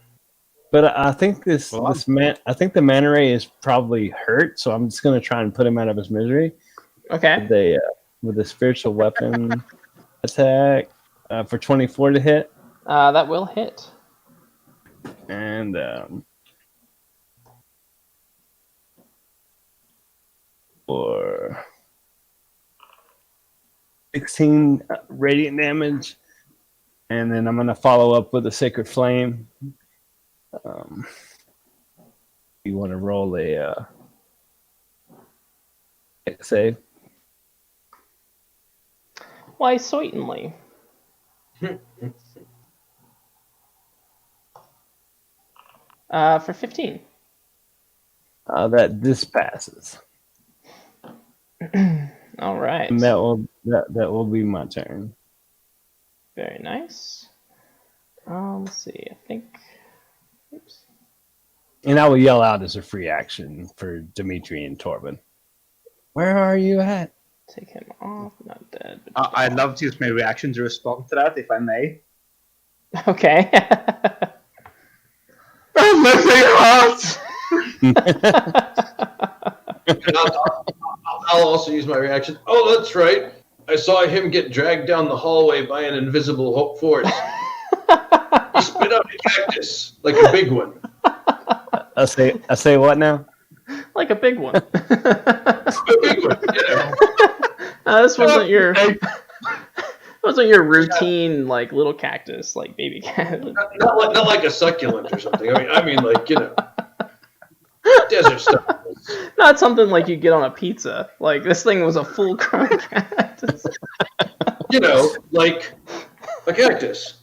But I think I think the manta ray is probably hurt, so I'm just gonna try and put him out of his misery. Okay. With a spiritual weapon attack for 24 to hit, That will hit. and for 16 radiant damage, and then I'm gonna follow up with a sacred flame. You want to roll a save? Why, certainly. For 15. This passes. All right. And that will be my turn. Very nice. Let's see. I think. Oops. And I will yell out as a free action for Dimitri and Torben. Where are you at? Take him off. Not dead. I'd love to use my reaction to respond to that, if I may. Okay. I'm missing heart! I'll also use my reaction. Oh, that's right. I saw him get dragged down the hallway by an invisible force. He spit out a cactus, like a big one. I say what now? Like a big one. A big one, yeah. This wasn't your. Wasn't your routine like little cactus, like baby cactus? Not like a succulent or something. I mean like, desert stuff. Not something like you get on a pizza. Like this thing was a full-grown cactus. Like a cactus.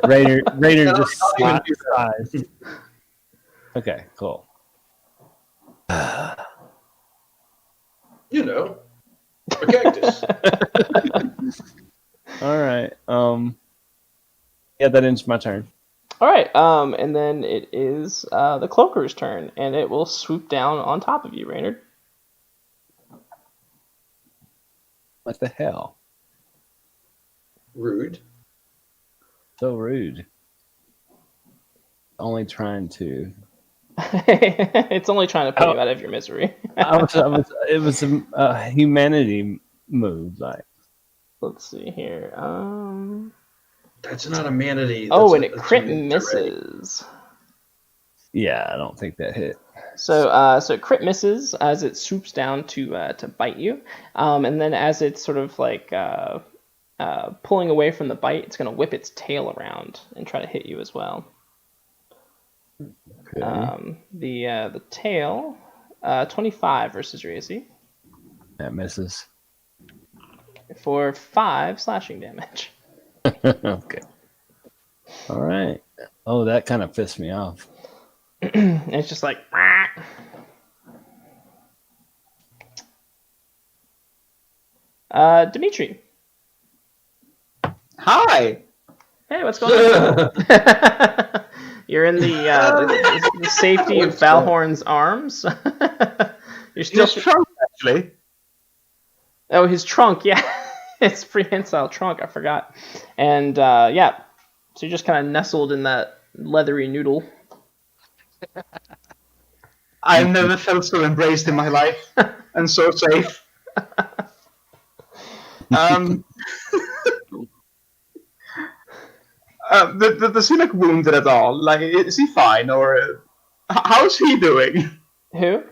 Raider No, just not slaps eyes. Okay, cool. A cactus. All right. Yeah, that ends my turn. All right. And then it is the cloaker's turn, and it will swoop down on top of you, Reynard. What the hell? Rude. So rude. Only trying to. It's only trying to put you out of your misery. It was a humanity move, like. Let's see here. That's not a manatee. And it crit misses. Yeah, I don't think that hit. So crit misses as it swoops down to bite you, and then as it's sort of like pulling away from the bite, it's going to whip its tail around and try to hit you as well. Okay. The tail, 25 versus your AC. That misses. For 5 slashing damage. Okay. All right. Oh, that kind of pissed me off. It's just like. Dimitri. Hi! Hey, what's going on? You're in the safety of Balhorn's arms. You're still His trunk, actually. Oh, his trunk, yeah. It's prehensile trunk, I forgot. And yeah, so you're just kind of nestled in that leathery noodle. I've never felt so embraced in my life and so safe. Does he look wounded at all? Like, is he fine, or how's he doing? Who?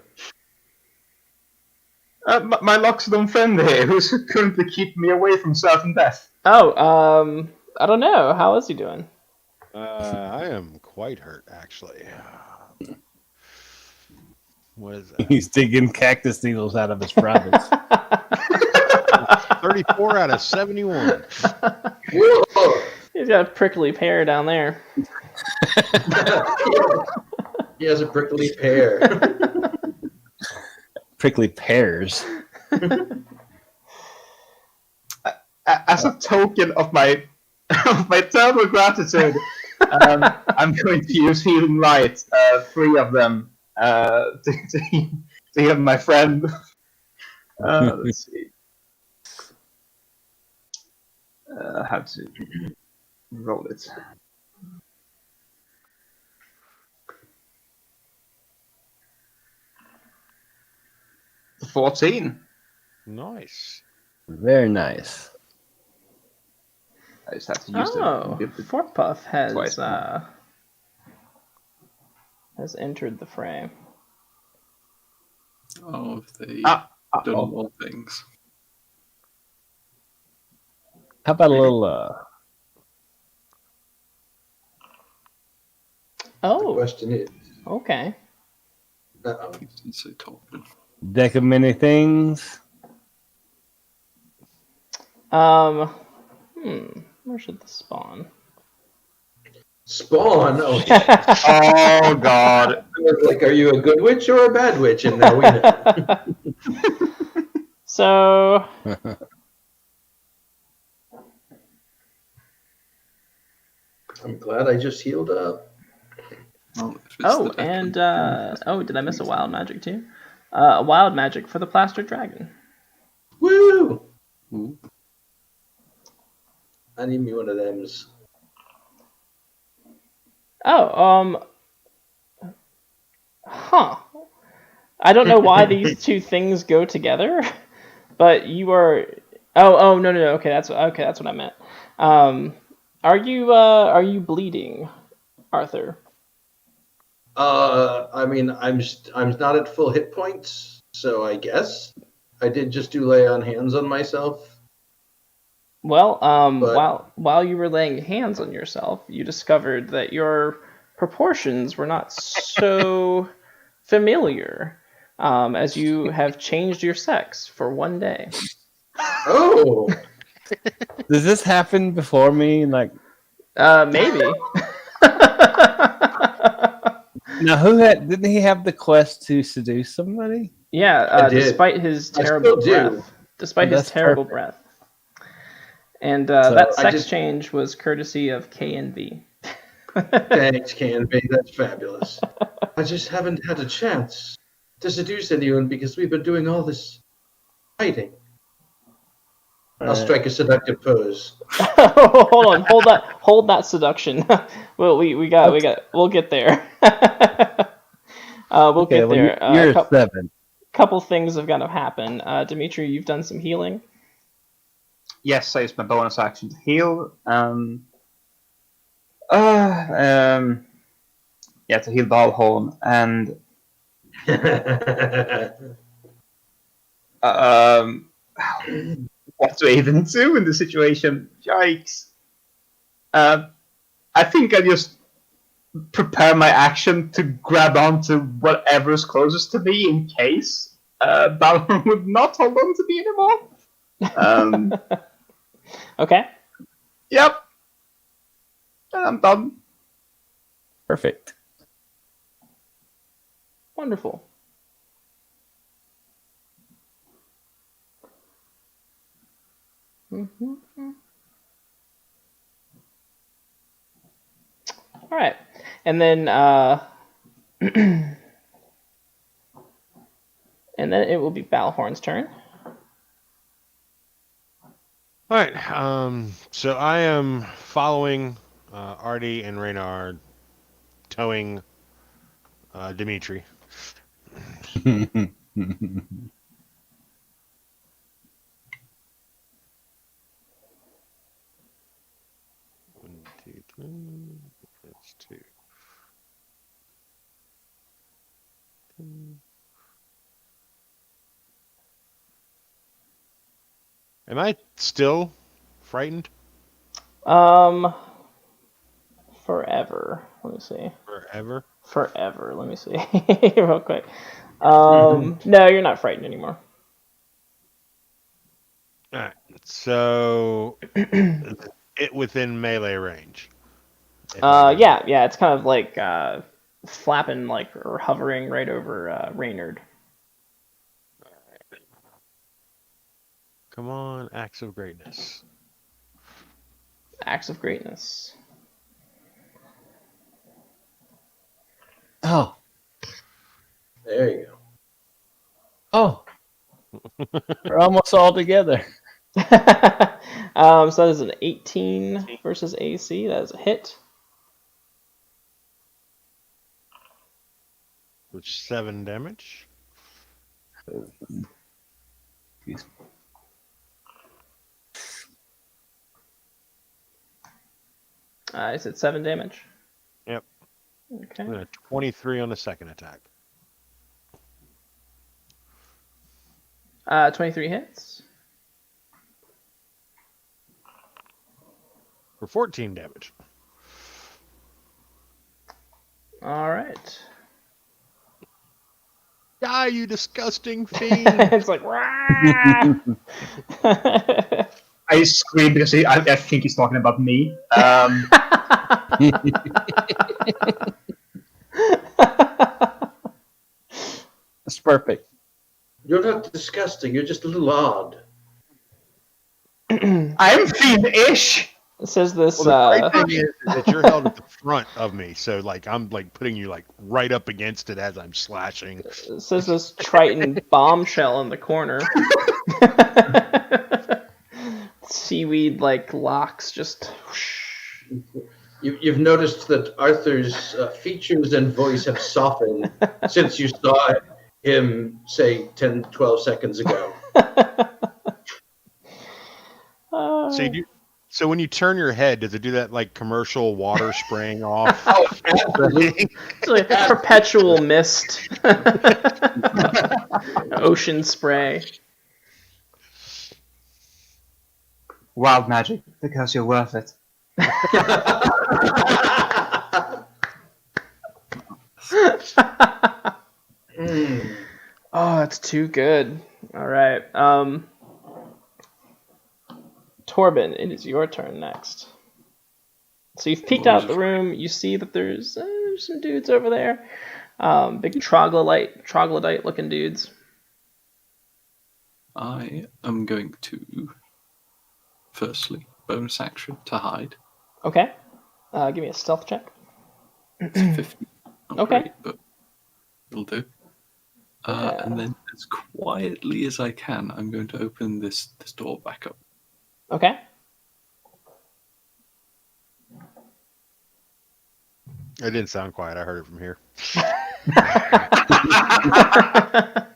My Loxodon friend here, who's currently keeping me away from certain death. Oh, I don't know. How is he doing? I am quite hurt, actually. What is that? He's digging cactus needles out of his privates. 34 out of 71. Whoa! He's got a prickly pear down there. He has a prickly pear. Prickly pears. As a token of my terrible gratitude, I'm going to use Healing Light, 3 of them, to heal my friend. Let's see. How to roll it. $14. Nice. Very nice. I just have to use the Fort Puff twice. has entered the fray. Oh, have they Ah, done oh. more things? How about a little The Oh, question is, okay. uh-oh. It's so talking. deck of many things? Where should this spawn? Spawn. Oh, yeah. Oh God! I was like, are you a good witch or a bad witch? And now we know. So, I'm glad I just healed up. Well, if it's the deck and of- did I miss a wild magic too? A wild magic for the plaster dragon. Woo! Ooh. I need me one of them's. Oh, huh. I don't know why these two things go together, but you are. Oh, no. Okay, that's what I meant. Are you bleeding, Arthur? I mean, I'm not at full hit points, so I guess I did just do lay on hands on myself. Well, But- while you were laying hands on yourself, you discovered that your proportions were not so familiar, as you have changed your sex for one day. Oh, Does this happen before me? Like, Maybe. now didn't he have the quest to seduce somebody? Yeah, I did. despite his I terrible still do. breath. Despite his That's terrible perfect. breath. And So that I sex just- change was courtesy of K and V. thanks, Canby. That's fabulous. I just haven't had a chance to seduce anyone because we've been doing all this fighting. I'll strike a seductive pose. Hold on, hold that seduction. Well, we'll get there. We'll Okay, get well, there. you're a 7. Couple things have got to happen. Dimitri, you've done some healing. Yes, I used my bonus action to heal. To heal Balhorn, and what to even do in the situation? Yikes! I think I just prepare my action to grab onto whatever is closest to me in case Balhorn would not hold on to me anymore. Okay. Yep. I'm done. Perfect. Wonderful. Mm-hmm. All right, and then and then it will be Balhorn's turn. All right. So I am following Artie and Reynard, towing Dimitri. 1, 2, 3. That's 2. 2. Am I still frightened? Forever. Let me see. Forever? Forever. Let me see. Real quick. No, you're not frightened anymore. Alright. So it within melee range. If I remember. Yeah, it's kind of like flapping like or hovering right over Reynard. Come on, acts of greatness. Acts of greatness. Oh. There you go. Oh. We're almost all together. So that is an 18 versus AC. That is a hit. Which 7 damage. I said 7 damage. Yep. Okay. And a 23 on the second attack. 23 hits. For 14 damage. All right. Die, you disgusting fiend! It's like, "Rah!" I scream because I think he's talking about me. That's perfect. You're not disgusting. You're just a little odd. I'm fiend-ish. It says this. Well, the great thing is that you're held at the front of me, so like I'm like putting you like right up against it as I'm slashing. It says this Triton bombshell in the corner. Seaweed like locks just. You've noticed that Arthur's features and voice have softened since you saw him, say, 10, 12 seconds ago. So when you turn your head, does it do that like commercial water spraying off? It's like perpetual mist. Ocean spray. Wild magic, because you're worth it. Oh, that's too good. All right. Torben, it is your turn next. So you've peeked out the room. You see that there's some dudes over there. Big troglodyte looking dudes. I am going to, firstly, bonus action to hide. Okay. Give me a stealth check. It's 50. Not Okay. great, but it'll do. And then, as quietly as I can, I'm going to open this door back up. Okay. It didn't sound quiet. I heard it from here.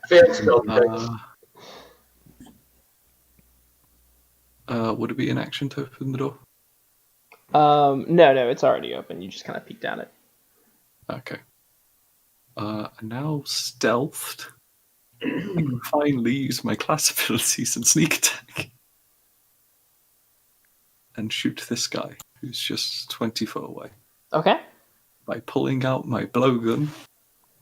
Failed stealth check. Would it be an action to open the door? No, it's already open. You just kind of peeked at it. Okay. Now stealthed. I can finally use my class abilities and sneak attack. And shoot this guy, who's just 20 foot away. Okay. By pulling out my blowgun,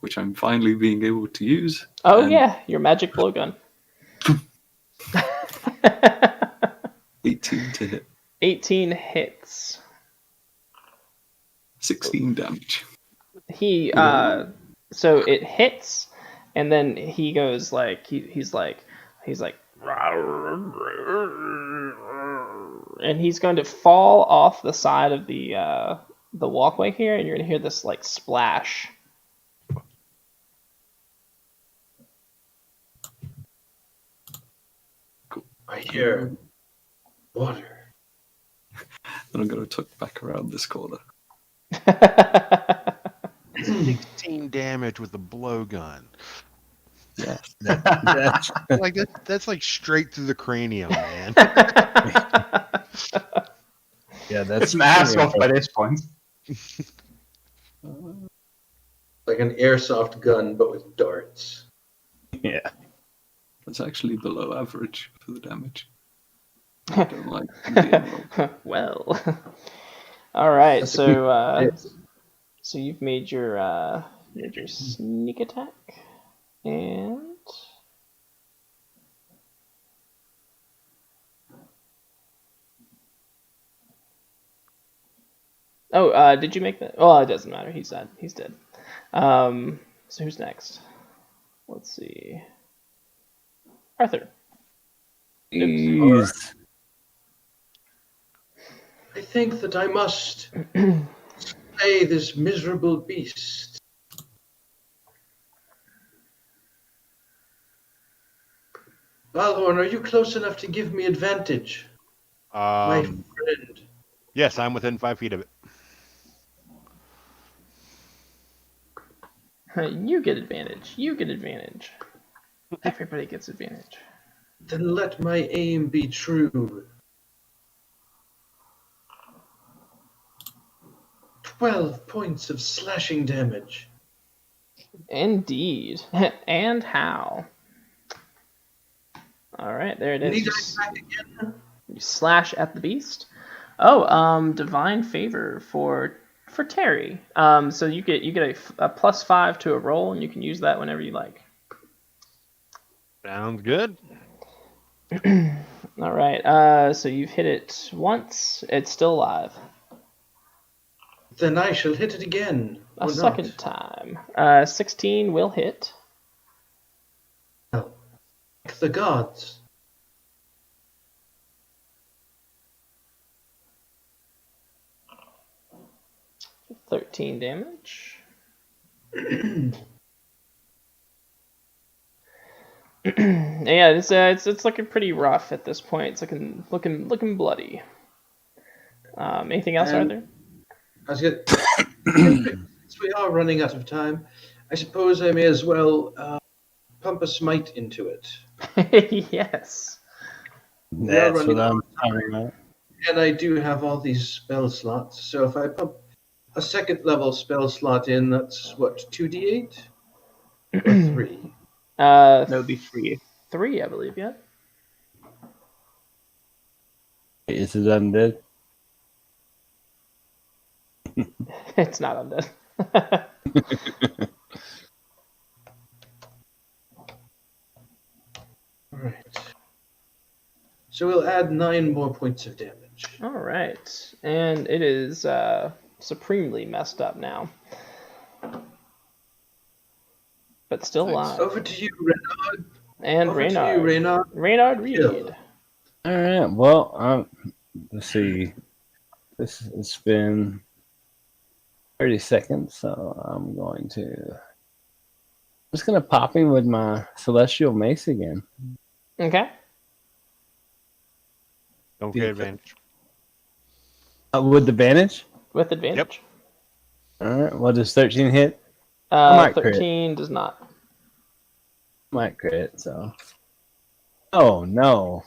which I'm finally being able to use. Oh, yeah, your magic blowgun. 18 to hit. 18 hits. 16 damage. So it hits, and then he goes like, he's like, and he's going to fall off the side of the walkway here, and you're going to hear this like splash. I hear water. Then I'm going to tuck back around this corner. 16 damage with the blowgun. Yes. That's like straight through the cranium, man. Yeah, that's It's an ass off by this point. Like an airsoft gun, but with darts. Yeah. That's actually below average for the damage. I don't like Indian roll. Well. All right. That's a quick hit. So you've made your sneak attack, and did you make that? Oh, it doesn't matter. He's dead. He's dead. So who's next? Let's see. Arthur. Jeez. I think that I must slay this miserable beast. Balhorn, are you close enough to give me advantage? My friend. Yes, I'm within 5 feet of it. You get advantage. You get advantage. Everybody gets advantage. Then let my aim be true. 12 points of slashing damage. Indeed. And how? All right, there it is. Need I attack again? You slash at the beast. Oh, divine favor for Terry. So you get a +5 to a roll, and you can use that whenever you like. Sounds good. All right. So you've hit it once. It's still alive. Then I shall hit it again. A or second not. time. 16 will hit. Like the gods. $13 damage. Yeah, it's looking pretty rough at this point. It's looking bloody. Anything else, Arthur? I was since we are running out of time, I suppose I may as well pump a smite into it. Yes. That's what I'm talking about. And I do have all these spell slots, so if I pump a second level spell slot in, that's what, 2d8? Or 3? That would be 3. 3, I believe, yeah. Is it undead? It's not undead. Alright. So we'll add 9 more points of damage. All right, and it is supremely messed up now, but still alive. Over to you, Reynard. And Over Reynard. to you, Reynard. Reynard Reed. Kill. All right. Well, let's see. It's been 30 seconds, so I'm just gonna pop him with my celestial mace again. Okay. Don't get advantage. With advantage. With advantage. All right. Well, does 13 hit? might crit. 13 does not. Might crit. So. Oh no.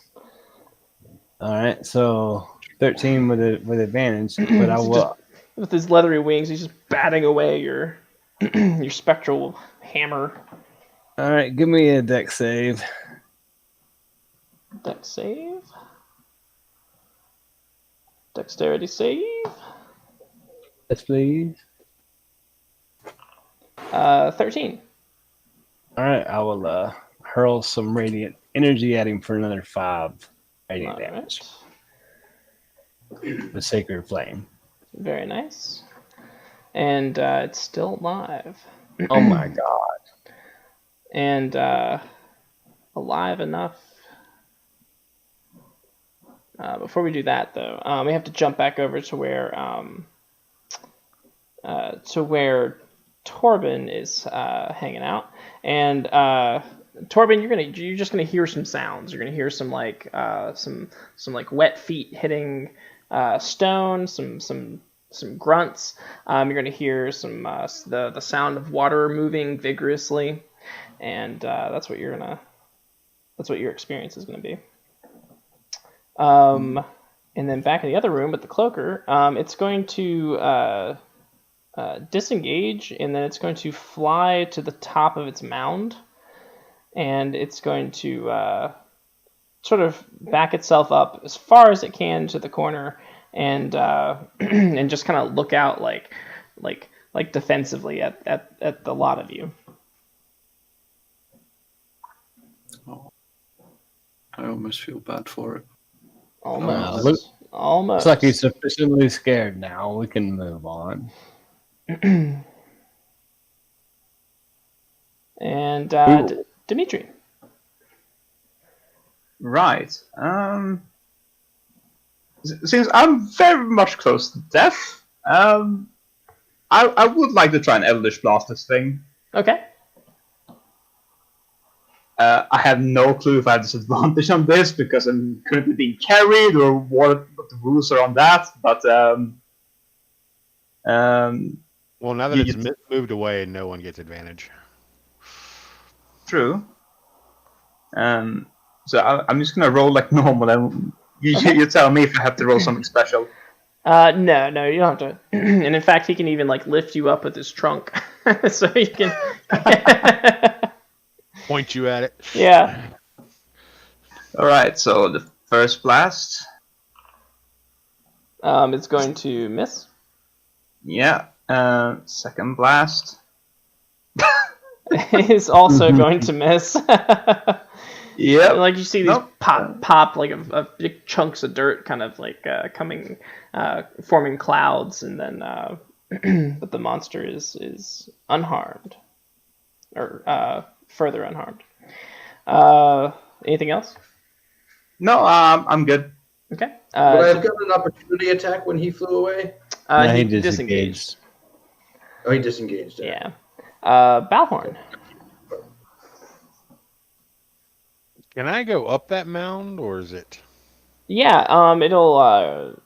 All right. So 13 with advantage, but I will. With his leathery wings, he's just batting away your your spectral hammer. All right. Give me a dex save. Dex save. Dexterity save. Yes, please. 13. All right, I will hurl some radiant energy at him for another 5 radiant damage. The sacred flame. Very nice. And it's still alive. Oh my god. And alive enough. Before we do that, though, we have to jump back over to where Torben is hanging out. And Torben, you're just gonna hear some sounds. You're gonna hear some like wet feet hitting stone, some grunts. You're gonna hear some the sound of water moving vigorously, and that's what your experience is gonna be. And then back in the other room with the cloaker, it's going to disengage, and then it's going to fly to the top of its mound, and it's going to sort of back itself up as far as it can to the corner and and just kind of look out like defensively at the lot of you. Oh, I almost feel bad for it. Almost. Looks like he's sufficiently scared now. We can move on. And Dimitri. Right. Since I'm very much close to death, I would like to try and Eldritch Blast this thing. Okay. I have no clue if I have disadvantage on this because I'm currently being carried or what the rules are on that. But well, now that it's moved away, no one gets advantage. True. So I'm just gonna roll like normal, and you tell me if I have to roll something special. No, you don't have to. And in fact, he can even like lift you up with his trunk, so you can Point you at it. Yeah. All right. So the first blast. It's going to miss. Yeah. Second blast. Is also going to miss. Yeah. Like you see these pop like a big chunks of dirt kind of like coming, forming clouds, and then but the monster is unharmed, or further unharmed. Anything else? No, I'm good. Okay. Would I have gotten an opportunity attack when he flew away? He disengaged. Oh, he disengaged. Yeah. Balhorn. Can I go up that mound, or is it? Yeah. It'll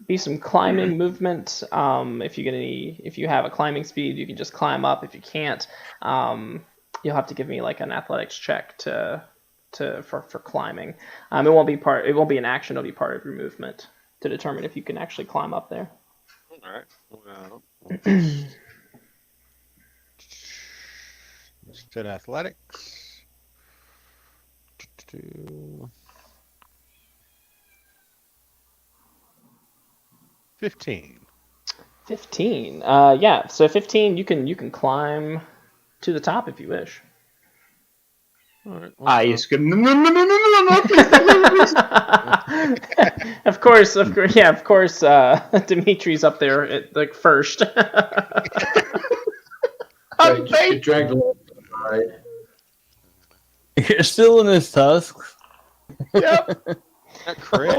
be some climbing movement. If you have a climbing speed, you can just climb up. If you can't, you'll have to give me like an athletics check for climbing. It won't be an action. It'll be part of your movement to determine if you can actually climb up there. All right. Well, instead athletics. 15. 15. Yeah. So 15, you can climb to the top if you wish. All right. I scream, no, please. Of course. Yeah, of course. Dimitri's up there at like first. Right, just get dragged along. All right. You're still in his tusks. Yep. That crit.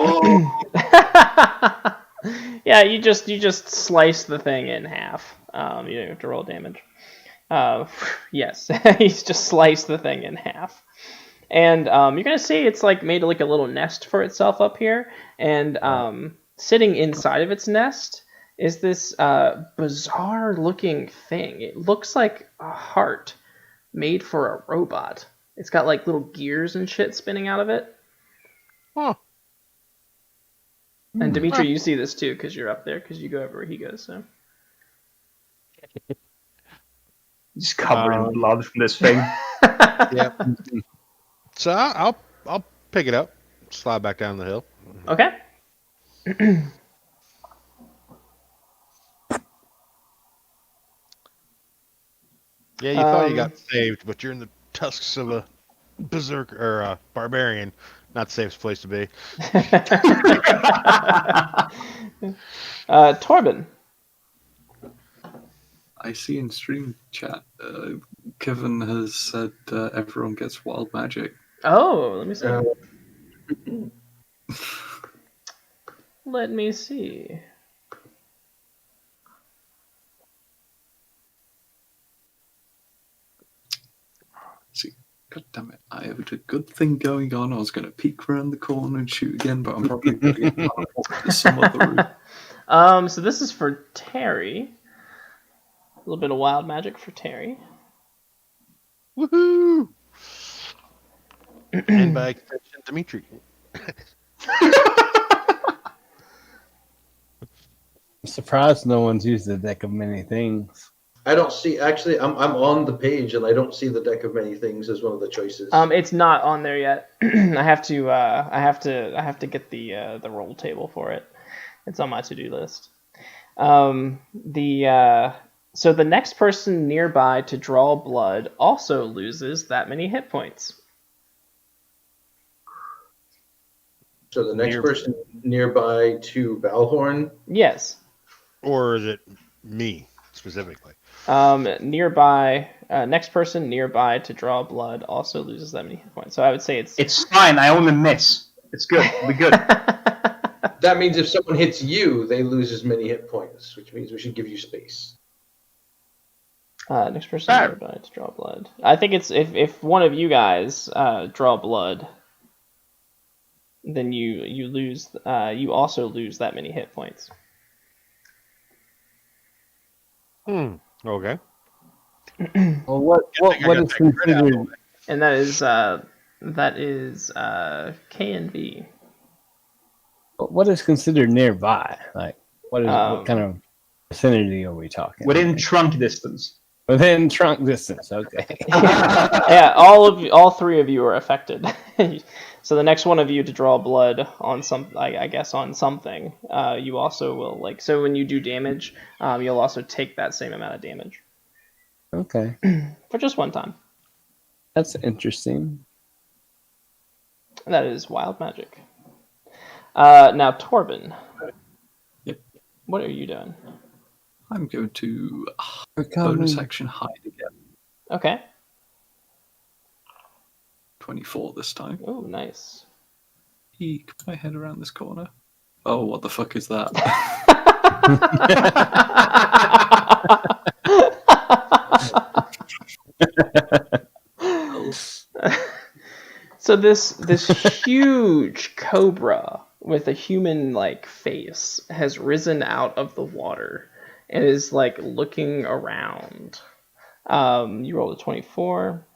Yeah, you just slice the thing in half. You don't have to roll damage. Yes, he's just sliced the thing in half. And you're gonna see it's like made like a little nest for itself up here, and sitting inside of its nest is this bizarre looking thing. It looks like a heart made for a robot. It's got like little gears and shit spinning out of it. Huh. And Dimitri, you see this too because you're up there because you go everywhere he goes. So. Just covered in blood from this thing. Yeah. So I'll pick it up, slide back down the hill. Okay. Yeah, you thought you got saved, but you're in the tusks of a berserk or a barbarian. Not the safest place to be. Torben. I see in stream chat, Kevin has said everyone gets wild magic. Oh, let me see. Let me see. See, god damn it! I had a good thing going on. I was going to peek around the corner and shoot again, but I'm probably going to get to some other route. So this is for Terry. A little bit of wild magic for Terry. Woohoo! And by extension, Dimitri. I'm surprised no one's used the deck of many things. I don't see. Actually, I'm on the page and I don't see the deck of many things as one of the choices. It's not on there yet. I have to get the roll table for it. It's on my to-do list. So the next person nearby to draw blood also loses that many hit points. So the next person nearby to Balhorn. Yes. Or is it me specifically? Nearby, next person nearby to draw blood also loses that many hit points. So I would say It's fine. I only miss. It's good. We're good. That means if someone hits you, they lose as many hit points, which means we should give you space. Next person nearby to draw blood. I think it's if one of you guys draw blood, then you lose. You also lose that many hit points. Okay. Well, what is considered? And that is K and V. What is considered nearby? Like, what kind of vicinity are we talking? Within trunk distance. Within trunk distance. Okay. Yeah, all three of you are affected. So the next one of you to draw blood on I guess on something, you also will so when you do damage, you'll also take that same amount of damage. Okay. For just one time. That's interesting. That is wild magic. Now Torben. Yep. What are you doing? I'm going to bonus action hide again. Okay. 24 this time. Oh, nice. Eek, my head around this corner. Oh, what the fuck is that? So this huge cobra with a human-like face has risen out of the water and is looking around. You roll a 24.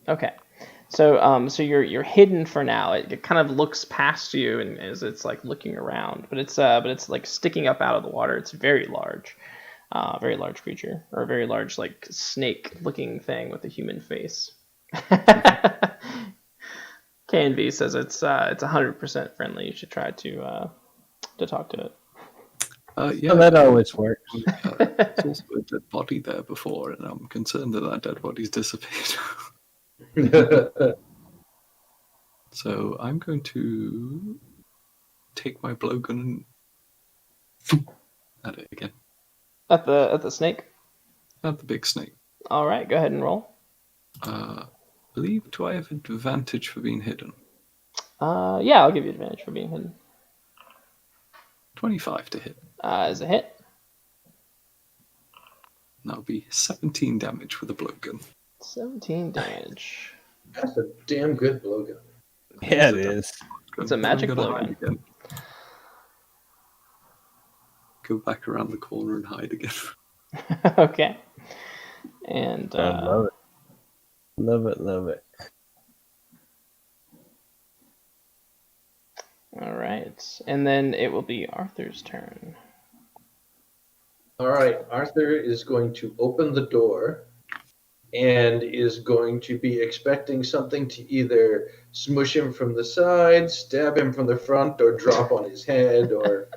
Okay. So you're hidden for now. It kind of looks past you and as it's looking around, but it's sticking up out of the water. It's very large creature, or a very large snake-looking thing with a human face. K&B says it's 100% friendly. You should try to talk to it. Yeah, that always works. There's also a dead body there before, and I'm concerned that dead body's disappeared. So I'm going to take my blowgun and at it again. At the snake? At the big snake. All right, go ahead and roll. Do I have advantage for being hidden? Yeah, I'll give you advantage for being hidden. 25 to hit. Is a hit. That'll be 17 damage with a blowgun. 17 damage. That's a damn good blowgun. Yeah, it is. It's a magic blowgun. Go back around the corner and hide again. Okay. And I love it. Love it. All right. And then it will be Arthur's turn. All right. Arthur is going to open the door and is going to be expecting something to either smush him from the side, stab him from the front, or drop on his head, or,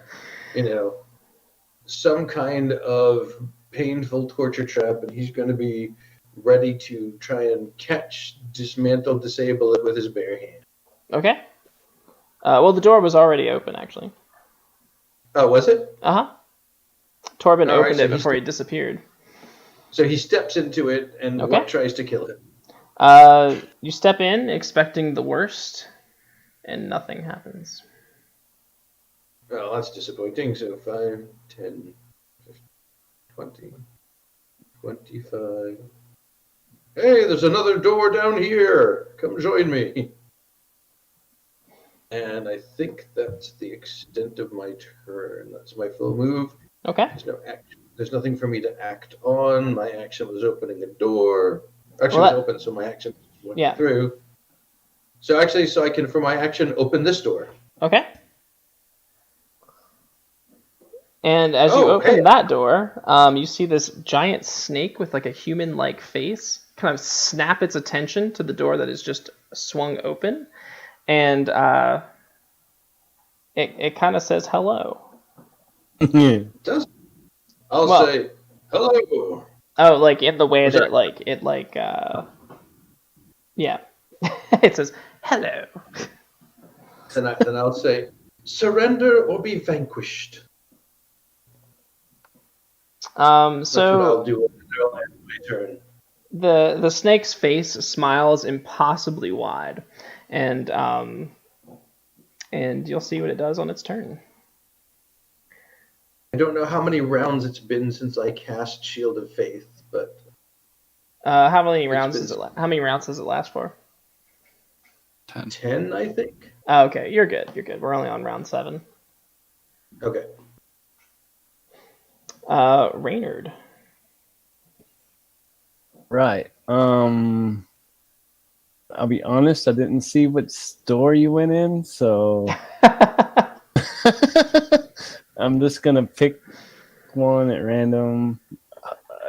some kind of painful torture trap. And he's going to be ready to try and catch, dismantle, disable it with his bare hand. Okay. Well, the door was already open, actually. Oh, was it? Uh-huh. Torben All right, opened so it before he disappeared. So he steps into it, and Okay. what tries to kill him? You step in expecting the worst, and nothing happens. Well, that's disappointing. So 5, 10, 15, 20, 25. Hey, there's another door down here. Come join me. And I think that's the extent of my turn. That's my full move. Okay. There's no action. There's nothing for me to act on. My action was opening a door. Actually, Well, it was open, so my action went Yeah. through. So actually, so I can, for my action, open this door. Okay. And as you Oh, open hey. that door, you see this giant snake with like a human-like face kind of snap its attention to the door that is just swung open, and it kind of says hello. It does. I'll Well- say hello. Oh, like in the way Was that that- yeah, it says hello. Then I'll say surrender or be vanquished. That's what So I'll do. I'll end my turn. the snake's face smiles impossibly wide, and you'll see what it does on its turn. I don't know how many rounds it's been since I cast Shield of Faith, but How many It's rounds been- does it? How many rounds does it last for? 10. 10, I think. Oh, okay, you're good. You're good. We're only on round 7. Okay. Reynard. Right. I'll be honest, I didn't see what store you went in, so I'm just gonna pick one at random.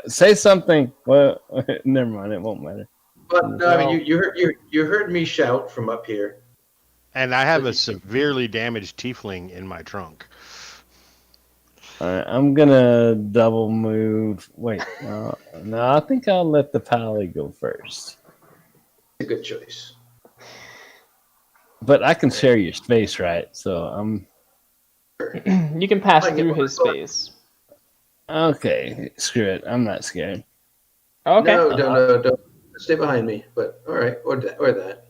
Say something. Well, never mind. It won't matter. But no, I mean, you heard me shout from up here. And I have a severely damaged tiefling in my trunk. All right, I'm gonna double move. Wait, no, I think I'll let the pally go first. A good choice. But I can share your space, right? So I'm You can pass I get through one. his space. okay. Screw it. I'm not scared. Okay. No, don't stay behind me. But all right, or that.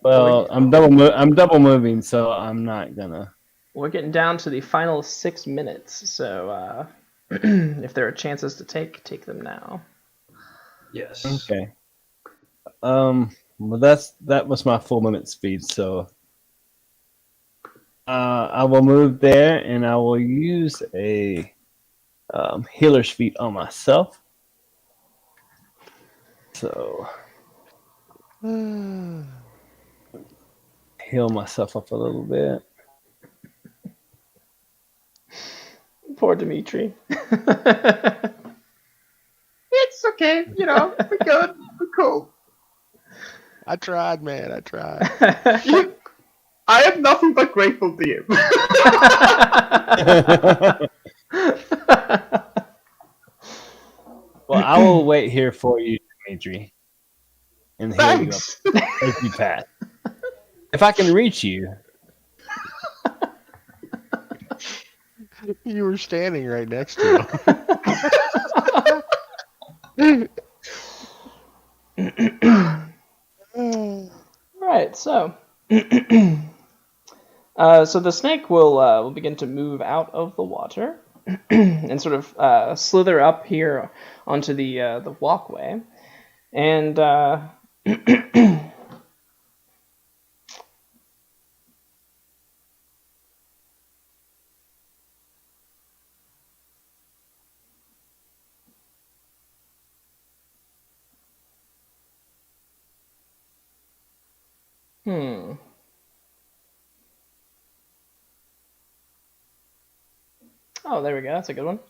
Well, I'm double moving, so I'm not gonna. We're getting down to the final 6 minutes, so if there are chances to take them now. Yes. Okay. Well, that was my full movement speed, so I will move there, and I will use a healer's feat on myself. So heal myself up a little bit. Poor Dimitri. It's okay. You know, we're good. We're cool. I tried, man. I tried. I have nothing but grateful to you. Well, I will wait here for you, Dimitri, and heal you up Thanks. as you pass. If I can reach you, You were standing right next to him. Right, so so the snake will begin to move out of the water and sort of slither up here onto the walkway, and Oh, there we go. That's a good one.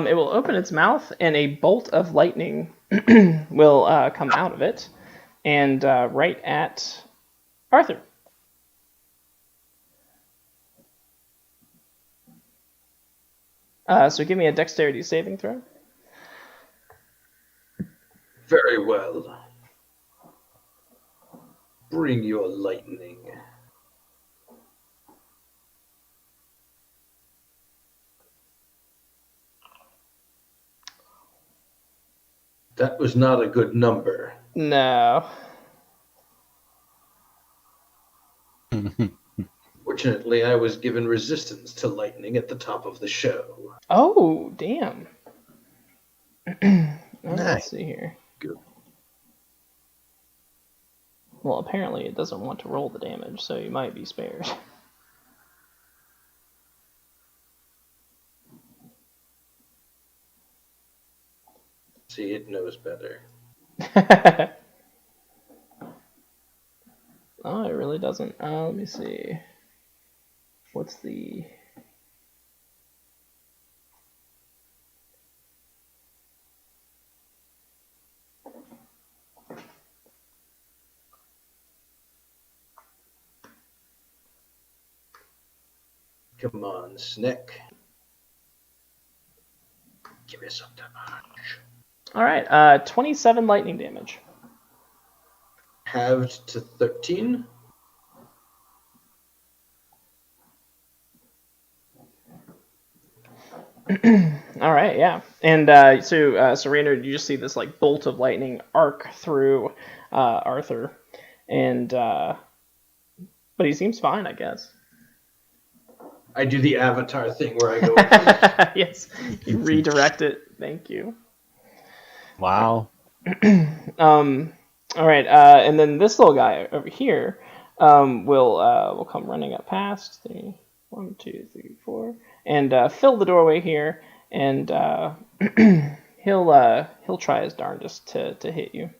It will open its mouth, and a bolt of lightning will come out of it, and right at Arthur. So give me a dexterity saving throw. Very well. Bring your lightning. That was not a good number. No. Fortunately, I was given resistance to lightning at the top of the show. Oh, damn. Let's Nice. see here. Good. Well, apparently it doesn't want to roll the damage, so you might be spared. See, it knows better. Oh, it really doesn't. Let me see. What's the... Come on, Snick. Give me some damage. All right, 27 lightning damage. Halved to 13. All right, yeah, and so Raynor, you just see this like bolt of lightning arc through Arthur, and but he seems fine, I guess. I do the Avatar thing where I go. Yes, you redirect it. Thank you. Wow. All right, and then this little guy over here will come running up past. 1, 2, 3, 4, and fill the doorway here, and he'll try his darndest to hit you.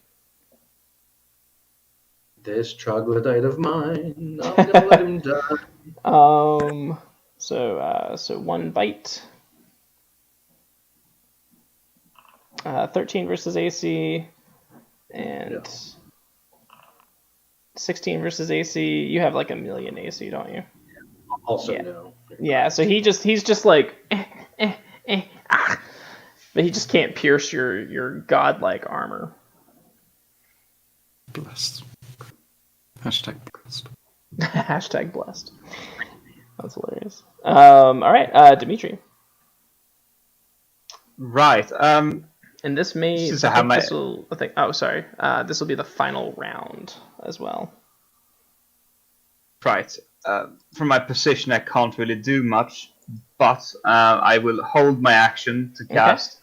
This troglodyte of mine, I'm gonna let him die. So one bite. 13 versus AC, and No. 16 versus AC. You have like a million AC, don't you? Also, Yeah. no. Yeah. So he's just like, but he just can't pierce your godlike armor. Blessed. Hashtag blessed. Hashtag blessed. That's hilarious. All right, Dimitri. Right. And this may. Since I have my- Oh, sorry. This will be the final round as well. Right. From my position, I can't really do much, but I will hold my action to cast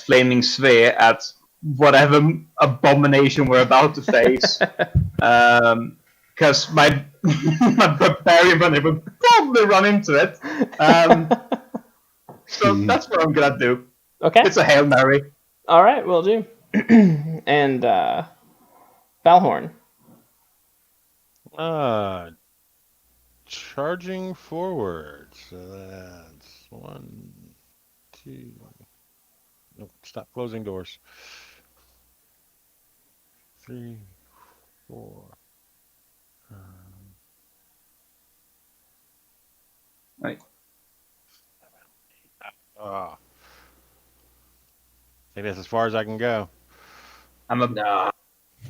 Flaming Sphere at whatever abomination we're about to face. Because my barbarian runner will probably run into it. So that's what I'm gonna do. Okay. It's a Hail Mary. All right, will do. And Balhorn. Charging forward. So that's 1, 2. Nope, stop closing doors. 3, 4. Right. I think that's as far as I can go. Nah.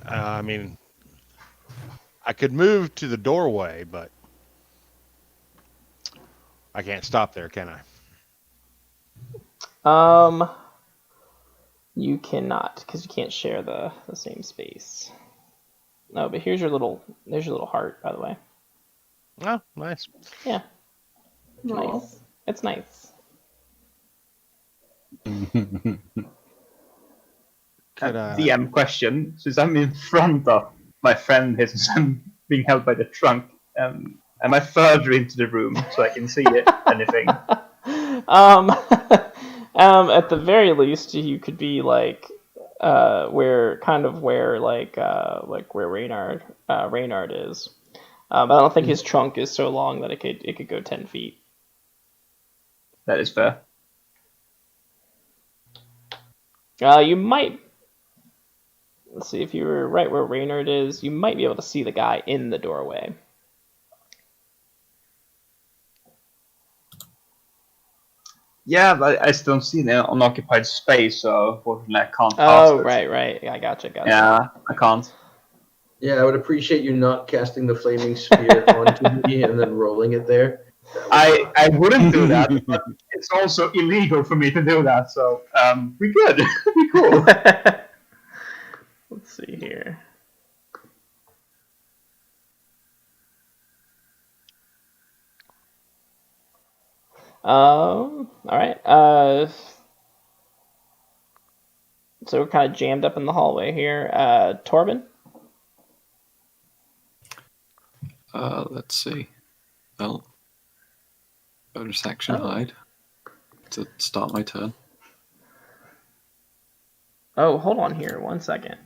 I mean, I could move to the doorway, but I can't stop there, can I? You cannot, because you can't share the same space. No, but there's your little heart, by the way. Oh, nice. Yeah. Nice. It's nice. DM question: since I'm in front of my friend here, since I'm being held by the trunk, am I further into the room so I can see anything? At the very least, you could be like where Reynard is. But I don't think his trunk is so long that it could go 10 feet. That is fair. You might. Let's see, if you were right where Reynard is, you might be able to see the guy in the doorway. Yeah, but I still don't see the unoccupied space, so unfortunately I can't cast Oh, it. right. I gotcha. Yeah, I can't. Yeah, I would appreciate you not casting the flaming sphere onto me and then rolling it there. I wouldn't do that, but it's also illegal for me to do that, so we're good. We're cool. Let's see here. All right. So we're kind of jammed up in the hallway here. Torben? Let's see. Well, bonus action Oh. hide to start my turn. Oh, hold on here. 1 second.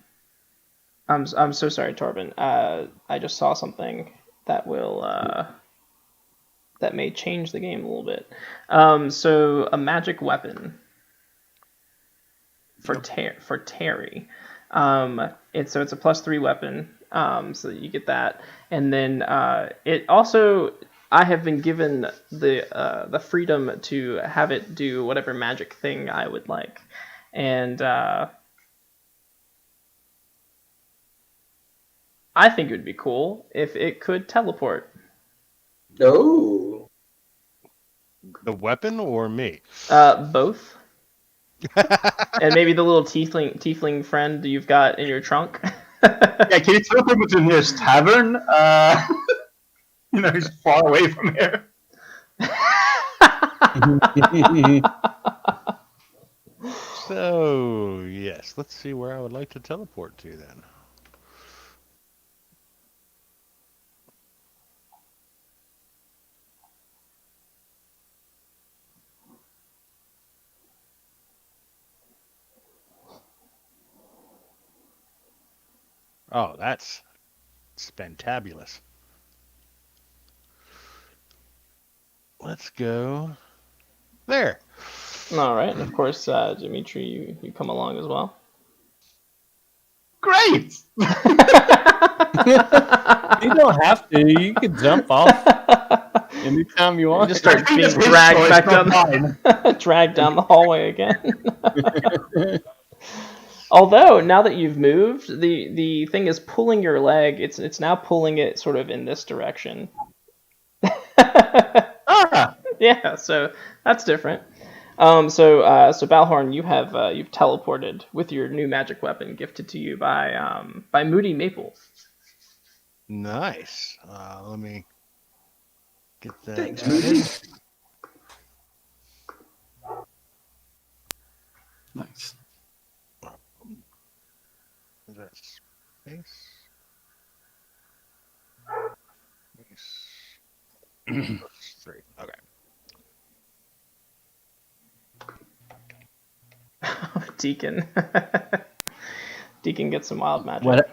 I'm so sorry, Torben. I just saw something that will that may change the game a little bit. So a magic weapon for Terry. It's a +3 weapon. So you get that, and then it also, I have been given the freedom to have it do whatever magic thing I would like, and I think it would be cool if it could teleport. Oh. The weapon or me? Both. And maybe the little tiefling friend you've got in your trunk. Yeah, can you teleport me to the nearest tavern? He's far away from here. So, yes, let's see where I would like to teleport to then. Oh, that's fantabulous. Let's go there. All right, and of course, Dimitri, you come along as well. Great! You don't have to. You can jump off anytime you want. Just start being It's his dragged choice, back not down, mine. dragged down the hallway again. Although now that you've moved, the thing is pulling your leg. It's now pulling it sort of in this direction. Ah, Yeah, so that's different. So Balhorn, you've teleported with your new magic weapon gifted to you by Moody Maple. Nice. Let me get that. Thanks, added. Moody. Nice. Is that space? Space. +3. Okay. Deacon. Deacon gets some wild magic. What?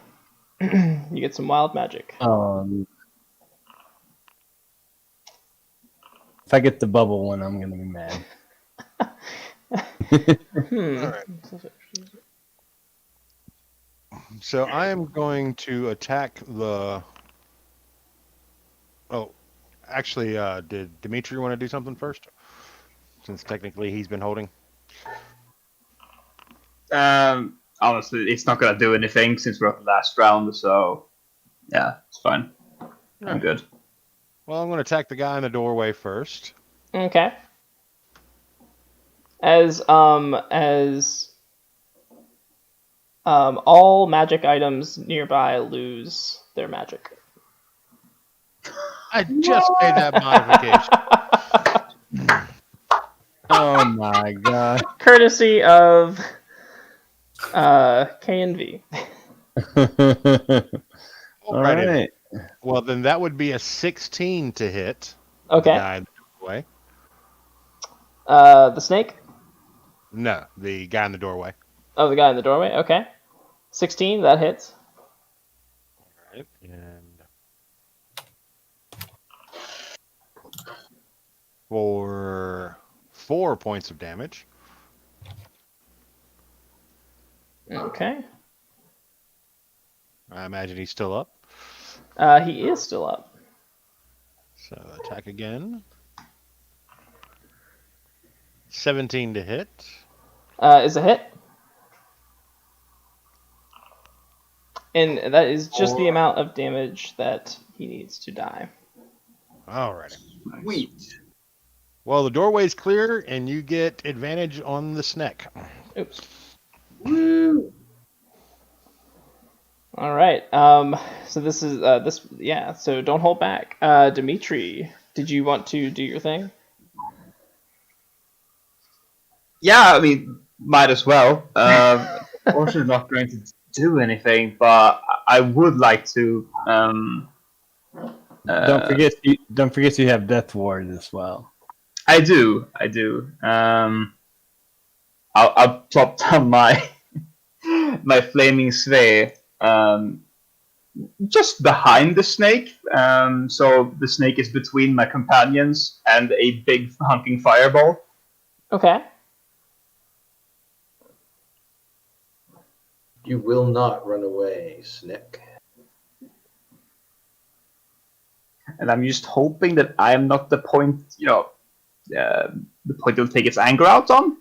You get some wild magic. If I get the bubble one, I'm gonna be mad. Hmm. All right. So I am going to attack the. Oh, actually, did Dimitri want to do something first? Since technically he's been holding. honestly, it's not gonna do anything since we're at the last round, so yeah, it's fine. I'm good. Well, I'm going to attack the guy in the doorway first. Okay. As all magic items nearby lose their magic. I just made that modification. Oh my god. Courtesy of K and V. All right. Well, then that would be a 16 to hit. Okay. The guy in the doorway. The snake? No, the guy in the doorway. Oh, the guy in the doorway? Okay. 16, that hits. Right. And for 4 points of damage. Okay. I imagine he's still up. He is still up. So attack again. 17 to hit. Is a hit. And that is just the amount of damage that he needs to die. Alright. Sweet. Well, the doorway's clear, and you get advantage on the snack. Oops. Woo! All right. So this is this. Yeah. So don't hold back. Dimitri, did you want to do your thing? Yeah, I mean, might as well. Also not going to do anything, but I would like to. Don't forget you have Death Ward as well. I do. I'll plop down my my flaming sphere just behind the snake. So the snake is between my companions and a big honking fireball. Okay. You will not run away, Snick. And I'm just hoping that I'm not the point, the point it'll take its anger out on.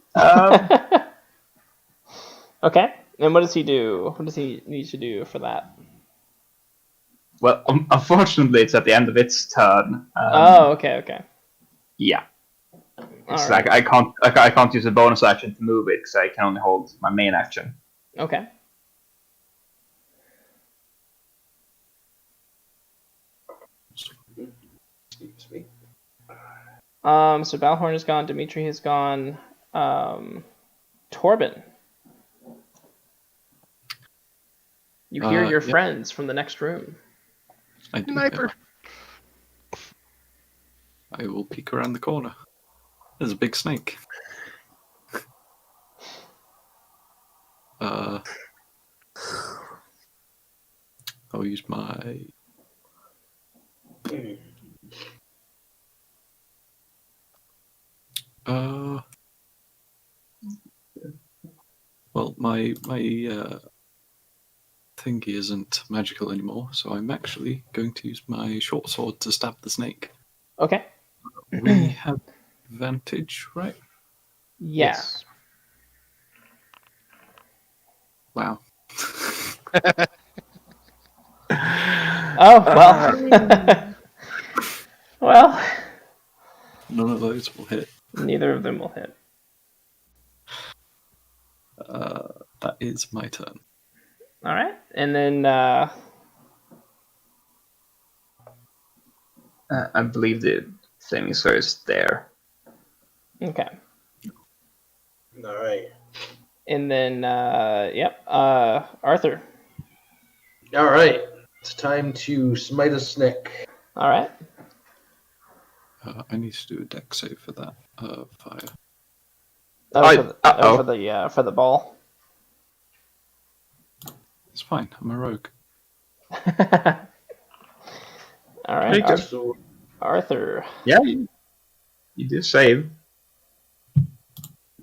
Okay. And what does he do? What does he need to do for that? Well, unfortunately, it's at the end of its turn. Okay. Yeah. It's All right. like I can't use a bonus action to move it because I can only hold my main action. Okay. Excuse me. So Balhorn is gone. Dimitri has gone. Torben. You hear your friends from the next room. I do. Sniper. I will peek around the corner. There's a big snake. I'll use my. Well, my thingy isn't magical anymore, so I'm actually going to use my short sword to stab the snake. Okay. We have advantage, right? Yeah. Yes. Wow. Oh, well. Well, None of those will hit. neither of them will hit. That is my turn. All right. And then I believe the flaming sphere is there. okay. All right. And then Arthur. All right. It's time to smite a Snick. All right. I need to do a deck save for that fire. For the ball. It's fine. I'm a rogue. All right. So, Arthur. Yeah, you do save.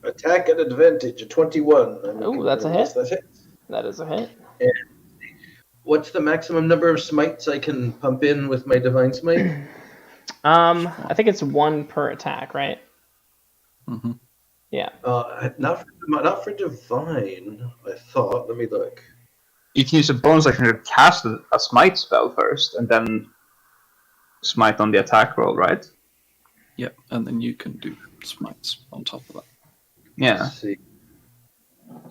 attack at advantage, a 21. Ooh, that's a hit. That's it. That is a hit. What's the maximum number of smites I can pump in with my divine smite? I think it's 1 per attack, right? Mm-hmm. Yeah. Not for divine. I thought. Let me look. You can use a bonus action to cast a smite spell first, and then smite on the attack roll, right? Yep, and then you can do smites on top of that. Yeah. Let's see.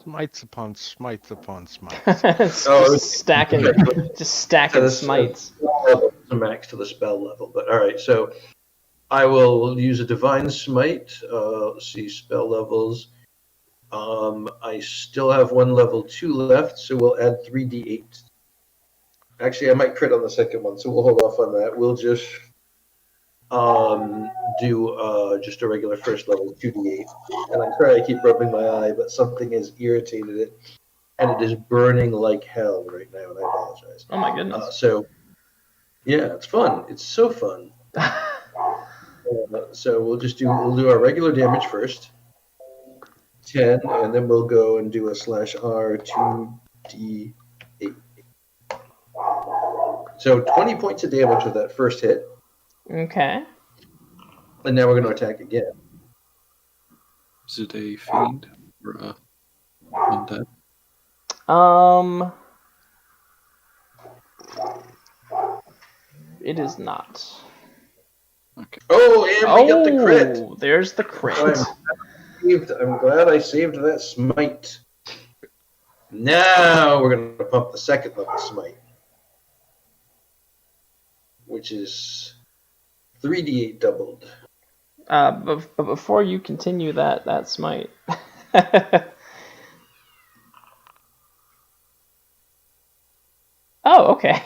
Smites upon smites upon smites. just stacking smites. The max to the spell level, but all right. So I will use a divine smite. Let's see spell levels. I still have 1 level 2 left, so we'll add 3d8. Actually, I might crit on the second one, so we'll hold off on that. We'll just do just a regular first level 2d8. And I'm sorry I keep rubbing my eye, but something has irritated it, and it is burning like hell right now, and I apologize. Oh my goodness. So, yeah, it's fun. It's so fun. So we'll do our regular damage first. 10, and then we'll go and do a /R 2d8. So 20 points of damage with that first hit. Okay. And now we're going to attack again. Is it a fiend or a undead? It is not. Okay. Oh, and we got the crit. Oh, there's the crit. I'm glad I saved that smite. Now we're going to pump the second level smite, which is 3d8 doubled. But before you continue that smite, Oh, okay.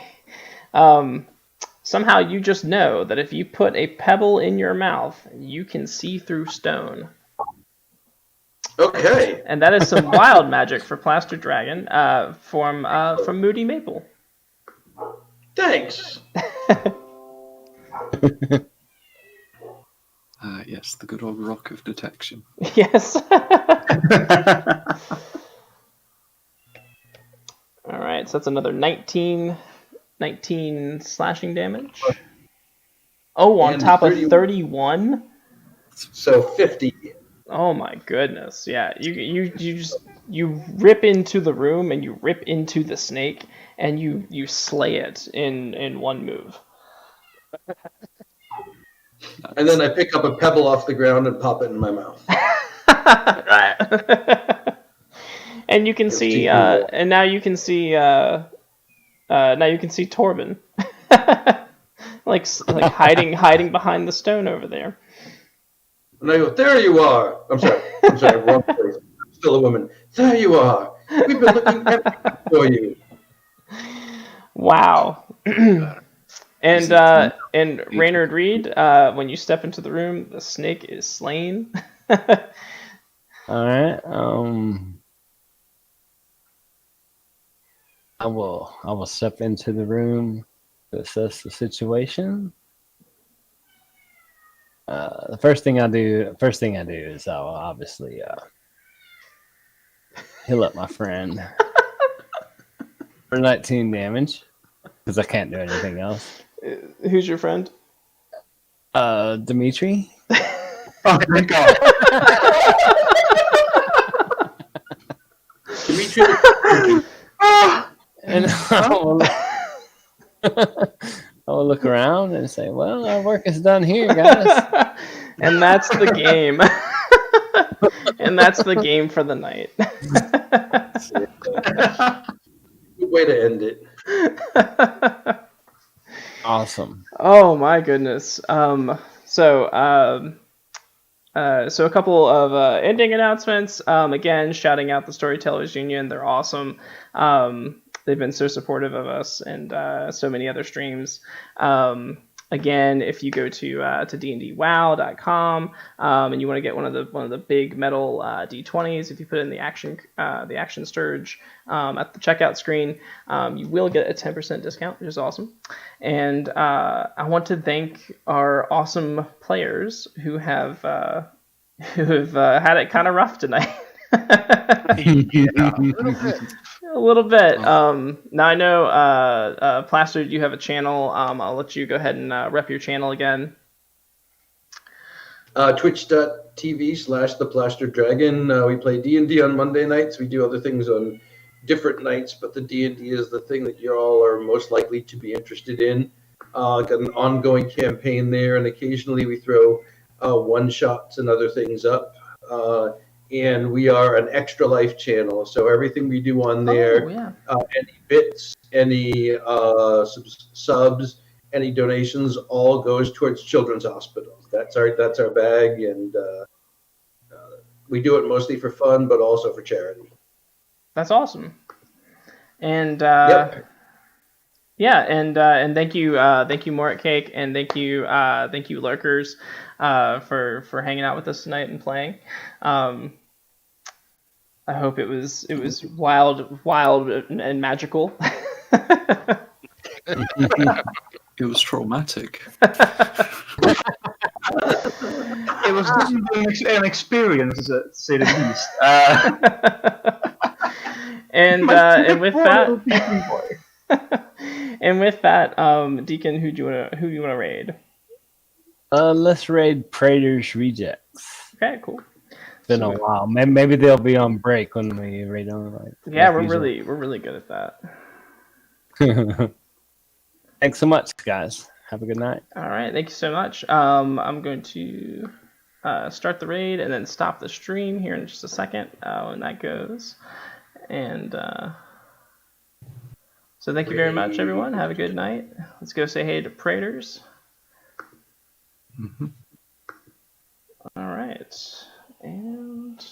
Somehow you just know that if you put a pebble in your mouth, you can see through stone. Okay. And that is some wild magic for Plaster Dragon from Moody Maple. Thanks. Yes, the good old rock of detection. Yes. All right, so that's another 19 slashing damage. Oh, on And top of 31. 31? So 50. Oh my goodness. Yeah, you rip into the room and you rip into the snake and you slay it in one move. And then I pick up a pebble off the ground and pop it in my mouth. Right. And you can It's see too cool. and now you can see Torben. like hiding behind the stone over there. And I go, there you are. I'm sorry, wrong place. I'm still a woman. There you are. We've been looking everywhere for you. Wow. And Is it and Raynard Reed, when you step into the room, the snake is slain. All right. I will step into the room to assess the situation. The first thing I do is I'll obviously heal up my friend for 19 damage because I can't do anything else. Who's your friend? Dimitri. Oh, thank God. Dimitri, And I will look around and say, well, our work is done here, guys. And that's the game. And that's the game for the night. good way to end it. Awesome. Oh my goodness. So a couple of ending announcements. Again, shouting out the Storytellers Union. They're awesome. They've been so supportive of us and so many other streams. Again, if you go to dndwow.com and you want to get one of the big metal D20s, if you put in the action Sturge at the checkout screen, you will get a 10% discount, which is awesome. And I want to thank our awesome players who have had it kind of rough tonight. A little bit. Now I know, Plaster, you have a channel. I'll let you go ahead and rep your channel again. Twitch.tv/The Plastered Dragon. We play D&D on Monday nights. We do other things on different nights, but the D&D is the thing that you all are most likely to be interested in. Got an ongoing campaign there, and occasionally we throw one-shots and other things up. And we are an Extra Life channel, so everything we do on there, any bits, any subs, any donations, all goes towards Children's Hospitals. That's our bag, and we do it mostly for fun, but also for charity. That's awesome. And Yep. yeah, and thank you Morit Cake, and thank you Lurkers for hanging out with us tonight and playing. I hope it was wild and magical. It was traumatic. It was definitely an experience, to say the least. And with that, Deacon, who you wanna raid? Let's raid Praetor's Rejects. Okay, cool. It's been a while. Maybe they'll be on break when we raid them. Yeah, we're really good at that. Thanks so much, guys. Have a good night. All right, thank you so much. I'm going to start the raid and then stop the stream here in just a second when that goes. And so thank you very much, everyone. Have a good night. Let's go say hey to Praetors. Mm-hmm. All right, and